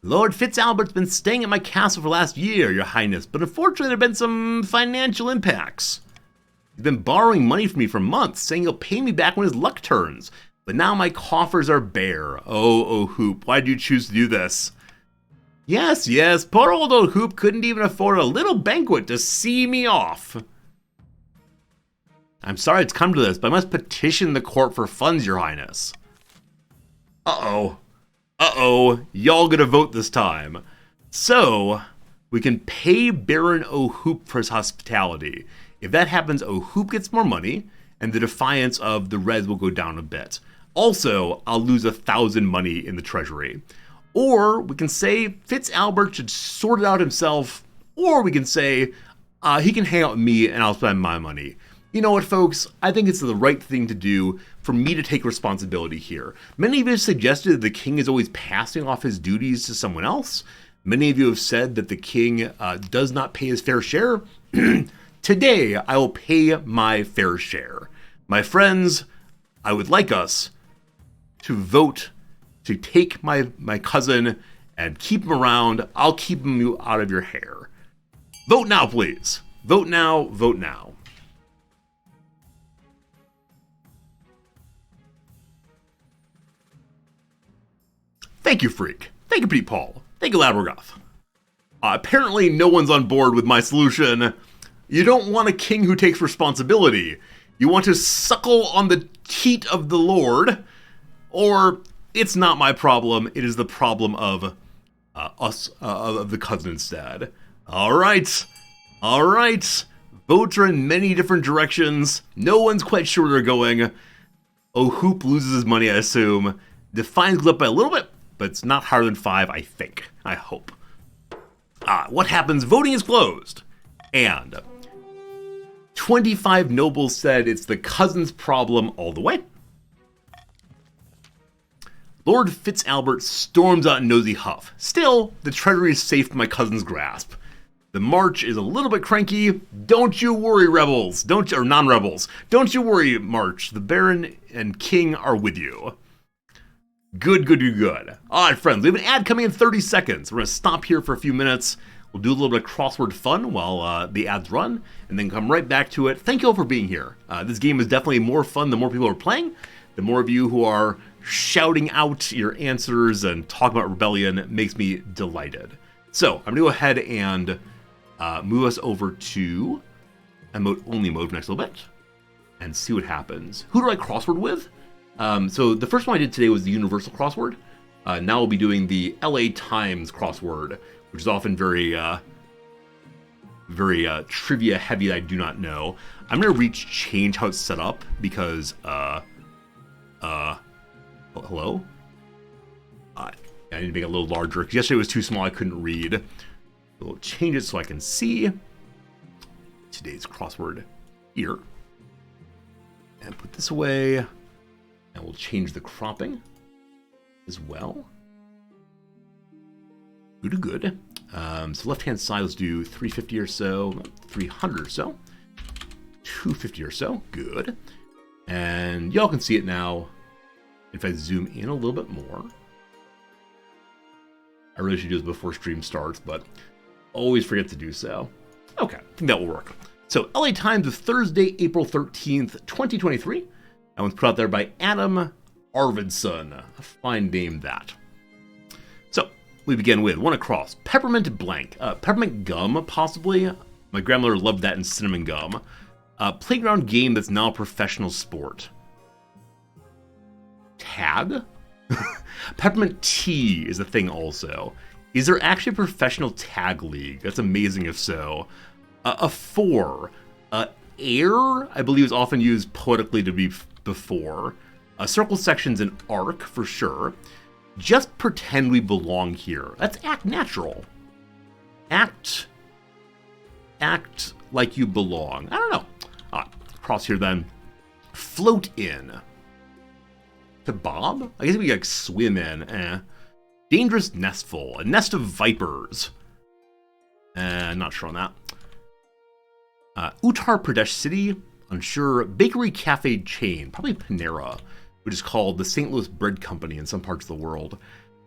Speaker 2: Lord Fitzalbert's been staying at my castle for the last year, your highness, but unfortunately there have been some financial impacts. He's been borrowing money from me for months, saying he'll pay me back when his luck turns. But now my coffers are bare. Oh, O'Hoop, why did you choose to do this? Yes, yes, poor old O'Hoop couldn't even afford a little banquet to see me off. I'm sorry it's come to this, but I must petition the court for funds, your highness. Uh-oh. Uh-oh. Y'all gonna vote this time. So, we can pay Baron O'Hoop for his hospitality. If that happens, O'Hoop gets more money, and the defiance of the Reds will go down a bit. Also, I'll lose 1,000 money in the treasury. Or we can say Fitzalbert should sort it out himself, or we can say he can hang out with me and I'll spend my money. You know what, folks? I think it's the right thing to do for me to take responsibility here. Many of you have suggested that the king is always passing off his duties to someone else. Many of you have said that the king does not pay his fair share. Today, I will pay my fair share. My friends, I would like us to vote to take my cousin and keep him around. I'll keep him out of your hair. Vote now, please. Vote now, vote now. Thank you, Freak. Thank you, Pete Paul. Thank you, Labragoth. Apparently, no one's on board with my solution. You don't want a king who takes responsibility. You want to suckle on the teat of the Lord, or it's not my problem. It is the problem of of the cousin instead. All right. Votes are in many different directions. No one's quite sure where they're going. O'Hoop loses his money, I assume. Defiance goes up by a little bit, but it's not higher than 5, I think. I hope. What happens? Voting is closed. And 25 nobles said it's the cousin's problem all the way. Lord Fitzalbert storms out in nosy huff. Still, the treasury is safe from my cousin's grasp. The march is a little bit cranky. Don't you worry, rebels. Or non-rebels. Don't you worry, March. The Baron and King are with you. Good. All right, friends, we have an ad coming in 30 seconds. We're going to stop here for a few minutes. We'll do a little bit of crossword fun while the ads run, and then come right back to it. Thank you all for being here. This game is definitely more fun the more people are playing. The more of you who are shouting out your answers and talking about rebellion makes me delighted. So I'm going to go ahead and move us over to emote only mode for the next little bit and see what happens. Who do I crossword with? So the first one I did today was the Universal crossword. Now we'll be doing the LA Times crossword, which is often very trivia heavy that I do not know. I'm going to change how it's set up because, hello? I need to make it a little larger because yesterday it was too small, I couldn't read. We'll change it so I can see today's crossword here. And put this away. And we'll change the cropping as well. Good. So left-hand side, let's do 350 or so, 300 or so, 250 or so. Good. And y'all can see it now. If I zoom in a little bit more. I really should do this before stream starts, but always forget to do so. Okay, I think that will work. So, LA Times of Thursday, April 13th, 2023. That one's put out there by Adam Arvidsson. A fine name, that. So, we begin with one across. Peppermint blank. Peppermint gum, possibly. My grandmother loved that in cinnamon gum. Playground game that's now a professional sport. Tag? Peppermint tea is a thing also. Is there actually a professional tag league? That's amazing if so. A four. Air, I believe, is often used poetically to be before. Circle section's an arc, for sure. Just pretend we belong here. That's act natural. Act like you belong. I don't know. Cross here then. Float in. To bob? I guess we like swim in. Dangerous nestful. A nest of vipers. Not sure on that. Uttar Pradesh city. Unsure. Bakery cafe chain. Probably Panera, which is called the St. Louis Bread Company in some parts of the world.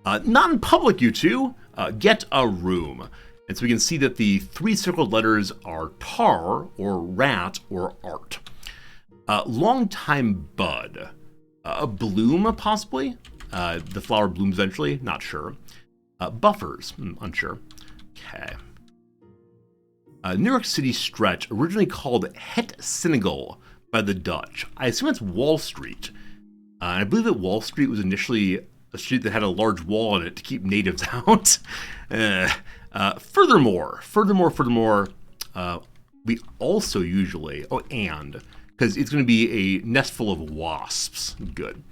Speaker 2: Not in public, you two. Get a room. And so we can see that the three circled letters are tar, or rat, or art. Longtime bud. A bloom, possibly? The flower blooms eventually? Not sure. Buffers? Unsure. Okay. New York City stretch, originally called Het Senegal by the Dutch. I assume it's Wall Street. I believe that Wall Street was initially a street that had a large wall on it to keep natives out. Furthermore, we also usually, because it's going to be a nest full of wasps. Good.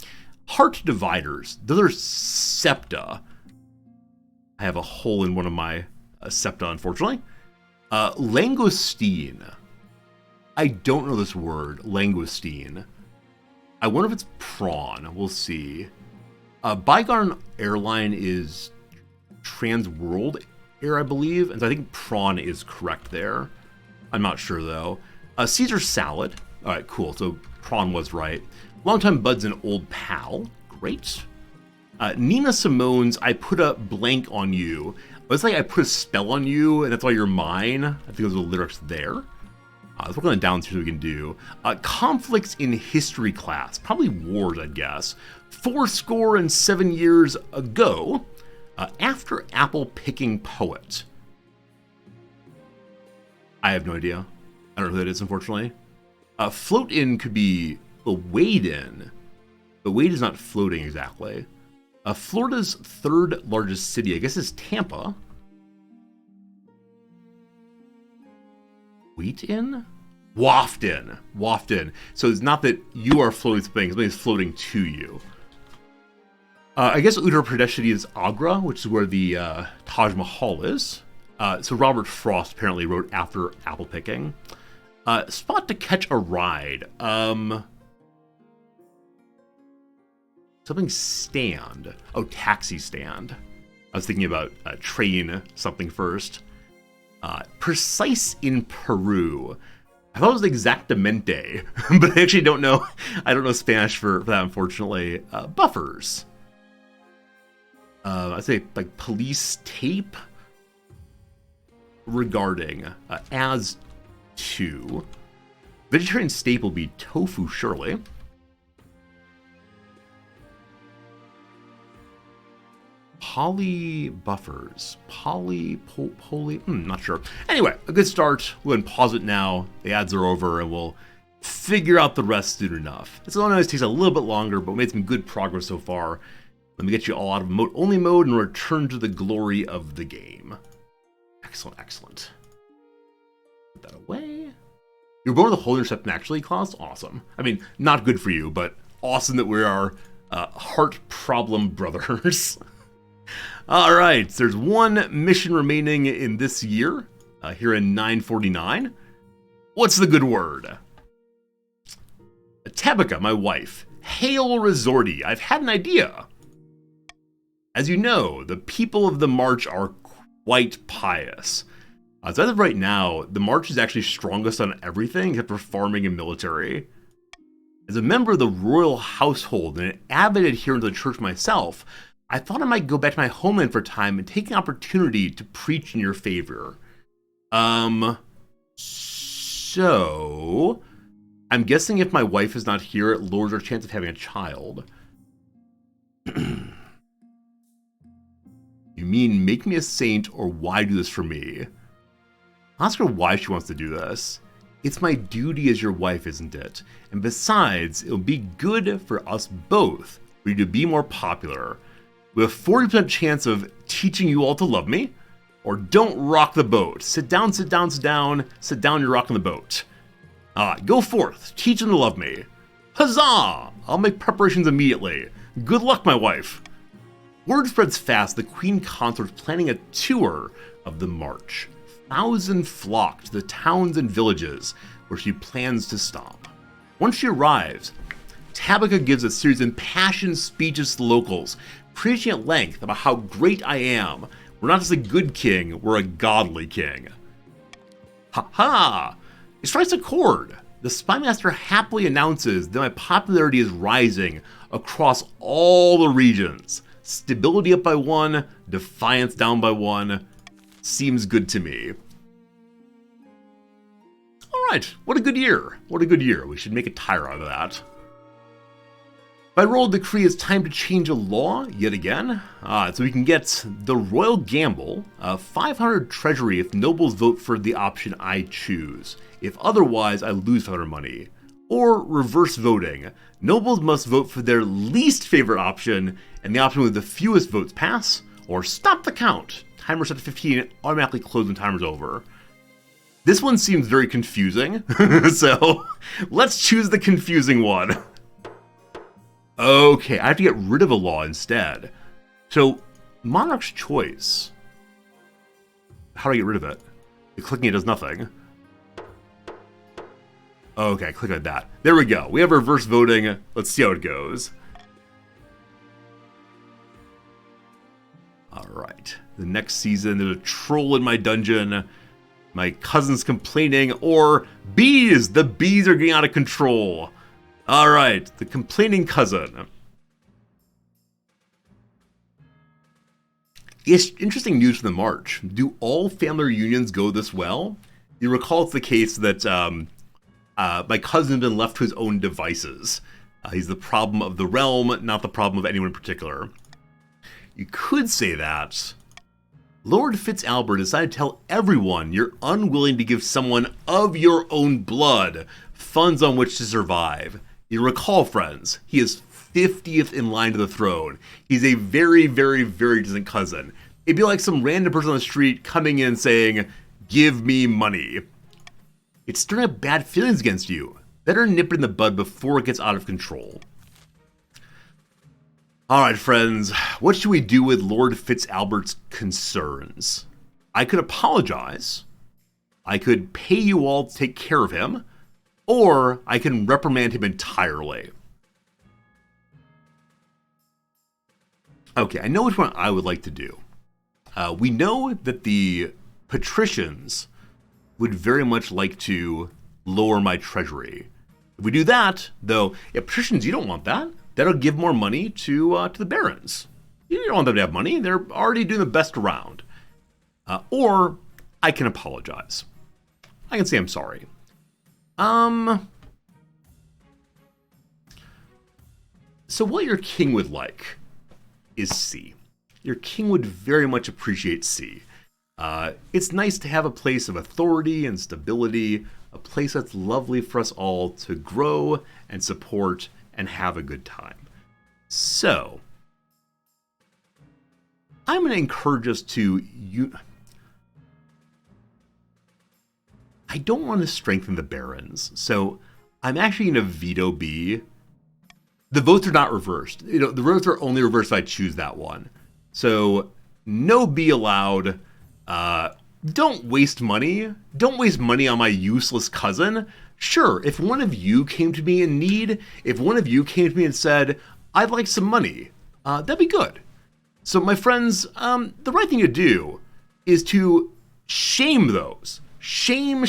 Speaker 2: Heart dividers. Those are septa. I have a hole in one of my septa, unfortunately. Langoustine. I don't know this word, langoustine. I wonder if it's prawn. We'll see. Bygone Airline is Trans World Air, I believe, and so I think prawn is correct there. I'm not sure, though. Caesar salad. All right, cool. So prawn was right. Longtime bud's an old pal. Great. Nina Simone's I Put a Blank on You. It's like I put a spell on you, and that's why you're mine. I think those are the lyrics there. Let's work on the down here so we can do. Conflicts in history class. Probably wars, I'd guess. 7 years ago. After apple picking poet. I have no idea. I don't know who that is, unfortunately. Float in could be a wade in. But wade is not floating exactly. Florida's third largest city, I guess, is Tampa. Wheat in? Waft in. Waft in. So it's not that you are floating something, something is floating to you. I guess Uttar Pradesh city is Agra, which is where the Taj Mahal is. So Robert Frost apparently wrote after apple picking. Spot to catch a ride. Something stand. Oh, taxi stand. I was thinking about train something first. Precise in Peru. I thought it was exactamente, but I actually don't know. I don't know Spanish for that, unfortunately. Buffers. I'd say like police tape. Regarding as to vegetarian staple be tofu, surely. Poly buffers. Poly. Not sure. Anyway, a good start. We'll go ahead and pause it now. The ads are over, and we'll figure out the rest soon enough. This always takes a little bit longer, but we made some good progress so far. Let me get you all out of emote-only mode and return to the glory of the game. Excellent, excellent. Put that away. You're born with a Holy Intercept naturally, Klaus? Awesome. I mean, not good for you, but awesome that we are heart problem brothers. All right, so there's one mission remaining in this year, here in 949. What's the good word? Tabika, my wife. Hail Resorti, I've had an idea. As you know, the people of the March are quite pious. So as of right now, the March is actually strongest on everything except for farming and military. As a member of the royal household and an avid adherent to the church myself, I thought I might go back to my homeland for a time and take an opportunity to preach in your favor. So I'm guessing if my wife is not here, it lowers our chance of having a child. You mean make me a saint, or why do this for me? I'll ask her why she wants to do this. It's my duty as your wife, isn't it? And besides, it'll be good for us both for you to be more popular. We have a 40% chance of teaching you all to love me, or don't rock the boat. Sit down, sit down, sit down, sit down, you're rocking the boat. Go forth, teach them to love me. Huzzah! I'll make preparations immediately. Good luck, my wife. Word spreads fast the Queen Consort's planning a tour of the March. Thousands flock to the towns and villages where she plans to stop. Once she arrives, Tabika gives a series of impassioned speeches to the locals, preaching at length about how great I am. We're not just a good king, we're a godly king. Ha ha! It strikes a chord. The Spymaster happily announces that my popularity is rising across all the regions. Stability up by 1, defiance down by 1. Seems good to me. Alright, what a good year. What a good year. We should make a tire out of that. By royal decree, it's time to change a law yet again. So we can get the royal gamble, 500 treasury if nobles vote for the option I choose. If otherwise, I lose 500 money. Or reverse voting. Nobles must vote for their least favorite option, and the option with the fewest votes pass, or stop the count. Timer set to 15 and automatically close when timer's over. This one seems very confusing, so let's choose the confusing one. Okay, I have to get rid of a law instead. So, Monarch's Choice. How do I get rid of it? Clicking it does nothing. Okay, click on that. There we go. We have reverse voting. Let's see how it goes. Alright. The next season, there's a troll in my dungeon. My cousin's complaining. Or bees! The bees are getting out of control. Alright, the complaining cousin. It's interesting news from the March. Do all family reunions go this well? You recall it's the case that my cousin has been left to his own devices. He's the problem of the realm, not the problem of anyone in particular. You could say that Lord Fitzalbert decided to tell everyone you're unwilling to give someone of your own blood funds on which to survive. You recall, friends, he is 50th in line to the throne. He's a very, very, very distant cousin. It'd be like some random person on the street coming in saying, "Give me money." It's stirring up bad feelings against you. Better nip it in the bud before it gets out of control. Alright, friends, what should we do with Lord Fitzalbert's concerns? I could apologize. I could pay you all to take care of him. Or I can reprimand him entirely. Okay, I know which one I would like to do. We know that the patricians would very much like to lower my treasury. If we do that, though, yeah, patricians, you don't want that. That'll give more money to the barons. You don't want them to have money. They're already doing the best around. Or I can apologize. I can say I'm sorry. So what your king would like is C. Your king would very much appreciate C. It's nice to have a place of authority and stability, a place that's lovely for us all to grow and support and have a good time. So, I'm going to encourage us to I don't want to strengthen the barons, so I'm actually going to veto B. The votes are not reversed. The votes are only reversed if I choose that one. So, no B allowed. Don't waste money. Don't waste money on my useless cousin. Sure, if one of you came to me in need, if one of you came to me and said, I'd like some money, that'd be good. So my friends, the right thing to do is to shame those. Shame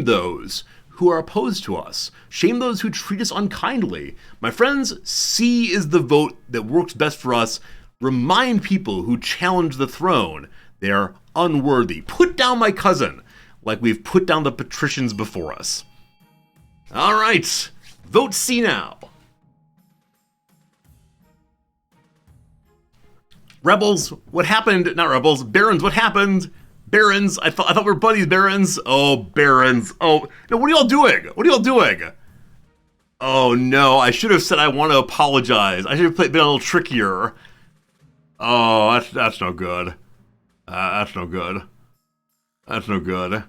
Speaker 2: those who are opposed to us. Shame those who treat us unkindly. My friends, C is the vote that works best for us. Remind people who challenge the throne they are unworthy. Put down my cousin, like we've put down the patricians before us. All right, vote C now. Rebels, what happened? Not rebels, barons, what happened? Barons, I thought we were buddies, barons. Oh, barons. Oh, no, what are y'all doing? What are y'all doing? Oh, no, I should have said I want to apologize. I should have been a little trickier. Oh, that's no good. That's no good. That's no good.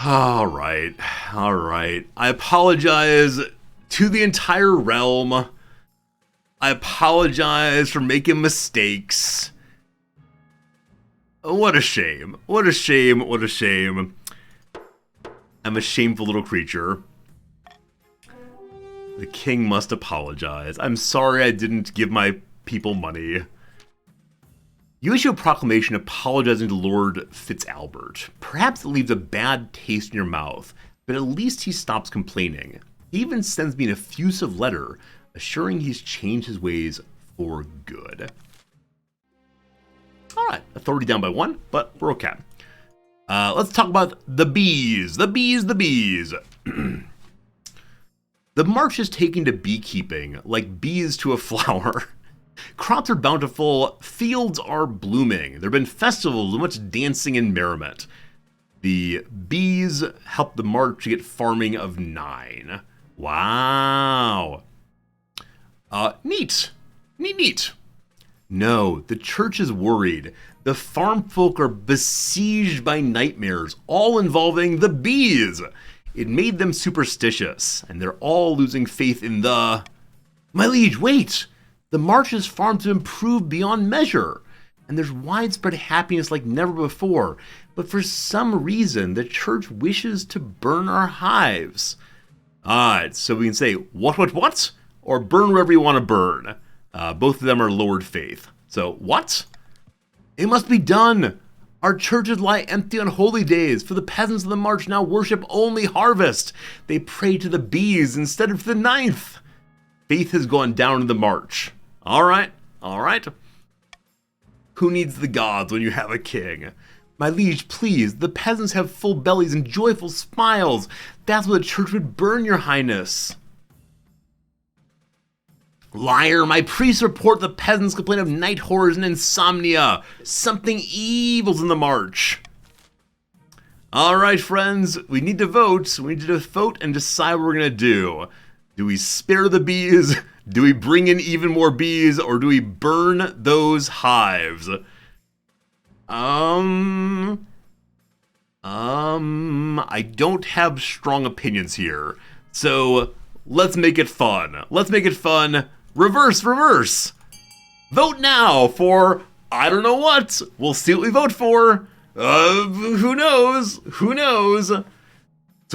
Speaker 2: All right. I apologize to the entire realm. I apologize for making mistakes. What a shame. What a shame. What a shame. I'm a shameful little creature. The king must apologize. I'm sorry I didn't give my people money. You issue a proclamation apologizing to Lord Fitzalbert. Perhaps it leaves a bad taste in your mouth, but at least he stops complaining. He even sends me an effusive letter assuring he's changed his ways for good. Alright, authority down by 1, but we're okay. Let's talk about the bees. The bees. The march is taken to beekeeping, like bees to a flower. Crops are bountiful, fields are blooming. There have been festivals with much dancing and merriment. The bees help the march to get farming of 9. Wow. Neat. No, the church is worried. The farm folk are besieged by nightmares, all involving the bees. It made them superstitious, and they're all losing faith in the... My liege, wait! The march's farms have improved beyond measure, and there's widespread happiness like never before. But for some reason, the church wishes to burn our hives. Alright, so we can say, what? Or burn wherever you want to burn. Both of them are lowered faith. So, what? It must be done! Our churches lie empty on holy days, for the peasants of the march now worship only harvest. They pray to the bees instead of the 9th. Faith has gone down in the march. Alright. Who needs the gods when you have a king? My liege, please, the peasants have full bellies and joyful smiles. That's why the church would burn, your highness. Liar, my priests report the peasants complain of night horrors and insomnia. Something evil's in the march. Alright, friends, we need to vote. We need to vote and decide what we're going to do. Do we spare the bees? Do we bring in even more bees? Or do we burn those hives? I don't have strong opinions here. So, let's make it fun. Reverse. Vote now for, I don't know what. We'll see what we vote for. Who knows? So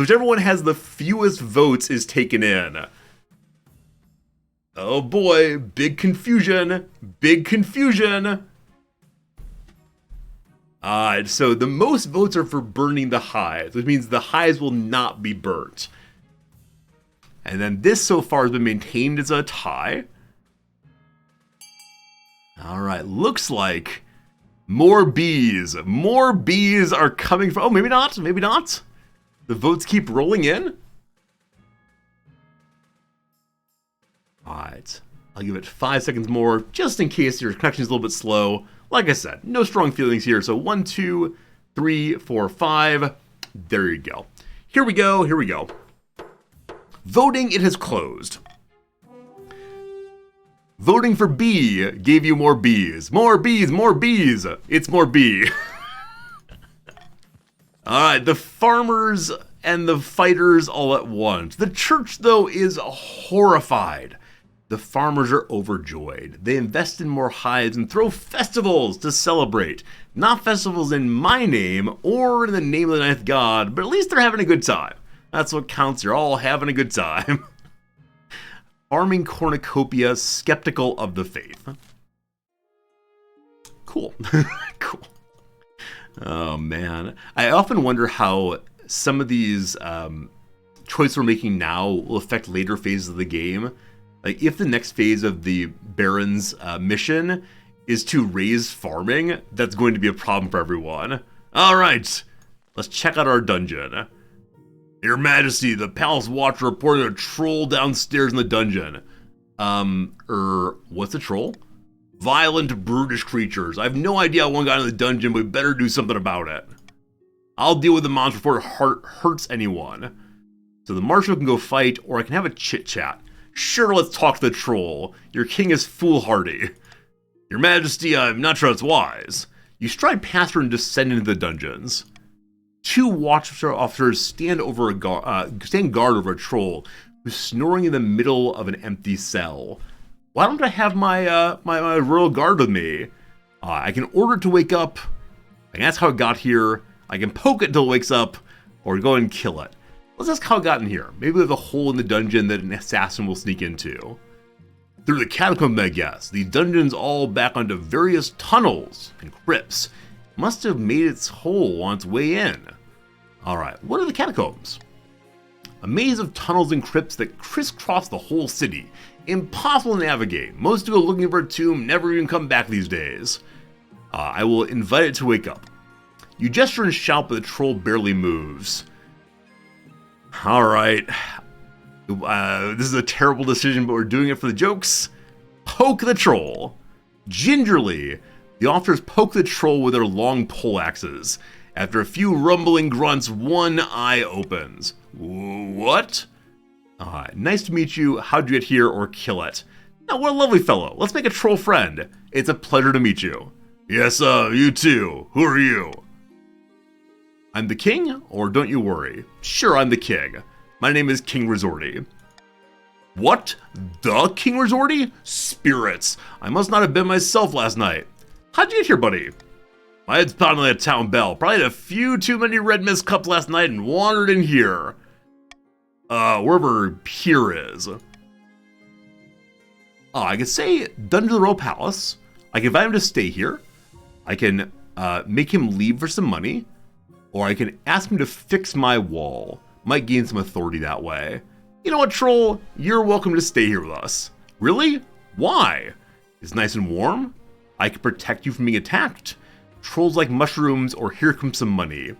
Speaker 2: whichever one has the fewest votes is taken in. Oh boy, big confusion. So the most votes are for burning the hives, which means the hives will not be burnt. And then this so far has been maintained as a tie. Alright, looks like more bees. More bees are coming from... Oh, maybe not. The votes keep rolling in. Alright, I'll give it 5 seconds more, just in case your connection is a little bit slow. Like I said, no strong feelings here. So 1, 2, 3, 4, 5. There you go. Here we go, here we go. Voting, it has closed. Voting for B gave you more Bs. More Bs, more Bs. It's more B. Alright, the farmers and the fighters all at once. The church, though, is horrified. The farmers are overjoyed. They invest in more hives and throw festivals to celebrate. Not festivals in my name or in the name of the ninth god, but at least they're having a good time. That's what counts. You're all having a good time. Farming cornucopia, skeptical of the faith. Cool. Cool. Oh, man. I often wonder how some of these choices we're making now will affect later phases of the game. Like, if the next phase of the Baron's mission is to raise farming, that's going to be a problem for everyone. All right, let's check out our dungeon. Your Majesty, the Palace Watcher reported a troll downstairs in the dungeon. What's a troll? Violent, brutish creatures. I have no idea how one got in the dungeon, but we better do something about it. I'll deal with the monster before it hurts anyone. So the marshal can go fight, or I can have a chit-chat. Sure, let's talk to the troll. Your king is foolhardy. Your Majesty, I'm not sure it's wise. You stride past her and descend into the dungeons. Two watch officers stand guard over a troll who's snoring in the middle of an empty cell. Why don't I have my my royal guard with me? I can order it to wake up. I can ask how it got here. I can poke it until it wakes up, or go and kill it. Let's ask how it got in here. Maybe we have a hole in the dungeon that an assassin will sneak into. Through the catacombs, I guess. These dungeons all back onto various tunnels and crypts. Must have made its hole on its way in. Alright, what are the catacombs? A maze of tunnels and crypts that crisscross the whole city. Impossible to navigate. Most go looking for a tomb never even come back these days. I will invite it to wake up. You gesture and shout, but the troll barely moves. Alright. This is a terrible decision, but we're doing it for the jokes. Poke the troll. Gingerly, the officers poke the troll with their long poleaxes. After a few rumbling grunts, one eye opens. What? Nice to meet you. How'd you get here, or kill it? Now, what a lovely fellow. Let's make a troll friend. It's a pleasure to meet you. Yes, you too. Who are you? I'm the king, or don't you worry. Sure, I'm the king. My name is King Resorty. What? The King Resorty? Spirits. I must not have been myself last night. How'd you get here, buddy? My head's pounding like a town bell. Probably had a few too many red mist cups last night and wandered in here. Wherever here is. I could say Dungeon of the Royal Palace. I can invite him to stay here. I can make him leave for some money. Or I can ask him to fix my wall. Might gain some authority that way. You know what, troll? You're welcome to stay here with us. Really? Why? It's nice and warm. I can protect you from being attacked. Trolls like mushrooms, or here comes some money.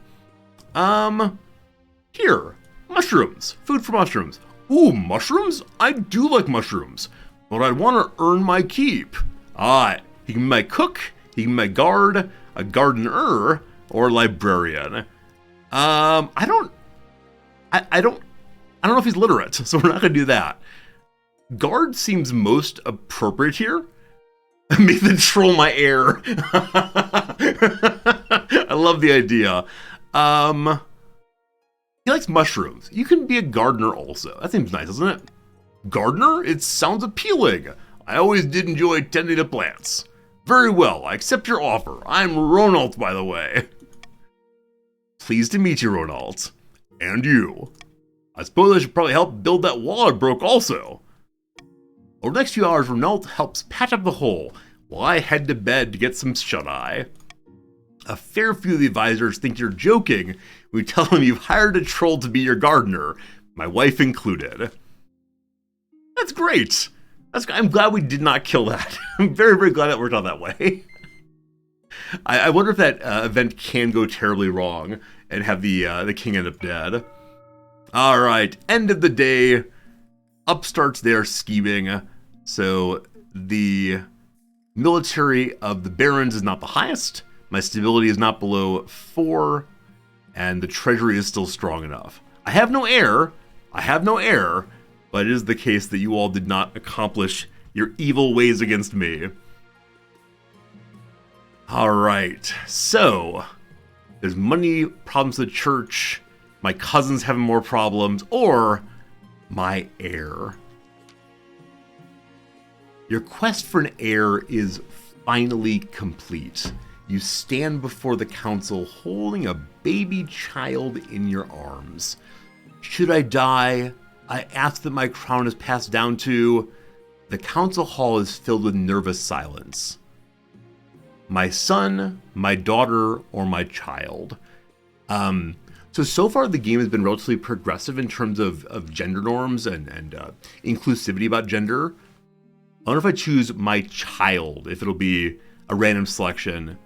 Speaker 2: Here. Mushrooms. Food for mushrooms. Ooh, mushrooms? I do like mushrooms. But I'd want to earn my keep. He can be my cook, he can be my guard, a gardener, or librarian. I don't know if he's literate, so we're not gonna do that. Guard seems most appropriate here. Make the troll my heir. I love the idea. He likes mushrooms. You can be a gardener also. That seems nice, doesn't it? Gardener? It sounds appealing. I always did enjoy tending to plants. Very well, I accept your offer. I'm Ronald, by the way. Pleased to meet you, Ronald. And you. I suppose I should probably help build that wall I broke also. Over the next few hours, Ronald helps patch up the hole, while I head to bed to get some shut-eye. A fair few of the advisors think you're joking when you tell them you've hired a troll to be your gardener, my wife included. That's great. I'm glad we did not kill that. I'm very, very glad that worked out that way. I wonder if that event can go terribly wrong and have the king end up dead. All right, end of the day. Upstarts there scheming. So the military of the barons is not the highest. My stability is not below 4. and the treasury is still strong enough. I have no heir, but it is the case that you all did not accomplish your evil ways against me. Alright, so there's money problems with the church, my cousin's having more problems, or my heir. Your quest for an heir is finally complete. You stand before the council holding a baby child in your arms. Should I die, I ask that my crown is passed down to... The council hall is filled with nervous silence. My son, my daughter, or my child. So far the game has been relatively progressive in terms of gender norms and inclusivity about gender. I wonder if I choose my child, if it'll be a random selection.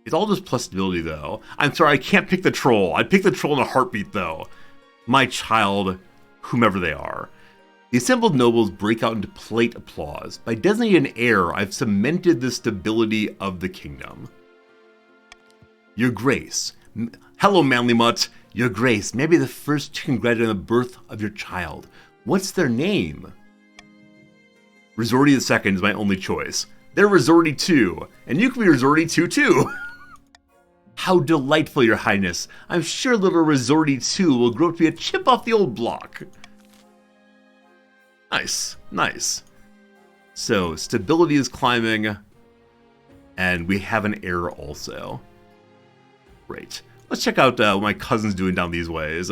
Speaker 2: It's all just plus stability, though. I'm sorry, I can't pick the troll. I'd pick the troll in a heartbeat, though. My child, whomever they are. The assembled nobles break out into polite applause. By designating an heir, I've cemented the stability of the kingdom. Your Grace. Hello, Manly Mutt. Your Grace, may I be the first to congratulate on the birth of your child. What's their name? Resorty II is my only choice. They're Resorty 2, and you can be Resorty 2 too. How delightful, Your Highness. I'm sure little Resorty 2 will grow up to be a chip off the old block. Nice, nice. So, stability is climbing, and we have an heir also. Great. Let's check out what my cousin's doing down these ways.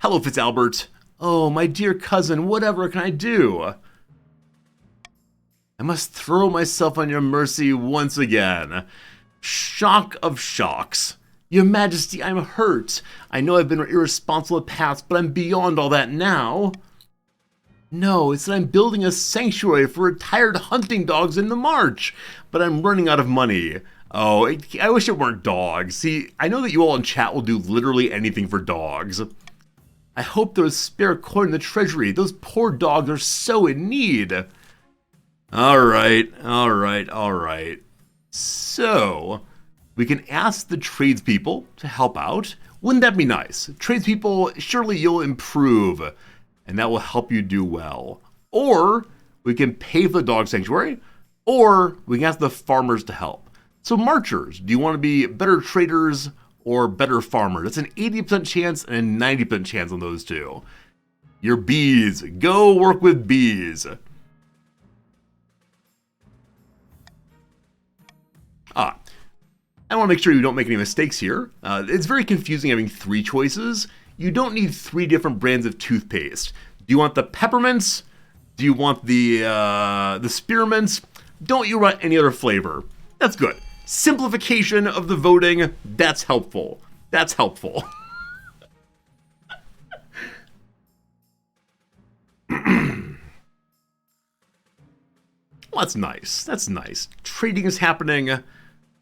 Speaker 2: Hello, Fitzalbert. Oh, my dear cousin, whatever can I do? I must throw myself on your mercy once again. Shock of shocks. Your Majesty, I'm hurt. I know I've been irresponsible in the past, but I'm beyond all that now. No, it's that I'm building a sanctuary for retired hunting dogs in the march, but I'm running out of money. Oh, I wish it weren't dogs. See, I know that you all in chat will do literally anything for dogs. I hope there's spare coin in the treasury. Those poor dogs are so in need. Alright. So, we can ask the tradespeople to help out. Wouldn't that be nice? Tradespeople, surely you'll improve, and that will help you do well. Or, we can pay for the dog sanctuary, or we can ask the farmers to help. So marchers, do you want to be better traders or better farmers? It's an 80% chance and a 90% chance on those two. Your bees, go work with bees. I want to make sure you don't make any mistakes here. It's very confusing having 3 choices. You don't need 3 different brands of toothpaste. Do you want the peppermints? Do you want the spearmints? Don't you want any other flavor? That's good. Simplification of the voting, that's helpful. That's helpful. Well, that's nice. That's nice. Trading is happening.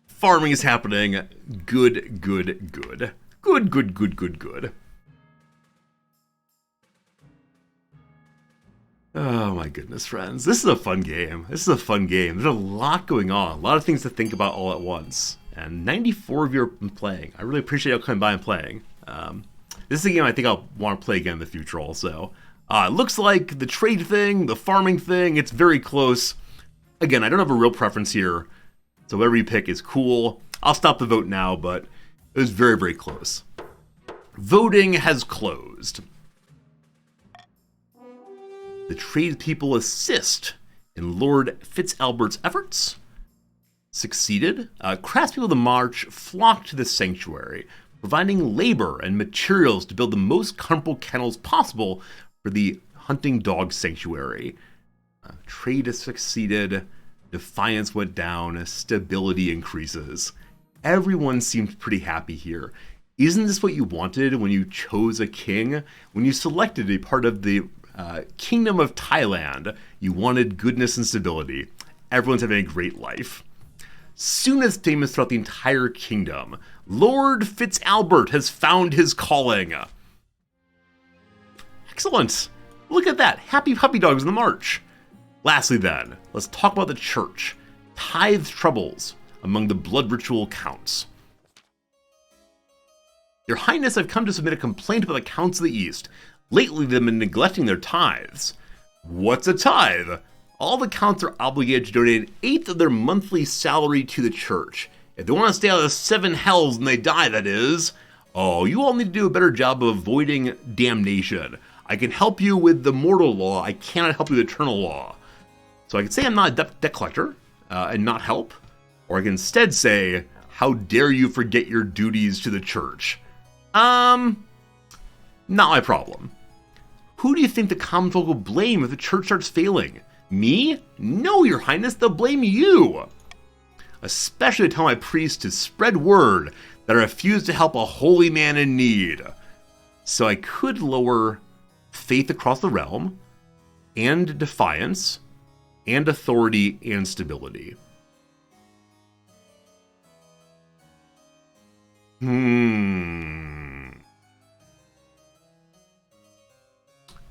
Speaker 2: Farming is happening. Good. Good. Oh my goodness, friends. This is a fun game. There's a lot going on. A lot of things to think about all at once. And 94 of you are playing. I really appreciate you coming by and playing. This is a game I think I'll want to play again in the future also. It looks like the trade thing, the farming thing, it's very close. Again, I don't have a real preference here. So whatever you pick is cool. I'll stop the vote now, but it was very, very close. Voting has closed. The tradespeople assist in Lord Fitzalbert's efforts. Succeeded. Craftspeople of the March flocked to the sanctuary, providing labor and materials to build the most comfortable kennels possible for the hunting dog sanctuary. Trade has succeeded. Defiance went down. Stability increases. Everyone seemed pretty happy here. Isn't this what you wanted when you chose a king? When you selected a part of the Kingdom of Thailand, you wanted goodness and stability. Everyone's having a great life. Soon as famous throughout the entire kingdom, Lord Fitzalbert has found his calling. Excellent. Look at that. Happy puppy dogs in the march. Lastly then, let's talk about the church. Tithe troubles among the blood ritual counts. Your Highness, I've come to submit a complaint about the Counts of the East. Lately, they've been neglecting their tithes. What's a tithe? All the counts are obligated to donate an eighth of their monthly salary to the church. If they want to stay out of the 7 hells when they die, that is. Oh, you all need to do a better job of avoiding damnation. I can help you with the mortal law. I cannot help you with eternal law. So I can say I'm not a debt collector and not help. Or I can instead say, how dare you forget your duties to the church? Not my problem. Who do you think the common folk will blame if the church starts failing? Me? No, Your Highness, they'll blame you. Especially tell my priest to spread word that I refuse to help a holy man in need. So I could lower faith across the realm, and defiance, and authority and stability.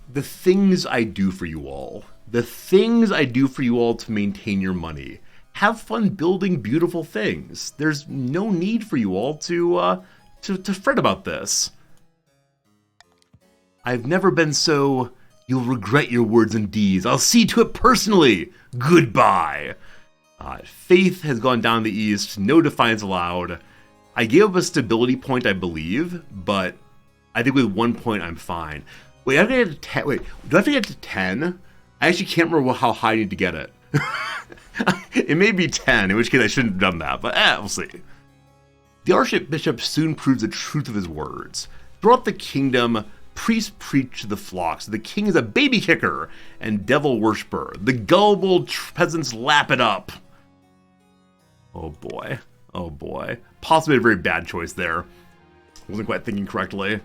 Speaker 2: The things I do for you all. The things I do for you all to maintain your money. Have fun building beautiful things. There's no need for you all to fret about this. I've never been so, you'll regret your words and deeds. I'll see to it personally. Goodbye. Faith has gone down the east. No defiance allowed. I gave up a stability point, I believe, but I think with 1 point I'm fine. Wait, I have to get to 10. Wait, do I have to get to 10? I actually can't remember how high I need to get it. It may be 10, in which case I shouldn't have done that, but we'll see. The Archbishop soon proves the truth of his words. Throughout the kingdom, priests preach to the flocks. The king is a baby kicker and devil worshiper. The gullible peasants lap it up. Oh boy. Oh boy. Possibly a very bad choice there. Wasn't quite thinking correctly.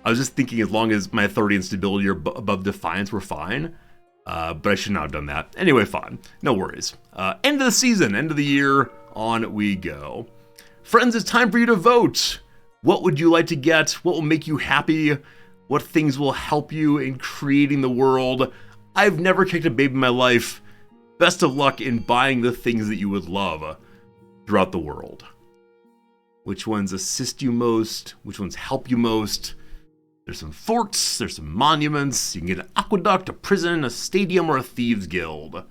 Speaker 2: I was just thinking as long as my authority and stability are above defiance, we're fine. But I should not have done that. Anyway, fine. No worries. End of the season, end of the year, on we go. Friends, it's time for you to vote. What would you like to get? What will make you happy? What things will help you in creating the world? I've never kicked a baby in my life. Best of luck in buying the things that you would love throughout the world. Which ones assist you most? Which ones help you most? There's some forts, there's some monuments, you can get an aqueduct, a prison, a stadium, or a thieves guild.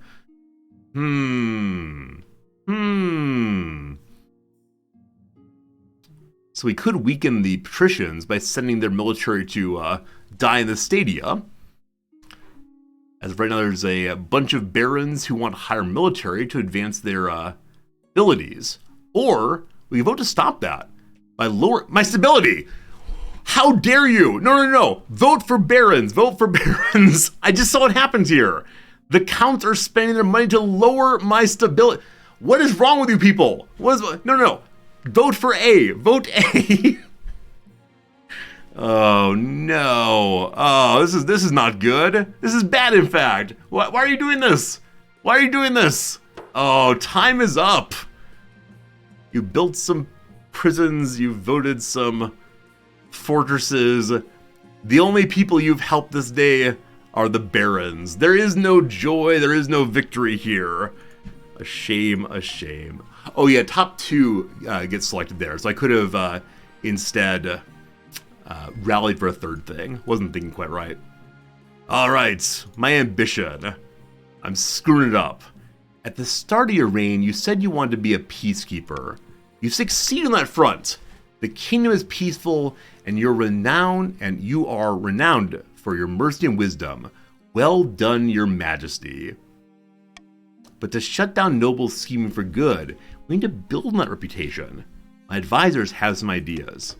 Speaker 2: So we could weaken the patricians by sending their military to die in the stadia. As of right now, there's a bunch of barons who want higher military to advance their abilities. Or we vote to stop that by lower my stability. How dare you? No. Vote for barons. Vote for barons. I just saw what happens here. The counts are spending their money to lower my stability. What is wrong with you people? No. Vote for A. Vote A. Oh no. Oh, this is not good. This is bad, in fact. Why are you doing this? Why are you doing this? Oh, time is up. You built some prisons. You voted some fortresses. The only people you've helped this day are the barons. There is no joy. There is no victory here. A shame, a shame. Oh yeah, top 2 gets selected there. So I could have instead rallied for a third thing. Wasn't thinking quite right. All right, my ambition. I'm screwing it up. At the start of your reign, you said you wanted to be a peacekeeper. You succeeded on that front. The kingdom is peaceful, and you are renowned for your mercy and wisdom. Well done, your majesty. But to shut down nobles scheming for good, we need to build on that reputation. My advisors have some ideas.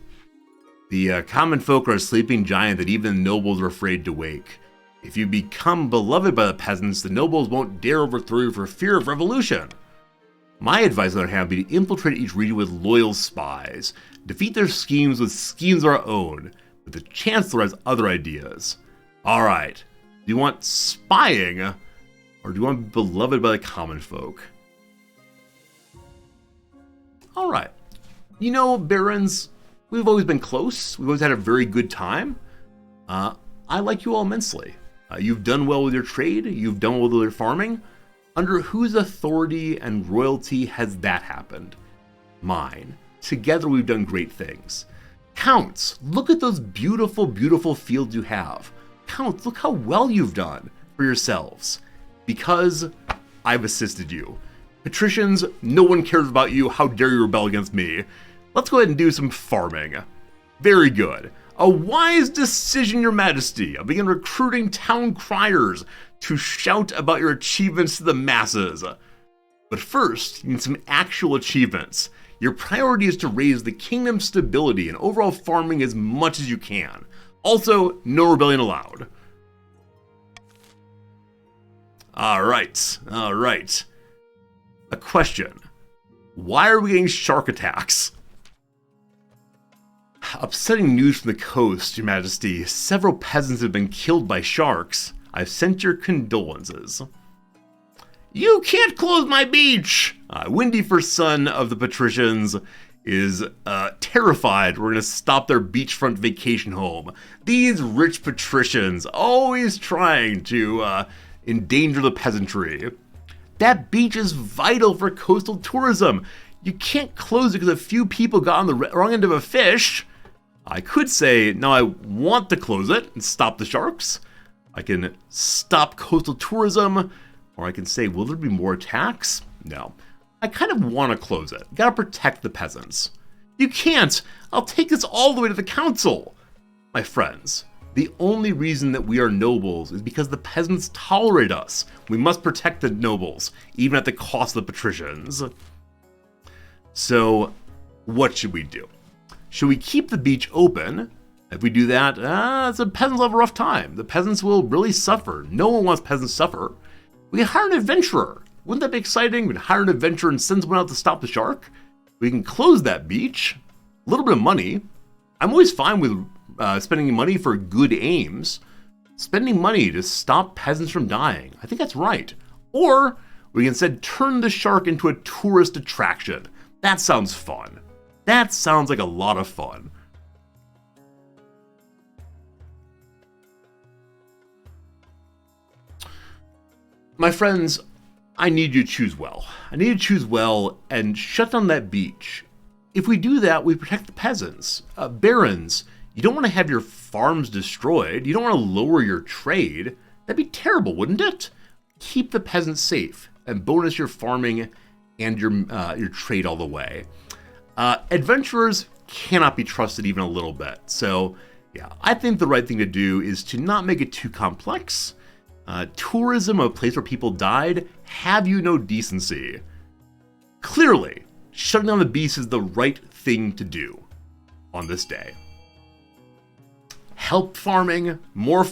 Speaker 2: The common folk are a sleeping giant that even the nobles are afraid to wake. If you become beloved by the peasants, the nobles won't dare overthrow you for fear of revolution. My advice, on the other hand, would be to infiltrate each region with loyal spies, defeat their schemes with schemes of our own, but the Chancellor has other ideas. Alright, do you want spying, or do you want to be beloved by the common folk? Alright. You know, barons, we've always been close. We've always had a very good time. I like you all immensely. You've done well with your trade. You've done well with your farming. Under whose authority and royalty has that happened? Mine. Together we've done great things. Counts, look at those beautiful, beautiful fields you have. Counts, look how well you've done for yourselves. Because I've assisted you. Patricians, no one cares about you. How dare you rebel against me? Let's go ahead and do some farming. Very good. A wise decision, Your Majesty. I'll begin recruiting town criers to shout about your achievements to the masses. But first, you need some actual achievements. Your priority is to raise the kingdom's stability and overall farming as much as you can. Also, no rebellion allowed. Alright. A question. Why are we getting shark attacks? Upsetting news from the coast, Your Majesty. Several peasants have been killed by sharks. I've sent your condolences. You can't close my beach! Windy First Son of the Patricians is terrified we're going to stop their beachfront vacation home. These rich patricians always trying to endanger the peasantry. That beach is vital for coastal tourism. You can't close it because a few people got on the wrong end of a fish. I could say, no, I want to close it and stop the sharks. I can stop coastal tourism, or I can say, will there be more attacks? No. I kind of want to close it. Gotta protect the peasants. You can't! I'll take this all the way to the council! My friends, the only reason that we are nobles is because the peasants tolerate us. We must protect the nobles, even at the cost of the patricians. So, what should we do? Should we keep the beach open? If we do that, the peasants will have a rough time. The peasants will really suffer. No one wants peasants to suffer. We can hire an adventurer. Wouldn't that be exciting? We can hire an adventurer and send someone out to stop the shark. We can close that beach. A little bit of money. I'm always fine with spending money for good aims. Spending money to stop peasants from dying. I think that's right. Or we can instead turn the shark into a tourist attraction. That sounds fun. That sounds like a lot of fun. My friends, I need you to choose well. I need you to choose well and shut down that beach. If we do that, we protect the peasants. Barons, you don't want to have your farms destroyed. You don't want to lower your trade. That'd be terrible, wouldn't it? Keep the peasants safe and bonus your farming and your trade all the way. Adventurers cannot be trusted even a little bit. So, yeah, I think the right thing to do is to not make it too complex. Tourism, a place where people died, have you no decency? Clearly, shutting down the beast is the right thing to do on this day. Help farming, more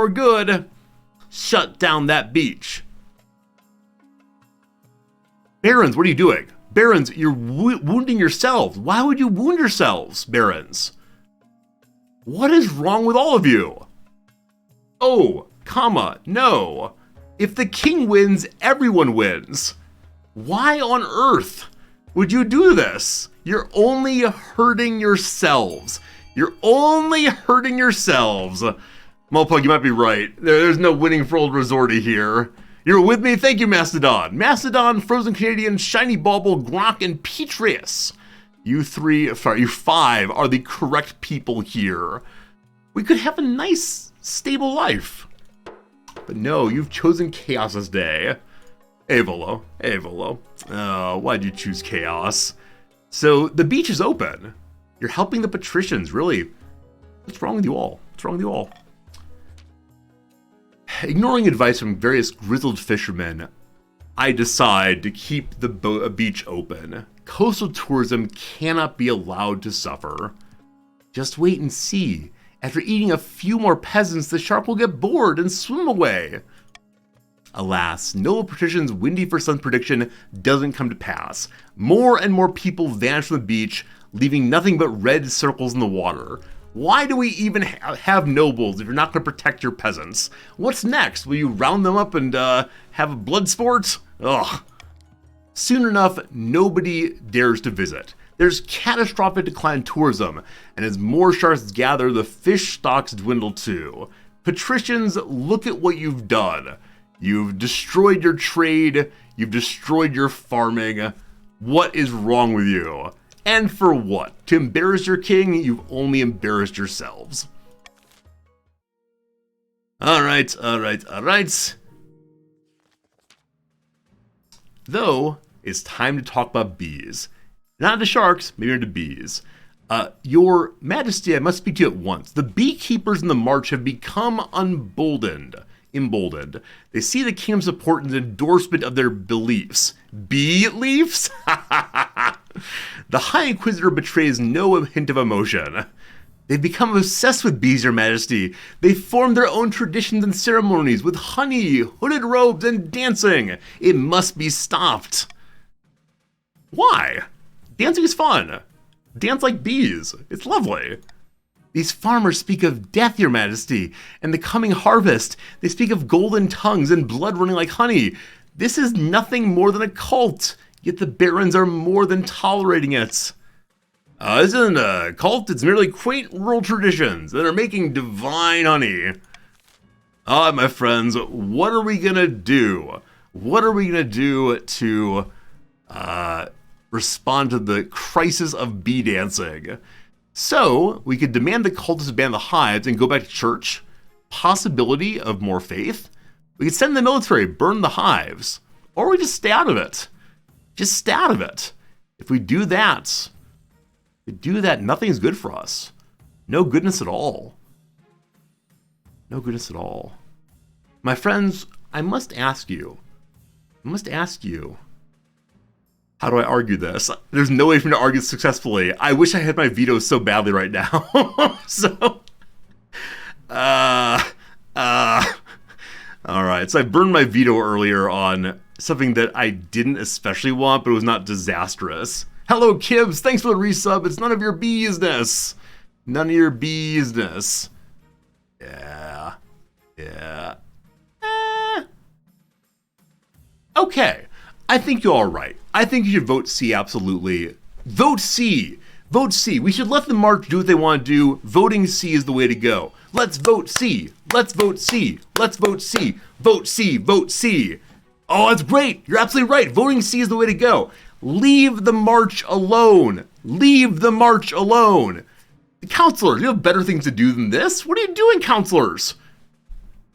Speaker 2: good. Shut down that beach. Barons, what are you doing? Barons, you're wounding yourselves. Why would you wound yourselves, Barons? What is wrong with all of you? Oh, no. If the king wins, everyone wins. Why on earth would you do this? You're only hurting yourselves. You're only hurting yourselves. Mulpug, you might be right. There's no winning for old Resorty here. You're with me? Thank you, Mastodon. Mastodon, Frozen Canadian, Shiny Bauble, Grok, and Petrius. You five are the correct people here. We could have a nice, stable life. But no, you've chosen chaos this day. Avolo. Why'd you choose chaos? So, the beach is open. You're helping the patricians, really. What's wrong with you all? Ignoring advice from various grizzled fishermen, I decide to keep the beach open. Coastal tourism cannot be allowed to suffer. Just wait and see. After eating a few more peasants, the shark will get bored and swim away. Alas, Noble Patrician's Windy First Son's prediction doesn't come to pass. More and more people vanish from the beach, leaving nothing but red circles in the water. Why do we even have nobles if you're not going to protect your peasants? What's next? Will you round them up and have a blood sport? Ugh. Soon enough, nobody dares to visit. There's catastrophic decline in tourism, and as more sharks gather, the fish stocks dwindle too. Patricians, look at what you've done. You've destroyed your trade, you've destroyed your farming. What is wrong with you? And for what? To embarrass your king? You've only embarrassed yourselves. Alright. Though, it's time to talk about bees. Not the sharks, maybe into bees. Your Majesty, I must speak to you at once. The beekeepers in the march have become emboldened. They see the kingdom's support in the endorsement of their beliefs. Bee leaves? The High Inquisitor betrays no hint of emotion. They've become obsessed with bees, Your Majesty. They formed their own traditions and ceremonies with honey, hooded robes, and dancing. It must be stopped. Why? Dancing is fun. Dance like bees. It's lovely. These farmers speak of death, Your Majesty, and the coming harvest. They speak of golden tongues and blood running like honey. This is nothing more than a cult, yet the barons are more than tolerating it. This isn't a cult, it's merely quaint rural traditions that are making divine honey. My friends, what are we gonna do? What are we gonna do to respond to the crisis of bee dancing? So, we could demand the cultists ban the hives and go back to church. Possibility of more faith. We could send the military, burn the hives. Or we just stay out of it. Just stay out of it. If we do that, nothing's good for us. No goodness at all. No goodness at all. My friends, I must ask you. How do I argue this? There's no way for me to argue successfully. I wish I had my veto so badly right now. Alright, so I burned my veto earlier on something that I didn't especially want, but it was not disastrous. Hello, Kibbs, thanks for the resub. It's none of your business. None of your business. Yeah. Okay. I think you're all right. I think you should vote C, absolutely. Vote C. Vote C. We should let the march do what they want to do. Voting C is the way to go. Let's vote C. Let's vote C. Let's vote C. Vote C. Vote C. Oh, that's great. You're absolutely right. Voting C is the way to go. Leave the march alone. Leave the march alone. Counselors, you have better things to do than this. What are you doing, counselors?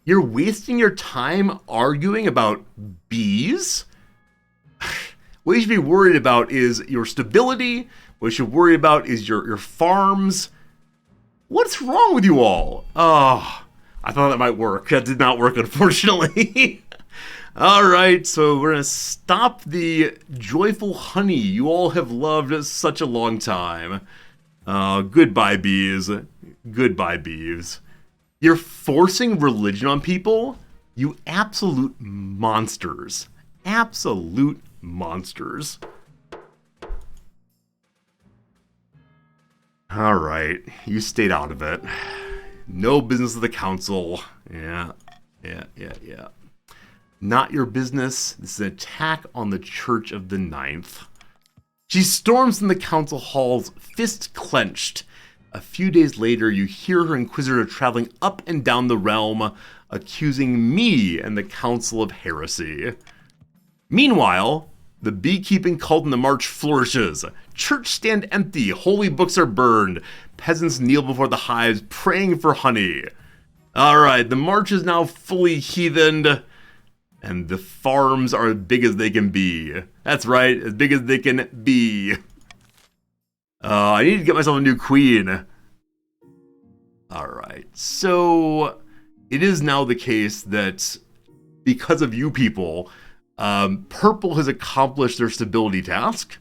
Speaker 2: You're wasting your time arguing about bees? What you should be worried about is your stability. What you should worry about is your farms. What's wrong with you all? Oh, I thought that might work. That did not work, unfortunately. All right, so we're going to stop the joyful honey you all have loved such a long time. Goodbye, bees. Goodbye, bees. You're forcing religion on people? You absolute monsters. Absolute monsters. All right, you stayed out of it. No business of the council. Yeah. Not your business. This is an attack on the Church of the Ninth. She storms in the council halls, fist clenched. A few days later, you hear her inquisitor traveling up and down the realm, accusing me and the council of heresy. Meanwhile, the beekeeping cult in the march flourishes. Church stand empty, holy books are burned. Peasants kneel before the hives, praying for honey. Alright, the march is now fully heathened, and the farms are as big as they can be. That's right, as big as they can be. I need to get myself a new queen. Alright, so it is now the case that because of you people, Purple has accomplished their stability task,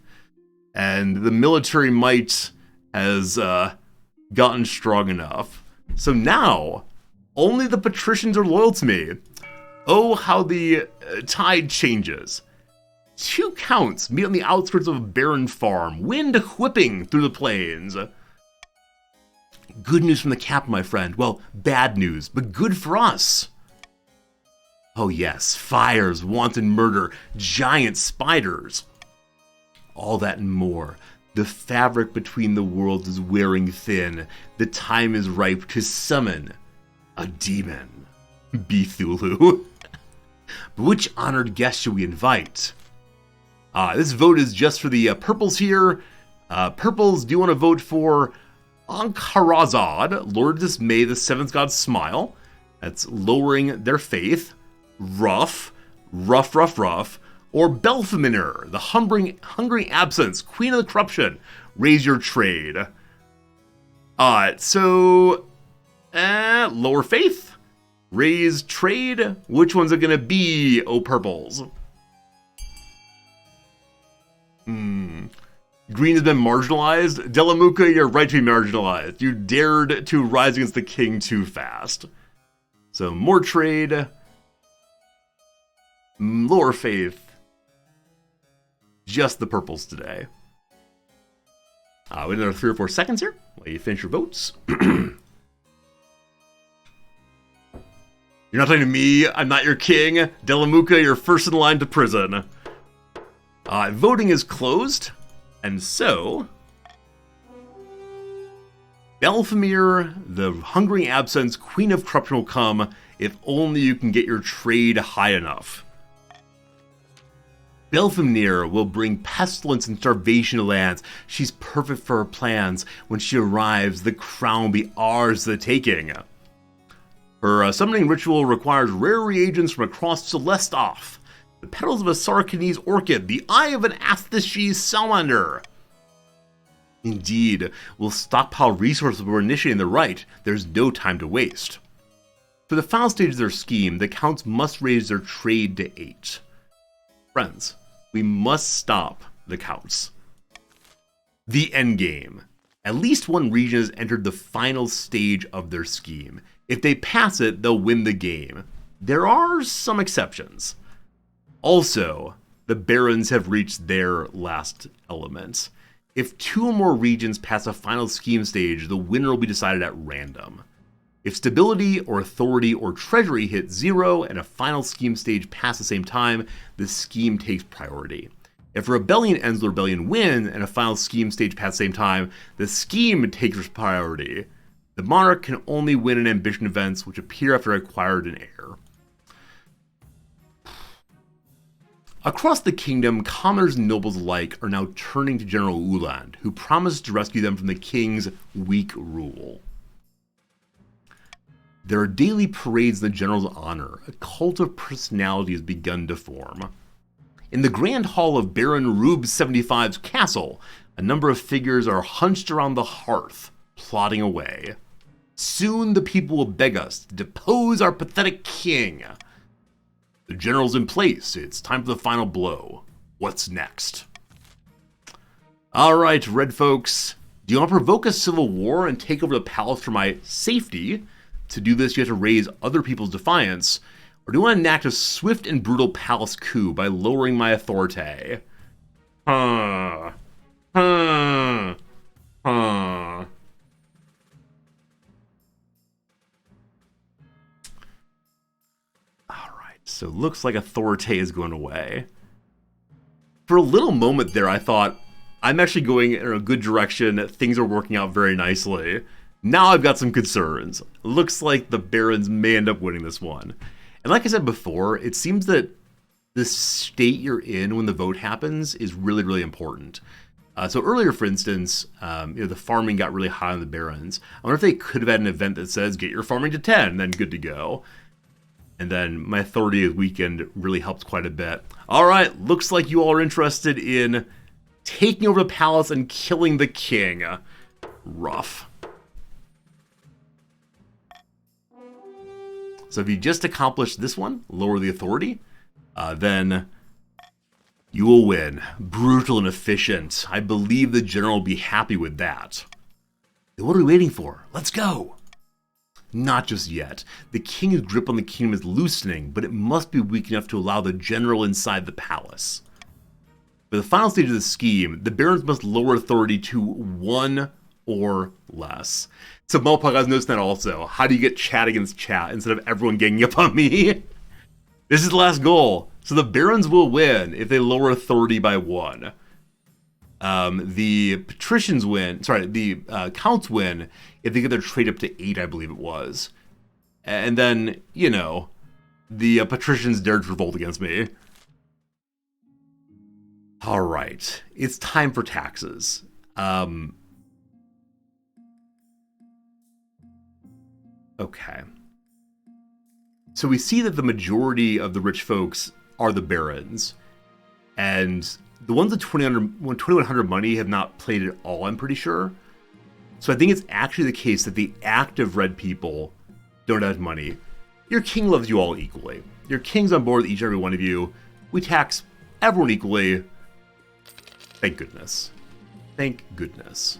Speaker 2: and the military might has gotten strong enough. So now, only the patricians are loyal to me. Oh, how the tide changes. 2 counts meet on the outskirts of a barren farm, wind whipping through the plains. Good news from the captain, my friend. Well, bad news, but good for us. Oh yes, fires, wanton murder, giant spiders. All that and more. The fabric between the worlds is wearing thin. The time is ripe to summon a demon. Bethulu. But which honored guest should we invite? This vote is just for the purples here. Purples, do you want to vote for Ankharazad, Lord Dismay, the Seventh God's Smile? That's lowering their faith. Rough. Or Belfaminer, the hungry absence, Queen of the Corruption. Raise your trade. Lower faith. Raise trade. Which one's it gonna be, oh purples? Green has been marginalized. Delamuka, you're right to be marginalized. You dared to rise against the king too fast. So more trade. Lower faith. Just the purples today. We have another 3 or 4 seconds here while you finish your votes. You're not talking to me. I'm not your king. Delamuka, you're first in line to prison. Voting is closed. And so, Belfamir, the hungry absence, Queen of Corruption will come if only you can get your trade high enough. Belfamir will bring pestilence and starvation to lands. She's perfect for her plans. When she arrives, the crown will be ours for the taking. Her summoning ritual requires rare reagents from across Celestov. The petals of a Sarkanese orchid, the eye of an Athashese salamander. Indeed, we'll stockpile resources before initiating the rite. There's no time to waste. For the final stage of their scheme, the counts must raise their trade to 8. Friends, we must stop the counts. The endgame. At least one region has entered the final stage of their scheme. If they pass it, they'll win the game. There are some exceptions. Also, the barons have reached their last element. If 2 or more regions pass a final scheme stage, the winner will be decided at random. If stability or authority or treasury hit 0 and a final scheme stage pass at the same time, the scheme takes priority. If a rebellion ends the rebellion win and a final scheme stage pass at the same time, the scheme takes priority. The monarch can only win in ambition events which appear after acquired an heir. Across the kingdom, commoners and nobles alike are now turning to General Uland, who promised to rescue them from the king's weak rule. There are daily parades in the general's honor. A cult of personality has begun to form. In the grand hall of Baron Rube 75's castle, a number of figures are hunched around the hearth, plotting away. Soon the people will beg us to depose our pathetic king. The general's in place. It's time for the final blow. What's next? Alright, red folks. Do you want to provoke a civil war and take over the palace for my safety? To do this, you have to raise other people's defiance. Or do you want to enact a swift and brutal palace coup by lowering my authority? Alright, so looks like authority is going away. For a little moment there, I thought, I'm actually going in a good direction. Things are working out very nicely. Now I've got some concerns. Looks like the barons may end up winning this one. And like I said before, it seems that the state you're in when the vote happens is really, really important. So earlier, for instance, the farming got really high on the barons. I wonder if they could have had an event that says, get your farming to 10, and then good to go. And then my authority is weakened really helps quite a bit. Alright, looks like you all are interested in taking over the palace and killing the king. Rough. So if you just accomplish this one, lower the authority, then you will win. Brutal and efficient. I believe the general will be happy with that. What are we waiting for? Let's go! Not just yet. The king's grip on the kingdom is loosening, but it must be weak enough to allow the general inside the palace. For the final stage of the scheme, the barons must lower authority to 1 or less. So Mopa, guys, notice that also. How do you get chat against chat instead of everyone ganging up on me? This is the last goal. So the barons will win if they lower authority by 1. The patricians win. Sorry, the counts win if they get their trade up to 8, I believe it was. And then, you know, the patricians dared to revolt against me. All right, it's time for taxes. Okay. So we see that the majority of the rich folks are the barons. And the ones with 2100 money have not played at all, I'm pretty sure. So I think it's actually the case that the active red people don't have money. Your king loves you all equally. Your king's on board with each and every one of you. We tax everyone equally. Thank goodness. Thank goodness.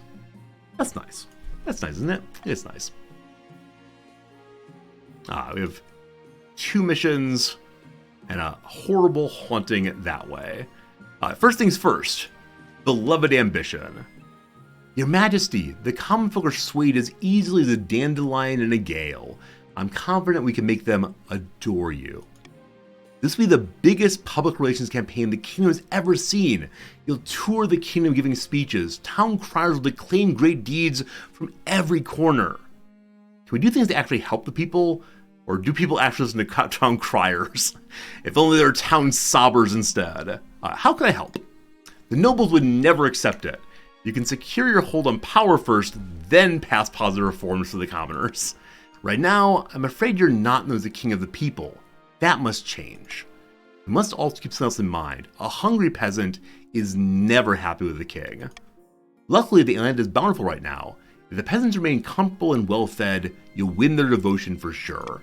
Speaker 2: That's nice. That's nice, isn't it? It's nice. We have 2 missions and a horrible haunting that way. First things first, beloved ambition. Your Majesty, the common folk are swayed as easily as a dandelion in a gale. I'm confident we can make them adore you. This will be the biggest public relations campaign the kingdom has ever seen. You'll tour the kingdom giving speeches. Town criers will declaim great deeds from every corner. Can we do things to actually help the people? Or do people actually listen to town criers? If only there were town sobbers instead. How can I help? The nobles would never accept it. You can secure your hold on power first, then pass positive reforms to the commoners. Right now, I'm afraid you're not known as the king of the people. That must change. You must also keep something else in mind. A hungry peasant is never happy with the king. Luckily, the land is bountiful right now. If the peasants remain comfortable and well-fed, you'll win their devotion for sure.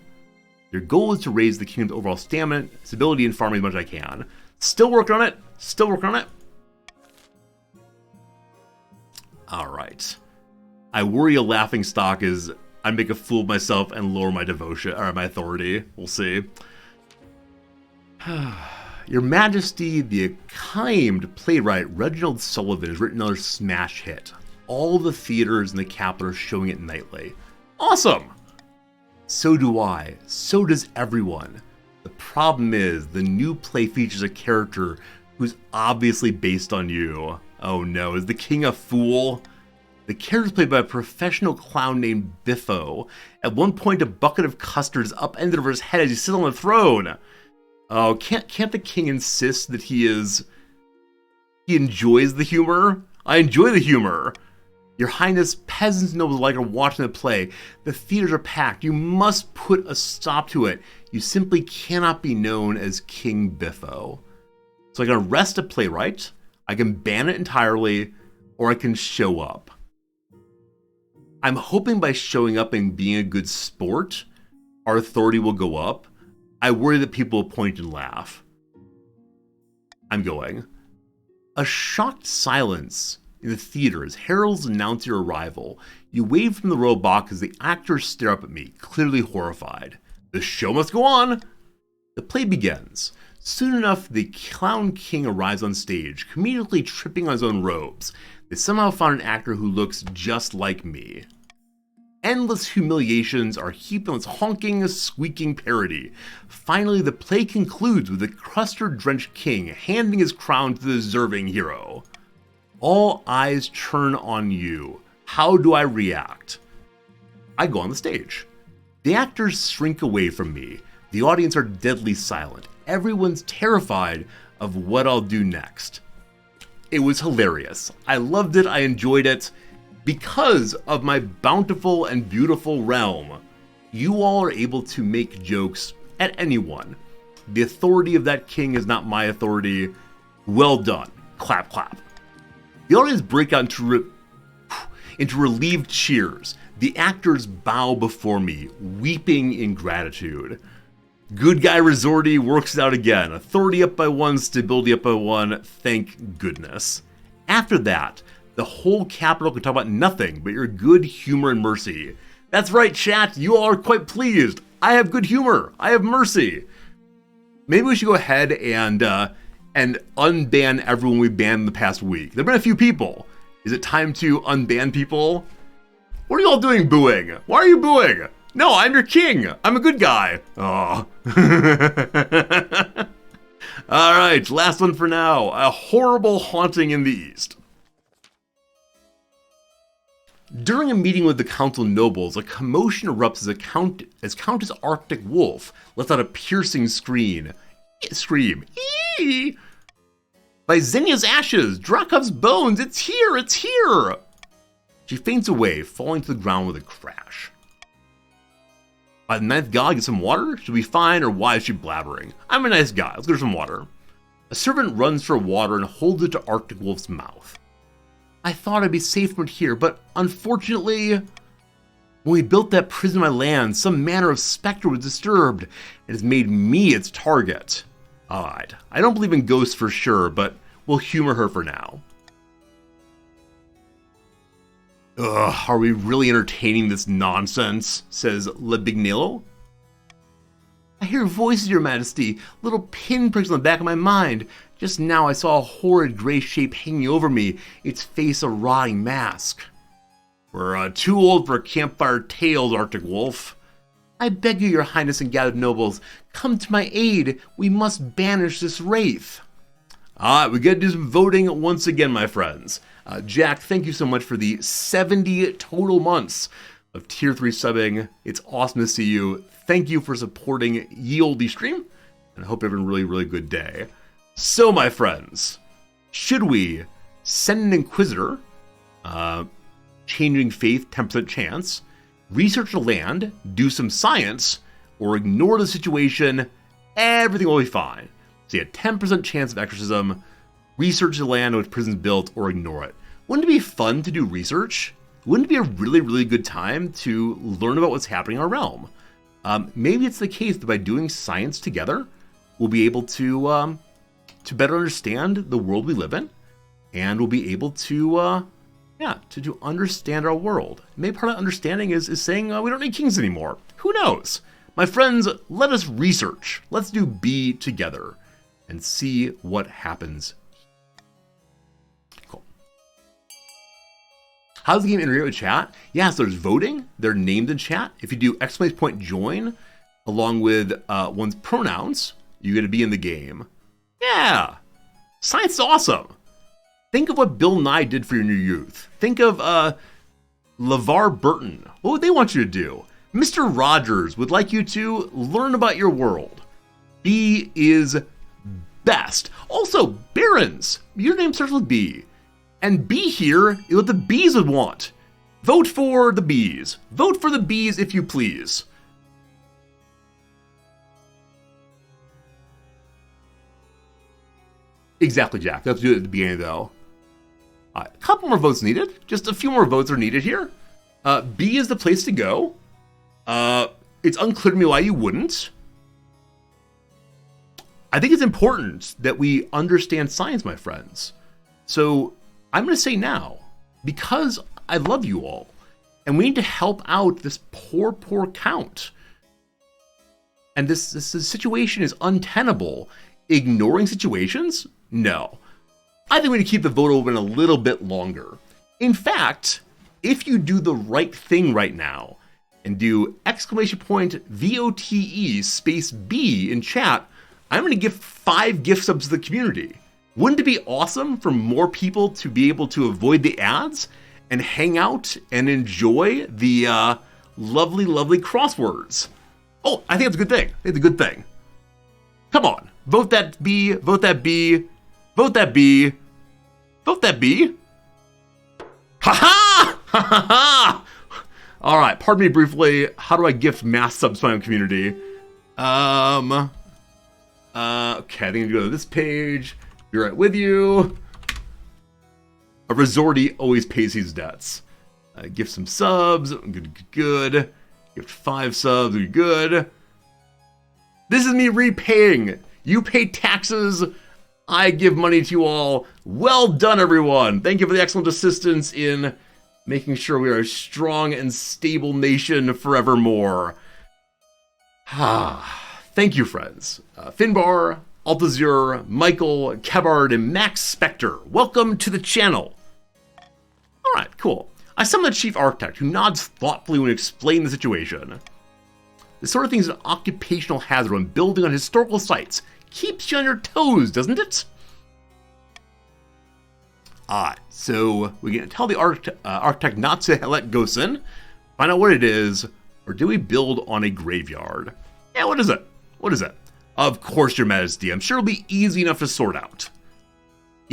Speaker 2: Your goal is to raise the kingdom's overall stamina, stability, and farming as much as I can. Still working on it. Still working on it. Alright. I worry a laughing stock is I make a fool of myself and lower my devotion, or my authority. We'll see. Your Majesty, the acclaimed playwright Reginald Sullivan has written another smash hit. All the theaters in the capital are showing it nightly. Awesome! So do I. So does everyone. The problem is, the new play features a character who's obviously based on you. Oh no, is the king a fool? The character is played by a professional clown named Biffo. At one point, a bucket of custard is upended over his head as he sits on the throne. Oh, can't the king insist that he enjoys the humor? I enjoy the humor. Your Highness, peasants and nobles alike are watching the play. The theaters are packed. You must put a stop to it. You simply cannot be known as King Biffo. So I can arrest a playwright, I can ban it entirely, or I can show up. I'm hoping by showing up and being a good sport, our authority will go up. I worry that people will point and laugh. I'm going. A shocked silence in the theater as heralds announce your arrival. You wave from the royal box as the actors stare up at me, clearly horrified. The show must go on! The play begins. Soon enough, the Clown King arrives on stage, comedically tripping on his own robes. They somehow found an actor who looks just like me. Endless humiliations are heaped on this honking, squeaking parody. Finally, the play concludes with the custard-drenched king handing his crown to the deserving hero. All eyes turn on you. How do I react? I go on the stage. The actors shrink away from me. The audience are deadly silent. Everyone's terrified of what I'll do next. It was hilarious. I loved it. I enjoyed it. Because of my bountiful and beautiful realm, you all are able to make jokes at anyone. The authority of that king is not my authority. Well done. Clap, clap. The audience break out into relieved cheers. The actors bow before me, weeping in gratitude. Good guy Resorty works it out again. Authority up by 1, stability up by 1. Thank goodness. After that, the whole capital can talk about nothing but your good humor and mercy. That's right, chat. You all are quite pleased. I have good humor. I have mercy. Maybe we should go ahead and unban everyone we banned in the past week. There've been a few people. Is it time to unban people? What are you all doing booing? Why are you booing? No, I'm your king. I'm a good guy. Oh. All right, last one for now. A horrible haunting in the east. During a meeting with the council nobles, a commotion erupts as Countess Arctic Wolf lets out a piercing scream. By Zinnia's ashes! Drakov's bones! It's here! It's here! She faints away, falling to the ground with a crash. By the ninth god, get some water? She'll be fine, or why is she blabbering? I'm a nice guy, let's get her some water. A servant runs for water and holds it to Arctic Wolf's mouth. I thought I'd be safe from here, but unfortunately, when we built that prison on my land, some manner of specter was disturbed, and has made me its target. Alright, I don't believe in ghosts for sure, but we'll humor her for now. Ugh, are we really entertaining this nonsense? Says Lebignillo. I hear voices, Your Majesty, little pinpricks on the back of my mind. Just now I saw a horrid gray shape hanging over me, its face a rotting mask. We're too old for campfire tales, Arctic Wolf. I beg you, Your Highness and gathered nobles, come to my aid. We must banish this wraith. Alright, we gotta do some voting once again, my friends. Jack, thank you so much for the 70 total months of Tier 3 subbing. It's awesome to see you. Thank you for supporting Ye Olde Stream, and I hope you have a really, really good day. So, my friends, should we send an Inquisitor, changing faith, 10% chance, research the land, do some science, or ignore the situation, everything will be fine. So you have 10% chance of exorcism, research the land which prison's built, or ignore it. Wouldn't it be fun to do research? Wouldn't it be a really, really good time to learn about what's happening in our realm? Maybe it's the case that by doing science together, we'll be able to better understand the world we live in, and we'll be able to understand our world. Maybe part of understanding is saying we don't need kings anymore. Who knows? My friends, let us research. Let's do B together and see what happens. Cool. How does the game integrate with chat? Yeah, so there's voting. They're named in chat. If you do !point join along with one's pronouns, you're going to be in the game. Yeah, science is awesome. Think of what Bill Nye did for your new youth. Think of LeVar Burton. What would they want you to do? Mr. Rogers would like you to learn about your world. B is best. Also, Barons. Your name starts with B. And B here is what the bees would want. Vote for the bees. Vote for the bees if you please. Exactly, Jack. Let's do it at the beginning, though. A couple more votes needed. Just a few more votes are needed here. B is the place to go. It's unclear to me why you wouldn't. I think it's important that we understand science, my friends. So I'm going to say now, because I love you all, and we need to help out this poor count. And this situation is untenable. Ignoring situations? No. I think we need to keep the vote open a little bit longer. In fact, if you do the right thing right now and do !VOTE space B in chat, I'm going to give 5 gift subs to the community. Wouldn't it be awesome for more people to be able to avoid the ads and hang out and enjoy the lovely, lovely crosswords? Oh, I think it's a good thing. I think it's a good thing. Come on. Vote that B. Vote that B. Vote that B. Vote that B. Ha-ha! Ha-ha-ha! All right, pardon me briefly. How do I gift mass subs to my own community? Okay, I think I'm gonna go to this page. Be right with you. A resorty always pays his debts. Gift some subs. Good. Gift 5 subs. Good. This is me repaying. You pay taxes. I give money to you all. Well done, everyone. Thank you for the excellent assistance in making sure we are a strong and stable nation forevermore. Thank you, friends. Finbar, Altazur, Michael, Kebard, and Max Spectre. Welcome to the channel. All right, cool. I summon the Chief Architect, who nods thoughtfully when explaining the situation. This sort of thing is an occupational hazard when building on historical sites. Keeps you on your toes, doesn't it? Alright, so we're going to tell the architect not to let ghosts in, find out what it is, or do we build on a graveyard? Yeah, what is it? What is it? Of course, Your Majesty. I'm sure it'll be easy enough to sort out.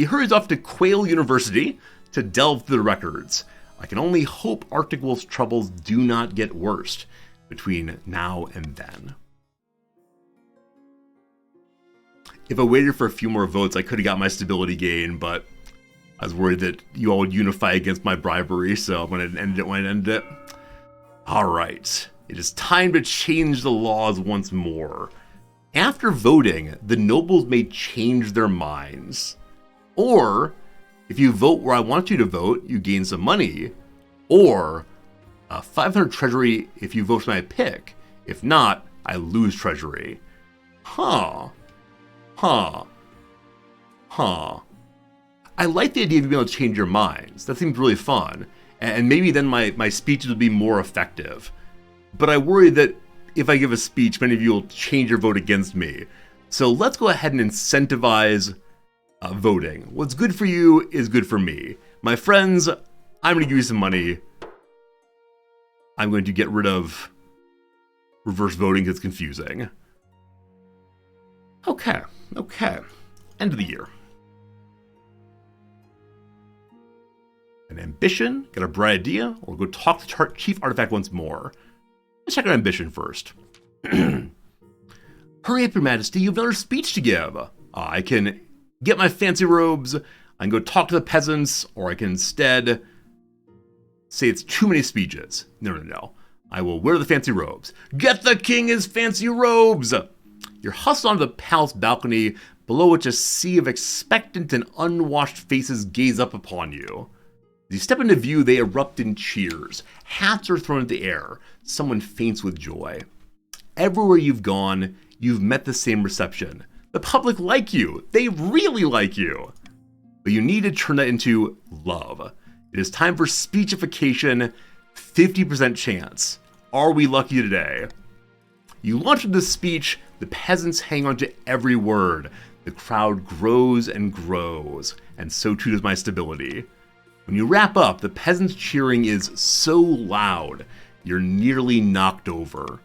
Speaker 2: He hurries off to Quail University to delve through the records. I can only hope Arctic Wolf's troubles do not get worse between now and then. If I waited for a few more votes, I could have got my stability gain, but I was worried that you all would unify against my bribery, so I'm going to end it when I end it. Alright, it is time to change the laws once more. After voting, the nobles may change their minds. Or, if you vote where I want you to vote, you gain some money. Or, 500 treasury if you vote for my pick. If not, I lose treasury. Huh. I like the idea of being able to change your minds. That seems really fun. And maybe then my speeches will be more effective. But I worry that if I give a speech, many of you will change your vote against me. So let's go ahead and incentivize voting. What's good for you is good for me. My friends, I'm going to give you some money. I'm going to get rid of reverse voting because it's confusing. Okay. End of the year. An ambition, got a bright idea, or go talk to Chief Artifact once more. Let's check our ambition first. Hurry up, Your Majesty, you have another speech to give. I can get my fancy robes, I can go talk to the peasants, or I can instead say it's too many speeches. No. I will wear the fancy robes. Get the king his fancy robes! You're hustled onto the palace balcony, below which a sea of expectant and unwashed faces gaze up upon you. As you step into view, they erupt in cheers. Hats are thrown into the air. Someone faints with joy. Everywhere you've gone, you've met the same reception. The public like you. They really like you. But you need to turn that into love. It is time for speechification. 50% chance. Are we lucky today? You launch into the speech. The peasants hang on to every word. The crowd grows and grows. And so too does my stability. When you wrap up, the peasants' cheering is so loud, you're nearly knocked over.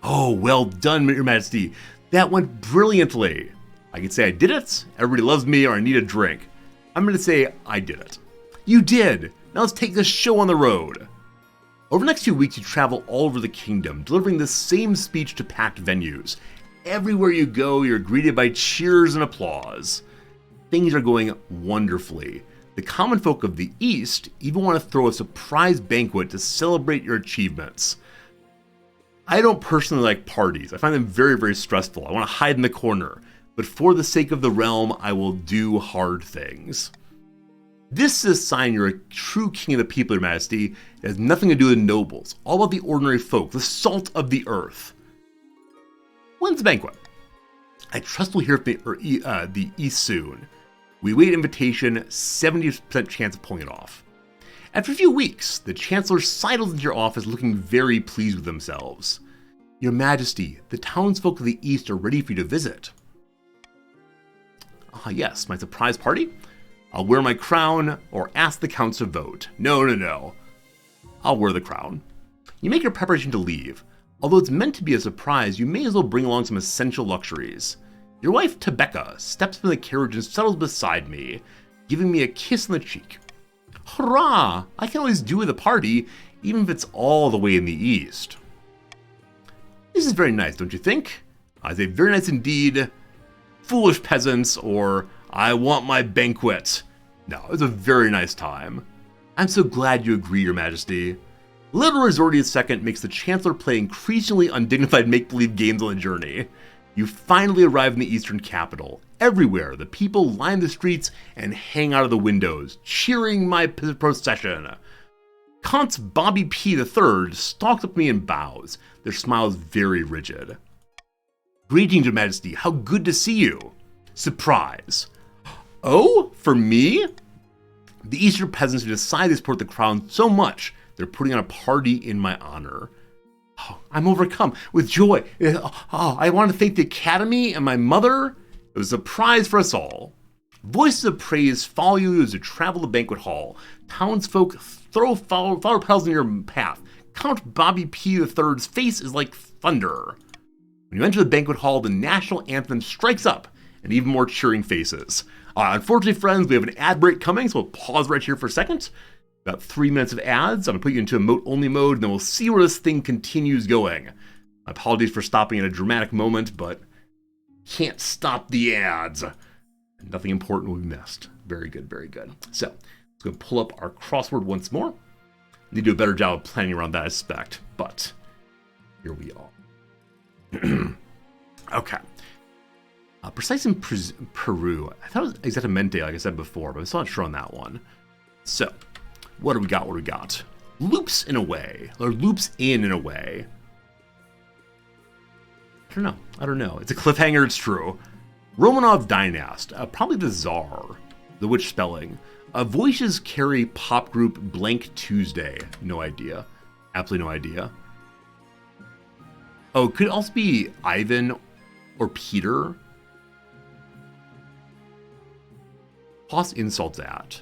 Speaker 2: Oh, well done, Your Majesty. That went brilliantly. I could say I did it, everybody loves me, or I need a drink. I'm going to say I did it. You did. Now let's take this show on the road. Over the next few weeks, you travel all over the kingdom, delivering the same speech to packed venues. Everywhere you go, you're greeted by cheers and applause. Things are going wonderfully. The common folk of the East even want to throw a surprise banquet to celebrate your achievements. I don't personally like parties. I find them very, very stressful. I want to hide in the corner. But for the sake of the realm, I will do hard things. This is a sign you're a true king of the people, Your Majesty. It has nothing to do with nobles. All about the ordinary folk, the salt of the earth. When's the banquet? I trust we'll hear from the East soon. We wait invitation, 70% chance of pulling it off. After a few weeks, the Chancellor sidles into your office looking very pleased with themselves. Your Majesty, the townsfolk of the East are ready for you to visit. Yes, my surprise party? I'll wear my crown or ask the counts to vote. No. I'll wear the crown. You make your preparation to leave. Although it's meant to be a surprise, you may as well bring along some essential luxuries. Your wife, Tebecca, steps from the carriage and settles beside me, giving me a kiss on the cheek. Hurrah! I can always do with a party, even if it's all the way in the east. This is very nice, don't you think? I say very nice indeed. Foolish peasants, or I want my banquet. No, it was a very nice time. I'm so glad you agree, Your Majesty. Little Resorti II makes the Chancellor play increasingly undignified make-believe games on the journey. You finally arrive in the eastern capital. Everywhere, the people line the streets and hang out of the windows, cheering my procession. Count Bobby P. III stalks up to me and bows, their smiles very rigid. Greetings, Your Majesty. How good to see you. Surprise. Oh, for me? The eastern peasants who decide to support the crown so much, they're putting on a party in my honor. Oh, I'm overcome with joy. I want to thank the Academy and my mother. It was a surprise for us all. Voices of praise follow you as you travel the banquet hall. Townsfolk throw flower petals in your path. Count Bobby P. III's face is like thunder. When you enter the banquet hall, the national anthem strikes up, and even more cheering faces. Unfortunately, friends, we have an ad break coming, so we'll pause right here for a second. About 3 minutes of ads. I'm going to put you into emote-only mode, and then we'll see where this thing continues going. My apologies for stopping at a dramatic moment, but can't stop the ads. Nothing important will be missed. Very good, very good. So, let's go pull up our crossword once more. Need to do a better job of planning around that, I suspect, but here we are. Okay. Precise in Peru. I thought it was exactamente, like I said before, but I'm still not sure on that one. So, what do we got? What do we got? Loops in a way, or loops in a way. I don't know. It's a cliffhanger, it's true. Romanov Dynast, probably the Tsar, the which spelling. Voices carry pop group Blank Tuesday. No idea. Absolutely no idea. Oh, could it also be Ivan or Peter? Toss insults at.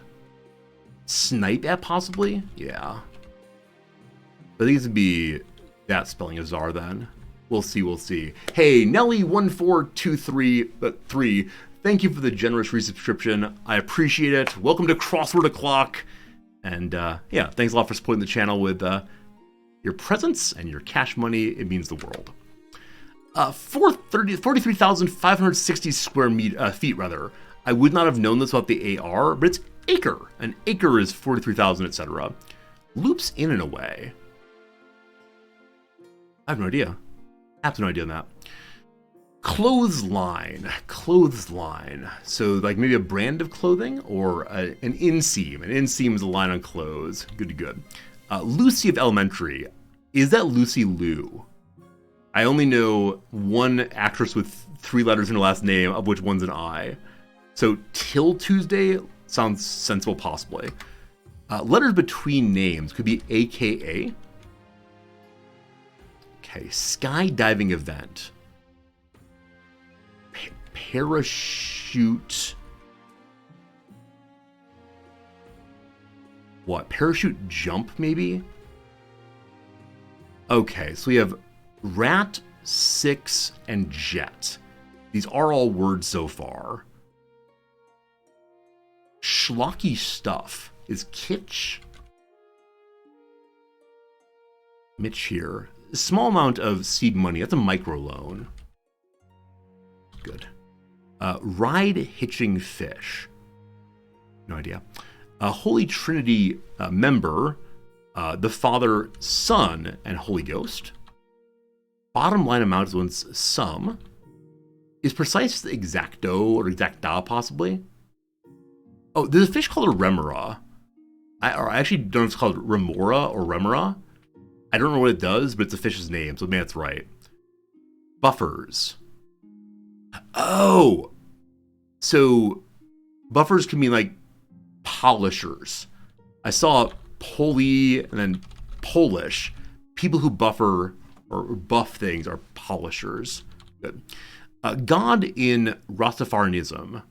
Speaker 2: Snipe at, possibly? Yeah. I think it would be that spelling of Tsar then. We'll see, we'll see. Hey, Nelly14233, thank you for the generous resubscription. I appreciate it. Welcome to Crossword O'Clock. And yeah, thanks a lot for supporting the channel with your presence and your cash money. It means the world. 43,560 square feet, rather. I would not have known this about the AR, but it's acre. An acre is 43,000, etc. Loops in a way. I have no idea. Absolutely no idea on that. Clothesline. Clothesline. So like maybe a brand of clothing or an inseam. An inseam is a line on clothes. Good to good. Lucy of Elementary. Is that Lucy Liu? I only know one actress with 3 letters in her last name, of which one's an I. So Till Tuesday sounds sensible, possibly. Letters between names could be AKA. Okay, skydiving event. Parachute. What? Parachute jump, maybe? Okay, so we have rat, six, and jet. These are all words so far. Schlocky stuff is kitsch. Mitch here. A small amount of seed money. That's a microloan. Good. Ride hitching fish. No idea. Holy Trinity member. The Father, Son, and Holy Ghost. Bottom line amount is one's sum. Is precise exacto or exacta, possibly? Oh, there's a fish called a remora. I actually don't know if it's called remora or remora. I don't know what it does, but it's a fish's name, so maybe that's right. Buffers. Oh! So, buffers can mean like polishers. I saw Poli and then Polish. People who buffer or buff things are polishers. Good. God in Rastafarianism.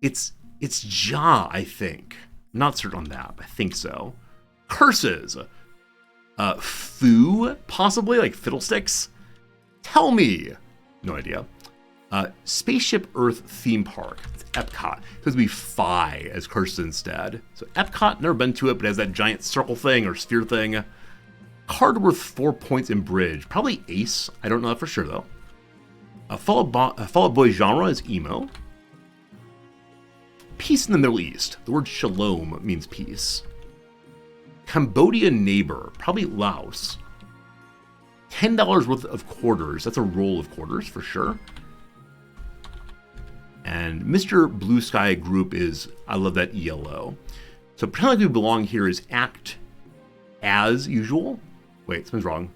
Speaker 2: It's Jah, I think. I'm not certain on that, but I think so. Curses. Foo, possibly, like fiddlesticks. Tell me. No idea. Spaceship Earth theme park. It's Epcot. It could be Phi as curses instead. So Epcot, never been to it, but it has that giant circle thing or sphere thing. Card worth 4 points in bridge. Probably Ace. I don't know that for sure, though. Fall Out Boy genre is emo. Peace in the Middle East. The word shalom means peace. Cambodia neighbor. Probably Laos. $10 worth of quarters. That's a roll of quarters for sure. And Mr. Blue Sky Group is, I love that ELO. So pretend like we belong here is act as usual. Wait, something's wrong.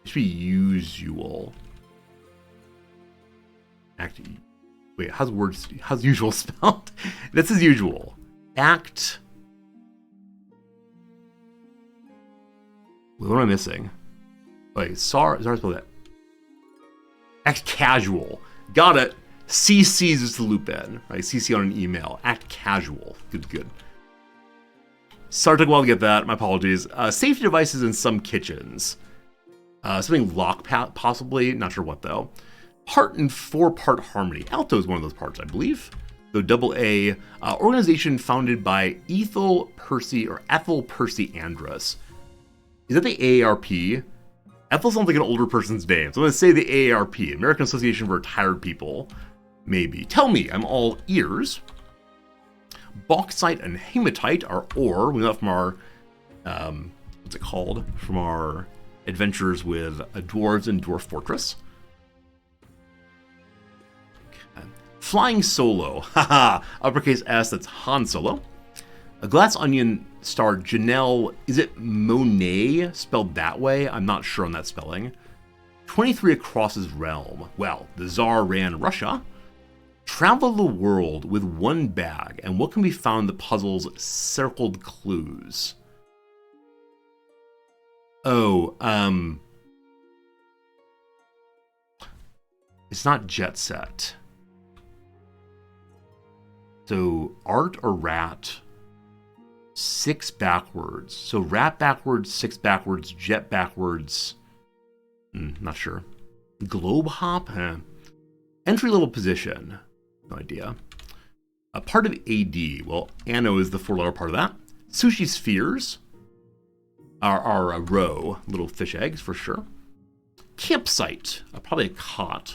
Speaker 2: It should be usual. Act. Wait, how's usual spelled? This is usual. Act. What am I missing? Wait, sorry spell that. Act casual. Got it. CC's is the loop in, right? CC on an email. Act casual. Good. Sorry, took a while to get that. My apologies. Safety devices in some kitchens. Something lock possibly. Not sure what though. Part and 4-part harmony. Alto is one of those parts, I believe. So double A, organization founded by Ethel Percy Andrus. Is that the AARP? Ethel sounds like an older person's name, so I'm going to say the AARP, American Association for Retired People. Maybe. Tell me, I'm all ears. Bauxite and hematite are ore. We know that from our, what's it called? From our adventures with dwarves in Dwarf Fortress. Okay. Flying Solo, haha, uppercase S, that's Han Solo. A Glass Onion star Janelle, is it Monet spelled that way? I'm not sure on that spelling. 23 across his realm. Well, the Tsar ran Russia. Travel the world with one bag, and what can be found in the puzzle's circled clues? Oh, it's not Jet Set. So, art or rat? 6 backwards. So, rat backwards, 6 backwards, jet backwards. Not sure. Globe hop? Entry level position. No idea. A part of AD. Well, Anno is the 4-letter part of that. Sushi spheres are a row. Little fish eggs for sure. Campsite. Probably a cot.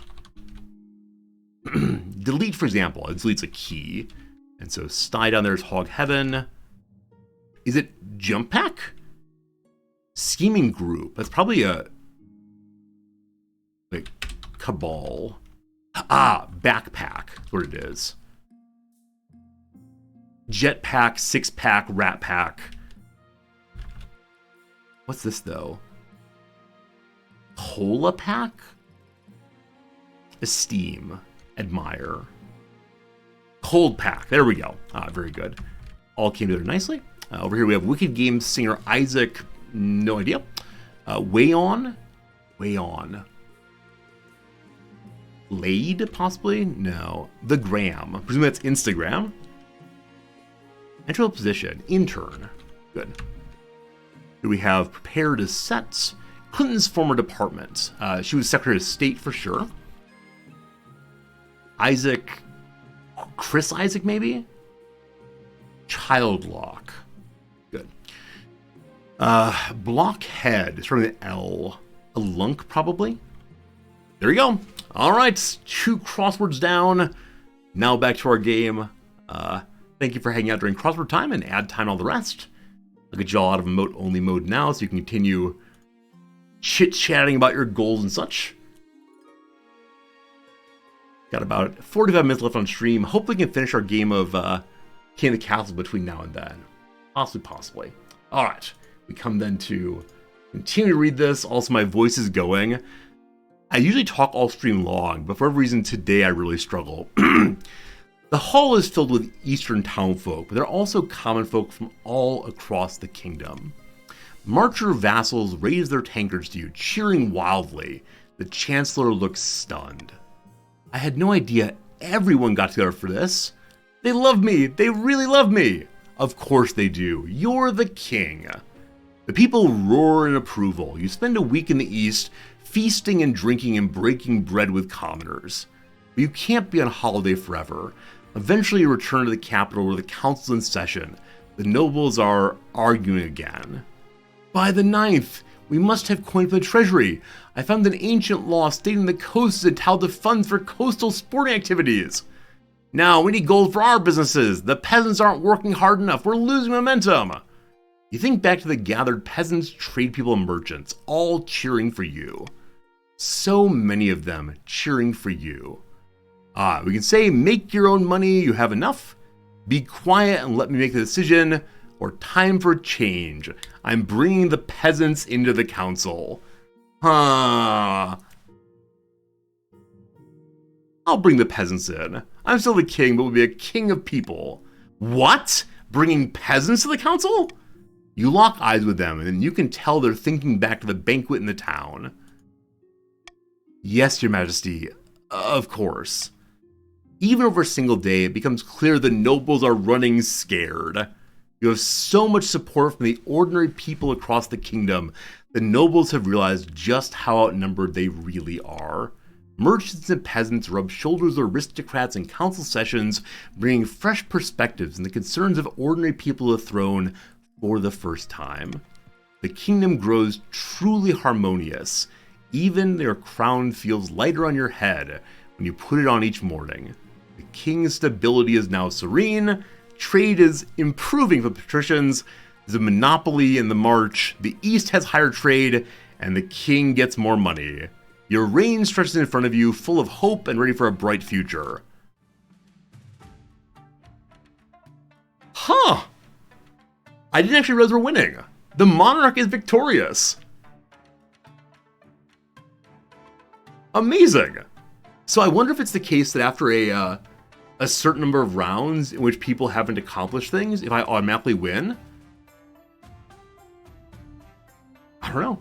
Speaker 2: Delete, for example. It deletes a key. And so Sty down there is Hog Heaven. Is it Jump Pack? Scheming Group. That's probably a... like, Cabal. Backpack. That's what it is. Jetpack, 6-pack, Rat Pack. What's this, though? Cola Pack? Esteem. Admire. Cold Pack. There we go. Very good. All came together nicely. Over here we have Wicked Games singer Isaac. No idea. Way On. Laid, possibly? No. The Gram. Presume that's Instagram. Entry level position. Intern. Good. Here we have Prepared as Sets. Clinton's former department. She was Secretary of State for sure. Isaac. Chris Isaac, maybe? Childlock. Good. Blockhead. Starting with L. A lunk, probably? There we go. All right, 2 crosswords down. Now back to our game. Thank you for hanging out during crossword time and ad time and all the rest. I'll get y'all out of emote-only mode now so you can continue chit-chatting about your goals and such. Got about 45 minutes left on stream. Hopefully we can finish our game of King of the Castle between now and then. Possibly. All right, we come then to continue to read this. Also, my voice is going. I usually talk all stream long, but for whatever reason today I really struggle. The hall is filled with eastern townfolk, but there are also common folk from all across the kingdom. Marcher vassals raise their tankards to you, cheering wildly. The chancellor looks stunned. I had no idea everyone got together for this. They love me. They really love me. Of course they do. You're the king. The people roar in approval. You spend a week in the east, feasting and drinking and breaking bread with commoners. But you can't be on holiday forever. Eventually you return to the capital where the council's in session. The nobles are arguing again. By the 9th, we must have coin for the treasury. I found an ancient law stating the coast is entitled to funds for coastal sporting activities. Now we need gold for our businesses. The peasants aren't working hard enough. We're losing momentum. You think back to the gathered peasants, trade people, and merchants, all cheering for you. So many of them cheering for you. We can say, make your own money, you have enough. Be quiet and let me make the decision, or time for change. I'm bringing the peasants into the council. I'll bring the peasants in. I'm still the king, but will be a king of people. What? Bringing peasants to the council? You lock eyes with them, and you can tell they're thinking back to the banquet in the town. Yes, your majesty. Of course. Even over a single day, it becomes clear the nobles are running scared. You have so much support from the ordinary people across the kingdom. The nobles have realized just how outnumbered they really are. Merchants and peasants rub shoulders with aristocrats in council sessions, bringing fresh perspectives and the concerns of ordinary people to the throne for the first time. The kingdom grows truly harmonious. Even their crown feels lighter on your head when you put it on each morning. The king's stability is now serene. Trade is improving for the patricians. There's a monopoly in the march. The east has higher trade, and the king gets more money. Your reign stretches in front of you, full of hope and ready for a bright future. Huh. I didn't actually realize we're winning. The monarch is victorious. Amazing. So I wonder if it's the case that after a certain number of rounds in which people haven't accomplished things, if I automatically win. I don't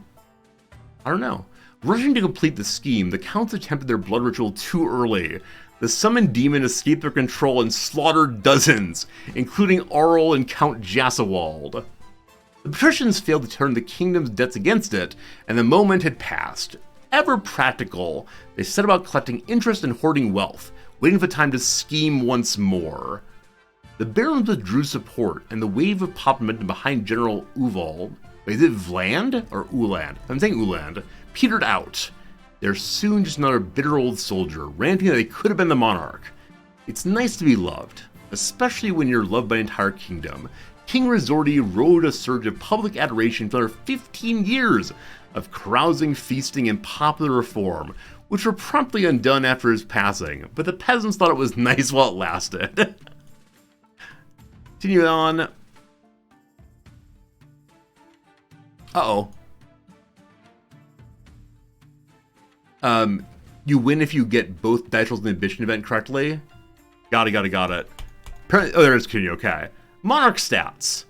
Speaker 2: know. Rushing to complete the scheme, the counts attempted their blood ritual too early. The summoned demon escaped their control and slaughtered dozens, including Aurel and Count Jassawald. The patricians failed to turn the kingdom's debts against it, and the moment had passed. Ever practical, they set about collecting interest and hoarding wealth, waiting for time to scheme once more. The barons withdrew support, and the wave of pop momentum behind General Uval, is it Vland or Uland? I'm saying Uland, petered out. They're soon just another bitter old soldier, ranting that they could have been the monarch. It's nice to be loved, especially when you're loved by an entire kingdom. King Rizordi rode a surge of public adoration for another 15 years of carousing, feasting, and popular reform, which were promptly undone after his passing, but the peasants thought it was nice while it lasted. Continue on. Uh-oh. You win if you get both dice rolls in the ambition event correctly. Got it. Oh, there it is, okay. Monarch stats.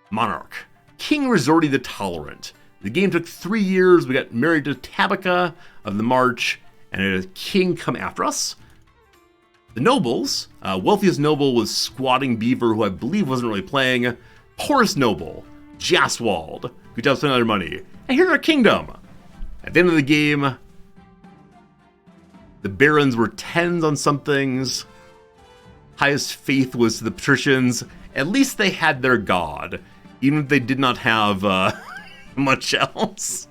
Speaker 2: Monarch. King Rizordi the Tolerant. The game took 3 years. We got married to Tabaka of the March, and a king come after us. The nobles. Wealthiest noble was Squatting Beaver, who I believe wasn't really playing. Poorest noble, Jassawald. Good job spending all their money. And here's our kingdom. At the end of the game, the barons were 10s on some things. Highest faith was to the patricians. At least they had their god, even if they did not have much else.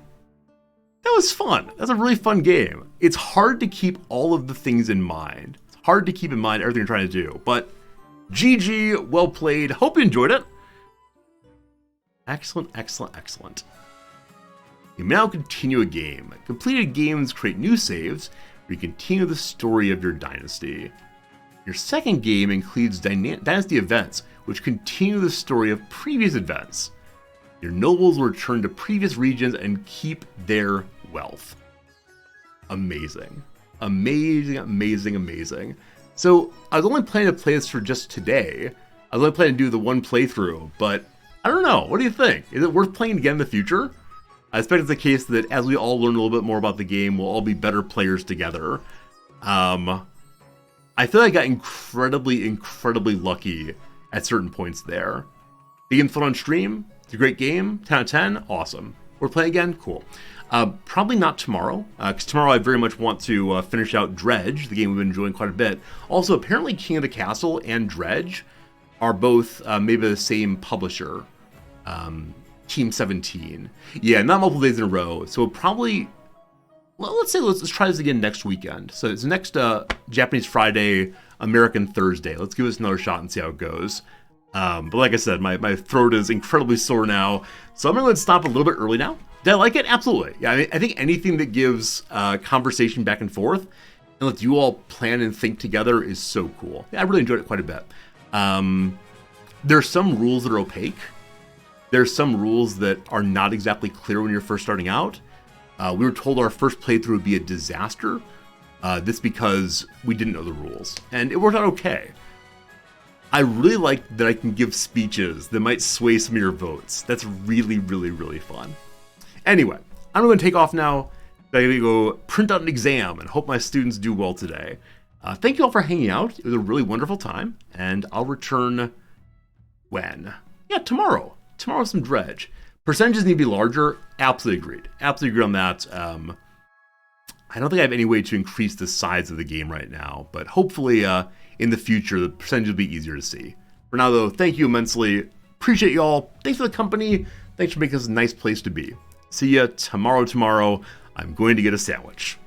Speaker 2: That was fun. That's a really fun game. It's hard to keep all of the things in mind. It's hard to keep in mind everything you're trying to do. But GG, well played. Hope you enjoyed it. Excellent. You now continue a game. Completed games create new saves, where you continue the story of your dynasty. Your second game includes dynasty events, which continue the story of previous events. Your nobles will return to previous regions and keep their wealth. Amazing. So, I was only planning to play this for just today. I was only planning to do the one playthrough, but I don't know. What do you think? Is it worth playing again in the future? I expect it's the case that as we all learn a little bit more about the game, we'll all be better players together. I feel like I got incredibly lucky at certain points there. The game's fun on stream. It's a great game. 10 out of 10. Awesome. We're playing again? Cool. Probably not tomorrow, because tomorrow I very much want to finish out Dredge, the game we've been enjoying quite a bit. Also, apparently King of the Castle and Dredge are both maybe the same publisher. Team 17. Yeah, not multiple days in a row. So probably, well, let's try this again next weekend. So it's next Japanese Friday, American Thursday. Let's give this another shot and see how it goes. But like I said, my throat is incredibly sore now. So I'm going to stop a little bit early now. Did I like it? Absolutely. Yeah, I think anything that gives conversation back and forth and lets you all plan and think together is so cool. Yeah, I really enjoyed it quite a bit. There's some rules that are opaque. There's some rules that are not exactly clear when you're first starting out. We were told our first playthrough would be a disaster. This because we didn't know the rules. And it worked out okay. I really like that I can give speeches that might sway some of your votes. That's really fun. Anyway, I'm going to take off now. I'm going to go print out an exam and hope my students do well today. Thank you all for hanging out. It was a really wonderful time. And I'll return when? Yeah, tomorrow. Tomorrow some Dredge. Percentages need to be larger. Absolutely agreed on that. I don't think I have any way to increase the size of the game right now, but hopefully in the future the percentage will be easier to see. For now though, thank you immensely. Appreciate you all. Thanks for the company. Thanks for making this a nice place to be. See ya tomorrow. I'm going to get a sandwich.